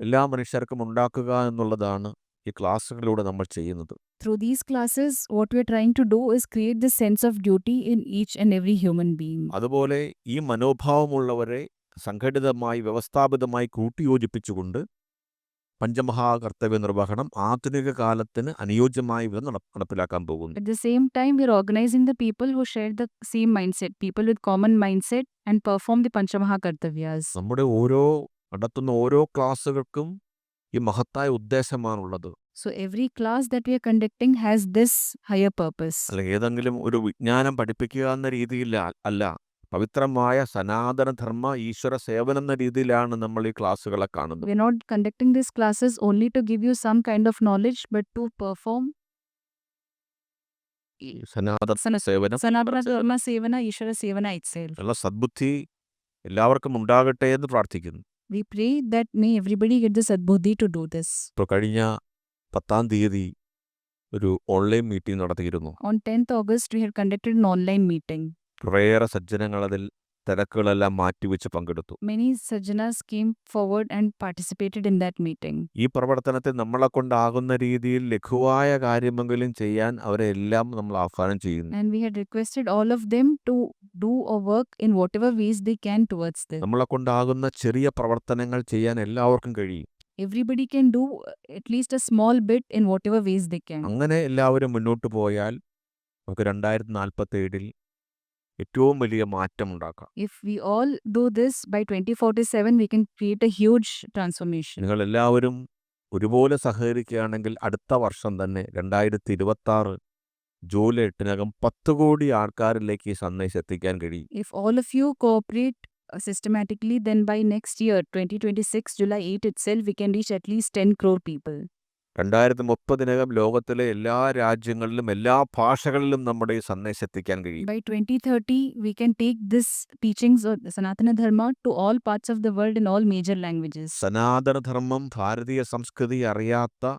എല്ലാ മനുഷ്യർക്കും ഉണ്ടാക്കുക എന്നുള്ളതാണ് ഈ ക്ലാസ്സുകളിലൂടെ നമ്മൾ ചെയ്യുന്നത്. Through these classes, what we are trying to do is create this sense of duty in each and every human being. അതുപോലെ ഈ മനോഭാവമുള്ളവരെ സംഘടിതമായി വ്യവസ്ഥാപിതമായി കൂട്ടിയോജിപ്പിച്ചുകൊണ്ട് പഞ്ചമഹാകർത്തവ്യ നിർവഹണം ആധുനിക കാലത്തിന് അനുയോജ്യമായ വിധം നടപ്പിലാക്കാൻ പോകുന്നു. At the same time, we are organizing the people who share the same mindset, people with common mindset, and perform the Panchamaha Kartavyas. നമ്മുടെ നടത്തുന്ന ഓരോ ക്ലാസ്സുകൾക്കും ഈ മഹത്തായ ഉദ്ദേശമാണുള്ളത്. So every class that we are conducting has this higher purpose. അല്ല, ഏതെങ്കിലും ഒരു വിജ്ഞാനം പഠിപ്പിക്കുക എന്ന രീതിയിൽ അല്ല, പവിത്രമായ സനാതനധർമ്മ ഈശ്വര സേവനം എന്ന രീതിയിലാണ് നമ്മൾ ഈ ക്ലാസ്സുകളെ കാണുന്നത്. We are not conducting these classes only to give you some kind of knowledge, but to perform സനാതന സേവനം, Sanatana Dharma Sevana, Ishvara Sevana itself. ഉള്ള സദ്ബുദ്ധി എല്ലാവർക്കും ഉണ്ടാകട്ടെ എന്ന് പ്രാർത്ഥിക്കുന്നു. We pray that may everybody get the sadbuddhi to do this. ഇപ്പോൾ കഴിഞ്ഞ 10-ാം തീയതി ഒരു ഓൺലൈൻ മീറ്റിംഗ് നടത്തിയിരുന്നു. On 10th August, we had conducted an online meeting. കുറേയേറെ സജ്ജനങ്ങൾ അതിൽ തിരക്കുകളെല്ലാം മാറ്റിവെച്ച് പങ്കെടുത്തു. Many sajjanas came forward and participated in that meeting. ഈ പ്രവർത്തനത്തിൽ നമ്മളെ കൊണ്ടാകുന്ന രീതിയിൽ ലഘുവായ കാര്യമെങ്കിലും ചെയ്യാൻ അവരെ എല്ലാം നമ്മൾ ആഹ്വാനം ചെയ്യുന്നു. And we had requested all of them to do or work in whatever ways they can towards this. നമ്മളെ കൊണ്ടാകുന്ന ചെറിയ പ്രവർത്തനങ്ങൾ ചെയ്യാൻ എല്ലാവർക്കും കഴിയും. Everybody can do at least a small bit in whatever ways they can. അങ്ങനെ എല്ലാവരും മുന്നോട്ട് പോയാൽ നമുക്ക് 2047 ഏറ്റവും വലിയ മാറ്റം ഉണ്ടാക്കാം. If we all do this by 2047, we can create a huge transformation. നിങ്ങൾ എല്ലാവരും ഒരുപോലെ സഹകരിക്കുകയാണെങ്കിൽ അടുത്ത വർഷം തന്നെ 2026 ജൂലൈ 8 10 കോടി ആൾക്കാരിലേക്ക് ഈ സന്ദേശം എത്തിക്കാൻ കഴിയും. If all of you cooperate systematically, then by next year, 2026, July 8 itself, we can reach at least 10 crore people. 2030 ലോകത്തിലെ എല്ലാ രാജ്യങ്ങളിലും എല്ലാ ഭാഷകളിലും നമ്മുടെ ഈ സന്ദേശം എത്തിക്കാൻ കഴിയും. By 2030, we can take this teachings of the Sanatana Dharma to all parts of the world in all major languages. സനാതനധർമ്മം ഭാരതീയ സംസ്കൃതി അറിയാത്ത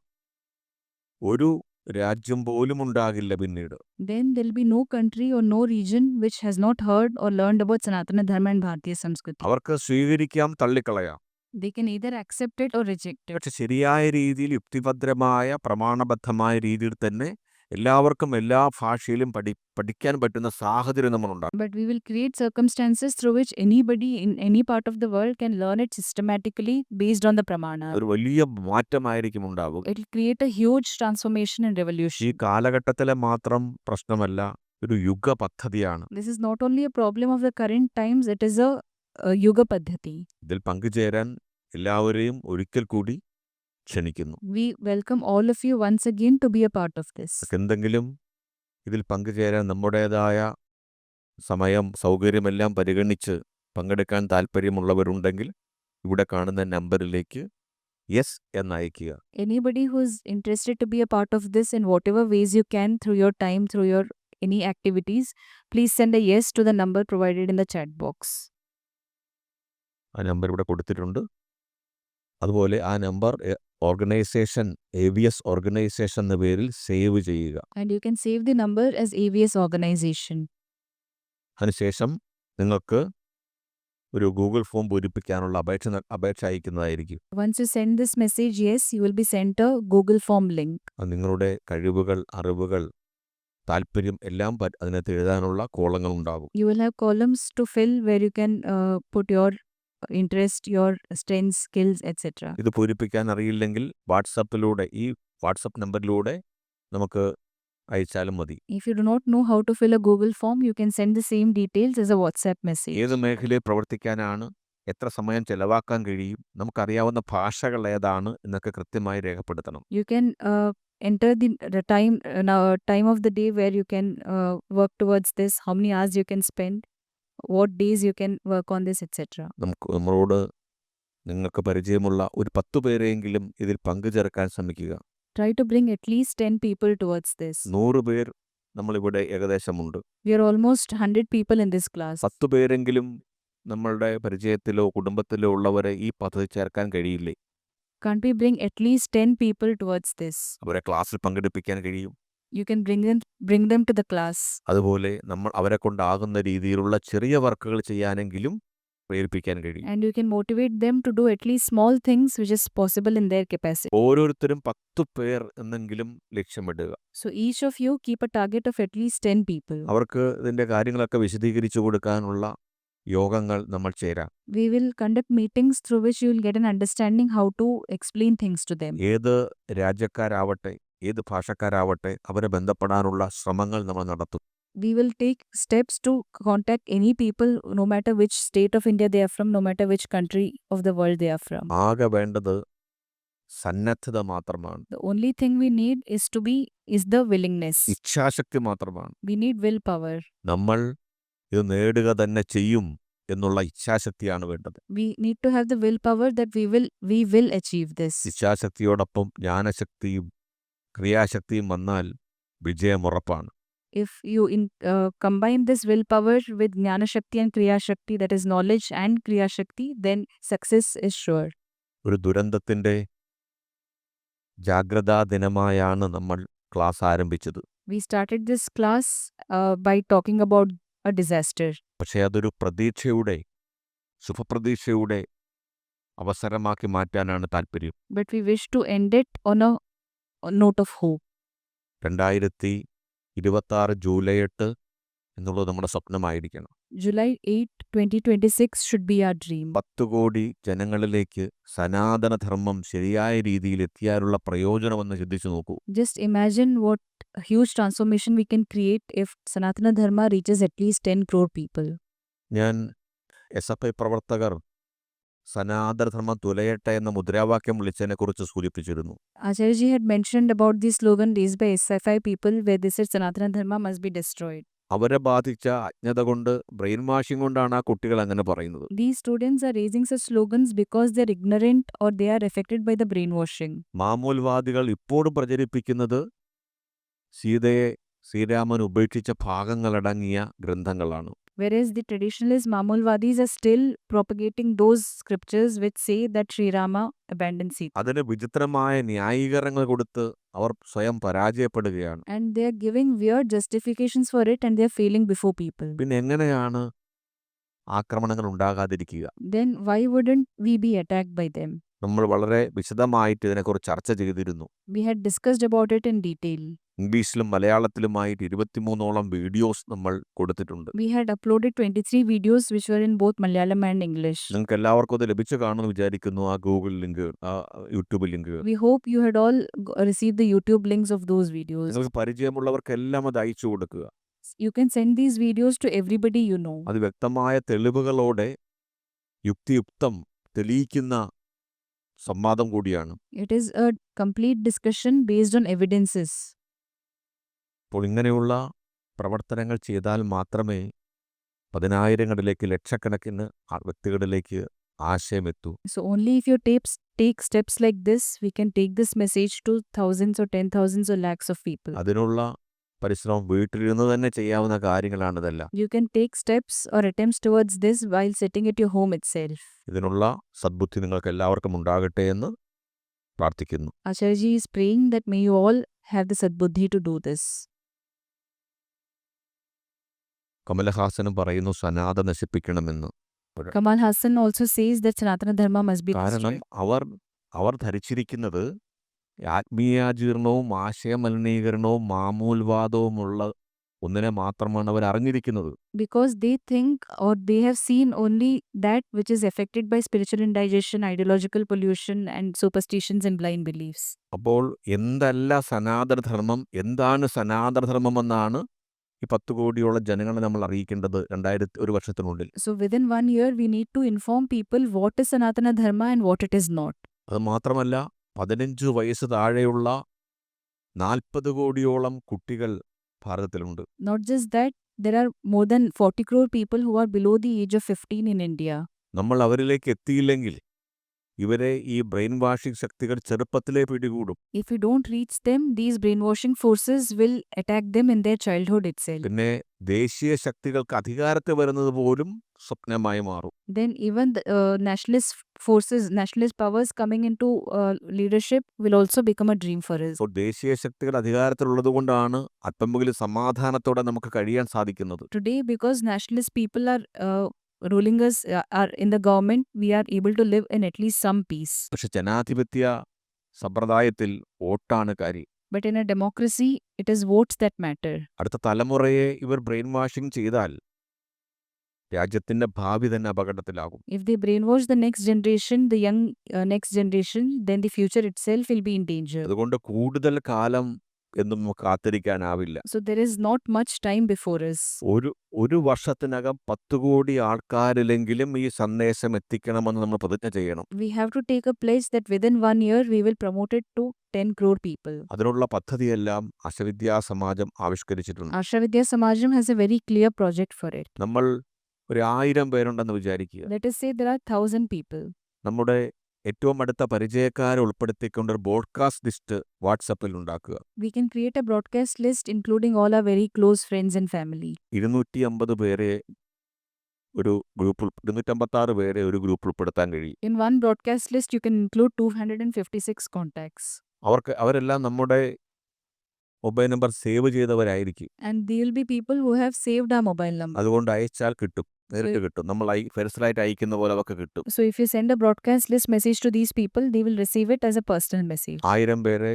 ഒരു രാജ്യം പോലും ഉണ്ടാകില്ല പിന്നീട്. Then there will be no country or no region which has not heard or learned about Sanatana Dharma and Bharatiya Samskrithi. അവർക്ക് സ്വീകരിക്കാം, തള്ളിക്കളയാം. They can either accept it or reject it. പക്ഷെ ശരിയായ രീതിയിൽ യുക്തിഭദ്രമായ പ്രമാണബദ്ധമായ രീതിയിൽ തന്നെ എല്ലാവർക്കും എല്ലാ ഭാഷയിലും പഠിക്കാൻ പറ്റുന്ന സാഹചര്യം നമ്മൾ ഉണ്ടാക്കും. But we will create circumstances through which anybody in any part of the world can learn it systematically based on the pramana. ഒരു വലിയ മാറ്റമായിരിക്കും ഉണ്ടാവുക. It will create a huge transformation and ഈ revolution. കാലഘട്ടത്തിലെ മാത്രം പ്രശ്നമല്ല, ഒരു യുഗ പദ്ധതിയാണ്. This is not only a problem of the current times, it is a yuga paddhati. ഇതിൽ പങ്കുചേരാൻ എല്ലാവരെയും ഒരിക്കൽ കൂടി ക്ഷണിക്കുന്നു. We welcome all of you once again to be a part of this. എന്തെങ്കിലും ഇതിൽ പങ്കുചേരാൻ നമ്മുടേതായ സമയം സൗകര്യമെല്ലാം പരിഗണിച്ച് പങ്കെടുക്കാൻ താല്പര്യമുള്ളവരുണ്ടെങ്കിൽ ഇവിടെ കാണുന്ന നമ്പറിലേക്ക് yes എന്നയക്കുക. Anybody who is interested to be a part of this in whatever ways you can through your time, through your any activities, please send a yes to the number provided in the chat box. ആ നമ്പർ ഇവിടെ കൊടുത്തിട്ടുണ്ട്. അതുപോലെ ആ നമ്പർ ഓർഗനൈസേഷൻ AVS ഓർഗനൈസേഷൻ എന്ന പേരിൽ സേവ് ചെയ്യുക. And you can save the number as AVS organization. അതിനുശേഷം നിങ്ങൾക്ക് ഒരു ഗൂഗിൾ ഫോം പൂരിപ്പിക്കാനുള്ള അപേക്ഷ അയക്കുന്നതായിരിക്കും. Once you send this message yes, you will be sent a Google form link. അത് നിങ്ങളുടെ കഴിവുകൾ, അറിവുകൾ, താല്പര്യം എല്ലാം അതിനകത്ത് എഴുതാനുള്ള കോളങ്ങൾ ഉണ്ടാകും. You will have columns to fill where you can put your interest, your strengths, skills, etc. ഇത് പൂരിപ്പിക്കാൻ അറിയില്ലെങ്കിൽ വാട്സാപ്പിലൂടെ ഈ വാട്സാപ്പ് നമ്പറിലൂടെ നമുക്ക് അയച്ചാലും മതി. If you do not know how to fill a Google form, you can send the same details as a WhatsApp message. ഏത് മേഖലയിൽ പ്രവർത്തിക്കാനാണ്, എത്ര സമയം ചെലവാക്കാൻ കഴിയും, നമുക്കറിയാവുന്ന ഭാഷകൾ ഏതാണ് എന്നൊക്കെ കൃത്യമായി രേഖപ്പെടുത്തണം. You can enter the time of the day where you can work towards this, how many hours you can spend, what days you can work on this, etc. നമ്മളോട് നിങ്ങൾക്ക് പരിചയമുള്ള ഒരു 10 പേരെങ്കിലും ഇതിൽ പങ്കുചേർക്കാൻ ശ്രമിക്കുക. Try to bring at least 10 people towards this. 100 പേർ നമ്മളിവിടെ ഏകദേശമുണ്ട്. We are almost 100 people in this class. 10 പേരെങ്കിലും നമ്മളുടെ പരിചയത്തിലോ കുടുംബത്തിലോ ഉള്ളവരെ ഈ പദ്ധതി ചേർക്കാൻ കഴിയില്ലേ? Can't we bring at least 10 people towards this? അവരെ ക്ലാസ്സിൽ പങ്കെടുപ്പിക്കാൻ കഴിയും. You can bring them to the class. അതുപോലെ നമ്മൾ അവരെ കൊണ്ടാകുന്ന രീതിയിലുള്ള ചെറിയ വർക്കുകൾ ചെയ്യാനെങ്കിലും പ്രേരിപ്പിക്കാൻ കഴിയും. And you can motivate them to do at least small things which is possible in their capacity. ഓരോരുത്തരും 10 പേർ എന്നെങ്കിലും ലക്ഷ്യമിടുക. So each of you keep a target of at least 10 people. അവർക്ക് ഇതിന്റെ കാര്യങ്ങളൊക്കെ വിശദീകരിച്ചു കൊടുക്കാനുള്ള യോഗങ്ങൾ നമ്മൾ ചേരാം. We will conduct meetings through which you will get an understanding how to explain things to them. ഏത് രാജ്യക്കാരാവട്ടെ, ഏത് ഭാഷക്കാരാവട്ടെ, അവരെ ബന്ധപ്പെടാനുള്ള ശ്രമങ്ങൾ നമ്മൾ നടത്തും. We will take steps to contact any people, no matter which state of India they are from, no matter which country of the world they are from. ആകെ വേണ്ടത് സന്നദ്ധത മാത്രമാണ്. The only thing we need is the willingness. ഇച്ഛാശക്തി മാത്രമാണ്. We need willpower. നമ്മൾ ഇത് നേടുക തന്നെ ചെയ്യും എന്നുള്ള ഇച്ഛാശക്തിയാണ് വേണ്ടത്. We need to have the willpower that we will achieve this. ഇച്ഛാശക്തിയോടൊപ്പം ജ്ഞാനശക്തിയും ക്രിയാശക്തിയും വന്നാൽ വിജയം ഉറപ്പാണ്. If you combine this willpower with Jnana Shakti and Kriya Shakti, that is knowledge and Kriya Shakti, then success is sure. ഒരു ദുരന്തത്തിന്റെ ജാഗ്രതാ ദിനമായാണ് നമ്മൾ ക്ലാസ് ആരംഭിച്ചത്. We started this class by talking about a disaster. പക്ഷേ അതൊരു പ്രതീക്ഷയുടെ, ശുഭപ്രതീക്ഷയുടെ അവസരമാക്കി മാറ്റാനാണ് താല്പര്യം. But we wish to end it on a note of hope. 2026 July 8 എന്നുള്ളത് നമ്മുടെ സ്വപ്നമായിരിക്കണം. July 8, 2026 should be our dream. 10 കോടി ജനങ്ങളിലേക്ക് സനാതനധർമ്മം ശരിയായ രീതിയിൽ എത്തിയാലുള്ള പ്രയോജനമെന്ന് ചിന്തിച്ചു നോക്കൂ. Just imagine what a huge transformation we can create if Sanatana Dharma reaches at least 10 crore people. ഞാൻ SFI പ്രവർത്തകർ സനാതനധർമ്മം തുലയട്ടെ എന്ന മുദ്രാവാക്യം വിളിച്ചതിനെക്കുറിച്ച് സൂചിപ്പിച്ചിരുന്നു. Acharya Ji had mentioned about the slogan raised by SFI people where they said Sanatana Dharma must be destroyed. അവരെ ബാധിച്ച അജ്ഞത കൊണ്ട്, ബ്രെയിൻ വാഷിംഗ് കൊണ്ടാണ് ആ കുട്ടികൾ അങ്ങനെ പറയുന്നത്. These students are raising such slogans because they are ignorant or they are affected by the brainwashing. മാമൂൽവാദികൾ ഇപ്പോഴും പ്രചരിപ്പിക്കുന്നത് സീതയെ ശ്രീരാമൻ ഉപേക്ഷിച്ച ഭാഗങ്ങളടങ്ങിയ ഗ്രന്ഥങ്ങളാണ്. Whereas the traditionalist Mamulvadis are still propagating those scriptures which say that Sri Rama abandoned Sita. അതിന് വിചിത്രമായ ന്യായീകരണങ്ങൾ കൊടുത്ത് അവർ സ്വയം പരാജയപ്പെടുകയാണ്. And they are giving weird justifications for it and they are failing before people. പിന്നെ എങ്ങനെയാണ് ആക്രമണങ്ങൾ ഉണ്ടാകാതിരിക്കുക? Then why wouldn't we be attacked by them? നമ്മൾ വളരെ വിശദമായിട്ട് ഇതിനെക്കുറിച്ച് ചർച്ച ചെയ്തിരുന്നു. We had discussed about it in detail. ഇംഗ്ലീഷിലും മലയാളത്തിലുമായിട്ട് 23ഓളം വീഡിയോസ് നമ്മൾ കൊടുത്തിട്ടുണ്ട്. We had uploaded 23 videos which were in both Malayalam and English. നിങ്ങൾക്ക് എല്ലാവർക്കും അത് ലഭിച്ചു കാണുമെന്ന് വിചാരിക്കുന്നു. ആ ഗൂഗിൾ ലിങ്ക്, ആ YouTube link. We hope you had all received the YouTube links of those videos. നിങ്ങൾക്ക് പരിചയമുള്ളവർക്കെല്ലാം അത് അയച്ചു കൊടുക്കുക. You can send these videos to everybody you know. അത് വ്യക്തമായ തെളിവുകളോടെ യുക്തിയുക്തം തെളിയിക്കുന്ന സംവാദം കൂടിയാണ്. It is a complete discussion based on evidences. അപ്പോൾ ഇങ്ങനെയുള്ള പ്രവർത്തനങ്ങൾ ചെയ്താൽ മാത്രമേ പതിനായിരങ്ങളിലേക്ക്, ലക്ഷക്കണക്കിന് വ്യക്തികളിലേക്ക് ആശയമെത്തൂ. So only if you take steps like this, we can take this message to thousands or 10,000s or lakhs of people. അതിനുള്ള പരിശ്രമം വീട്ടിലിരുന്ന് തന്നെ ചെയ്യാവുന്ന കാര്യങ്ങളാണിതെല്ലാം. You can take steps or attempts towards this while sitting at your home itself. ഇതിനുള്ള സദ്ബുദ്ധി നിങ്ങൾക്ക് എല്ലാവർക്കും ഉണ്ടാകട്ടെ എന്ന് പ്രാർത്ഥിക്കുന്നു. Acharya Ji is praying that may you all have the sadbuddhi to do this. കമലഹാസനും പറയുന്നു സനാത നശിപ്പിക്കണമെന്ന്. Kamal Hassan also says that Sanatana Dharma must be കാരണം destroyed. അവർ ധരിച്ചിരിക്കുന്നത് ആത്മീയാജീർണവും ആശയമലിനീകരണവും മാമൂൽവാദവുമുള്ള ഒന്നിനെ മാത്രമാണ് അവർ അറിഞ്ഞിരിക്കുന്നത്. Because they think or they have seen only that which is affected by spiritual indigestion, ideological pollution and superstitions and blind beliefs. അപ്പോൾ എന്തല്ല സനാതനധർമ്മം, എന്താണ് സനാതനധർമ്മമെന്നാണ് ഈ 10 കോടിയോളം ജനങ്ങളെ നമ്മൾ അറിയിക്കേണ്ടത് 1 വർഷത്തിനുള്ളിൽ. So within 1 year we need to inform people what is Sanatana Dharma and what it is not. അത് മാത്രമല്ല 15 വയസ്സ് താഴെയുള്ള 40 കോടിയോളം കുട്ടികൾ ഭാരതത്തിലുണ്ട്. Not just that, there are more than 40 crore people who are below the age of 15 in India. നമ്മൾ അവരിലേക്ക് എത്തിയില്ലെങ്കിൽ ഇവരെ ഈ ബ്രെയിൻ വാഷിംഗ് ശക്തികൾ ചെറുപ്പത്തിലേ പിടികൂടും. If we don't reach them, these brainwashing forces will attack them in their childhood itself. പിന്നെ ദേശീയ ശക്തികൾക്ക് അധികാരത്തിൽ വരുന്നത് പോലും സ്വപ്നമായി മാറും. Then even the nationalist forces, nationalist powers coming into leadership will also become a dream for us. അപ്പോൾ ദേശീയ ശക്തികൾ അധികാരത്തിലുള്ളത് കൊണ്ടാണ് അല്പമെങ്കിലും സമാധാനത്തോടെ നമുക്ക് കഴിയാൻ സാധിക്കുന്നത്. Today, because nationalist people are ruling us, are in the government, we are able to live in at least some peace. പക്ഷെ ജനാധിപത്യ സമ്പ്രദായത്തിൽ വോട്ടാണ് കാര്യം. But in a democracy, it is votes that matter. അടുത്ത തലമുറയെ ഇവർ ബ്രെയിൻ വാഷിംഗ് ചെയ്താൽ രാജ്യത്തിന്റെ ഭാവി തന്നെ അപകടത്തിലാകും. If they brainwash the next generation, the young next generation, then the future itself will be in danger. അതുകൊണ്ട് കൂടുതൽ കാലം എന്നും നമുക്ക് കാത്തിരിക്കാനാവില്ല. So there is not much time before us. ഒരു വർഷത്തിനകം 10 കോടി ആൾക്കാരിലെങ്കിലും ഈ സന്ദേശം എത്തിക്കണമെന്ന് നമ്മൾ പ്രതിജ്ഞ ചെയ്യണം. We have to take a pledge that within 1 year we will promote it to 10 crore people. അതിനുള്ള പദ്ധതിയെല്ലാം ആർഷവിദ്യാ സമാജം ആവിഷ്കരിച്ചിട്ടുണ്ട്. Aarsha Vidya Samajam has a very clear project for it. നമ്മൾ 1000 പേരുണ്ടെന്ന് വിചാരിക്കുക. Let us say there are 1,000 people. നമ്മുടെ ഏറ്റവും അടുത്ത പരിചയക്കാരെ ഉൾപ്പെടുത്തിക്കൊണ്ട് ഒരു ബ്രോഡ്കാസ്റ്റ് ലിസ്റ്റ് വാട്സാപ്പിൽ ഉണ്ടാക്കുക. We can create a broadcast list including all our very close friends and family. 250 പേരെ ഒരു ഗ്രൂപ്പിൽ 256 പേരെ ഒരു ഗ്രൂപ്പിൽ ഉൾപ്പെടുത്താൻ കഴിയും. In one broadcast list you can include 256 contacts. അവരെല്ലാം നമ്മുടെ മൊബൈൽ നമ്പർ സേവ് ചെയ്തവരായിരിക്കും. And they will be people who have saved our mobile number. അതുകൊണ്ട് അയച്ചാൽ കിട്ടും, നേരിട്ട് കിട്ടും. നമ്മൾ പേഴ്സണലായിട്ട് അയക്കുന്ന പോലെ അവർക്ക് കിട്ടും. So if you send a broadcast list message to these people, they will receive it as a personal message. 1000 പേരെ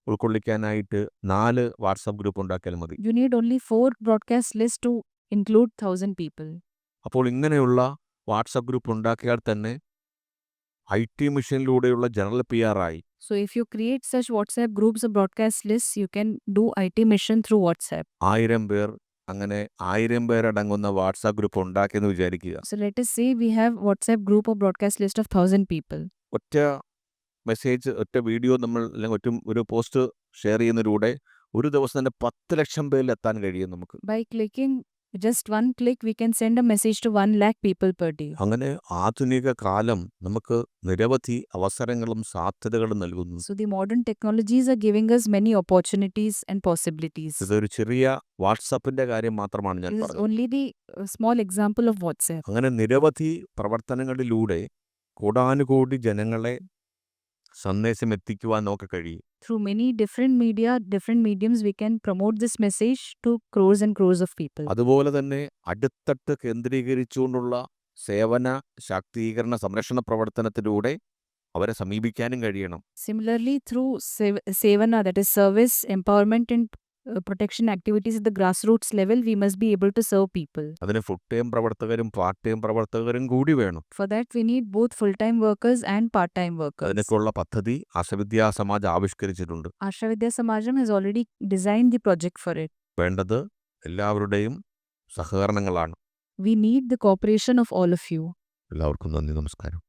ഉൾക്കൊള്ളിക്കാനായിട്ട് 4 വാട്സാപ്പ് ഗ്രൂപ്പ് ഉണ്ടാക്കിയാൽ മതി. You need only 4 broadcast lists to include 1000 people. അപ്പോൾ ഇങ്ങനെയുള്ള വാട്സാപ്പ് ഗ്രൂപ്പ് ഉണ്ടാക്കിയാൽ തന്നെ IT മിഷനിലൂടെയുള്ള ജനറൽ PR ആയി. So if you create such WhatsApp groups or broadcast lists, you can do IT mission through WhatsApp. 1000 പേർ, അങ്ങനെ 1000 പേരടങ്ങുന്ന വാട്സാപ്പ് ഗ്രൂപ്പ് ഉണ്ടാക്കിയെന്ന് വിചാരിക്കുക. So let us say we have WhatsApp group or broadcast list of 1000 people. ഒറ്റ മെസ്സേജ്, ഒറ്റ വീഡിയോ നമ്മൾ അല്ലെങ്കിൽ ഒരു പോസ്റ്റ് ഷെയർ ചെയ്യുന്നതിലൂടെ ഒരു ദിവസം തന്നെ 10 ലക്ഷം പേരിൽ എത്താൻ കഴിയും നമുക്ക്. By clicking just one click, we can send a message to 1 lakh people per day. അങ്ങനെ ആധുനിക കാലം നമുക്ക് നിരവധി അവസരങ്ങളും സാധ്യതകളും നൽകുന്നു. So the modern technologies are giving us many opportunities and possibilities. ഇതൊരു ചെറിയ വാട്സാപ്പിന്റെ കാര്യം മാത്രമാണ് ഞാൻ This is പറഞ്ഞത്. only the small example of WhatsApp. അങ്ങനെ നിരവധി പ്രവർത്തനങ്ങളിലൂടെ കോടാനുകോടി ജനങ്ങളെ സന്ദേശം എത്തിക്കുവാൻ നമുക്ക് കഴിയും. Through many different media, different mediums, we can promote this message to crores and crores of people. അതുപോലെ തന്നെ അടിത്തട്ട് കേന്ദ്രീകരിച്ചുകൊണ്ടുള്ള സേവന ശാക്തീകരണ സംരക്ഷണ പ്രവർത്തനത്തിലൂടെ അവരെ സമീപിക്കാനും കഴിയണം. Similarly, through Sevana, that is service, empowerment and protection activities at the grassroots level, we must be able to serve people. അതിന് ഫുൾ ടൈം പ്രവർത്തകരും പാർട്ട് ടൈം പ്രവർത്തകരും കൂടി വേണം. For that, we need both full-time workers and part-time workers. അതിനൊക്കെയുള്ള പദ്ധതി Arsha Vidya Samaj ആവിഷ്കരിച്ചിട്ടുണ്ട്. Aarsha Vidya Samajam has already designed the project for it. വേണ്ടത് എല്ലാവരുടെയും സഹകരണങ്ങളാണ്. We need the cooperation of all of you. എല്ലാവർക്കും നന്ദി, നമസ്കാരം.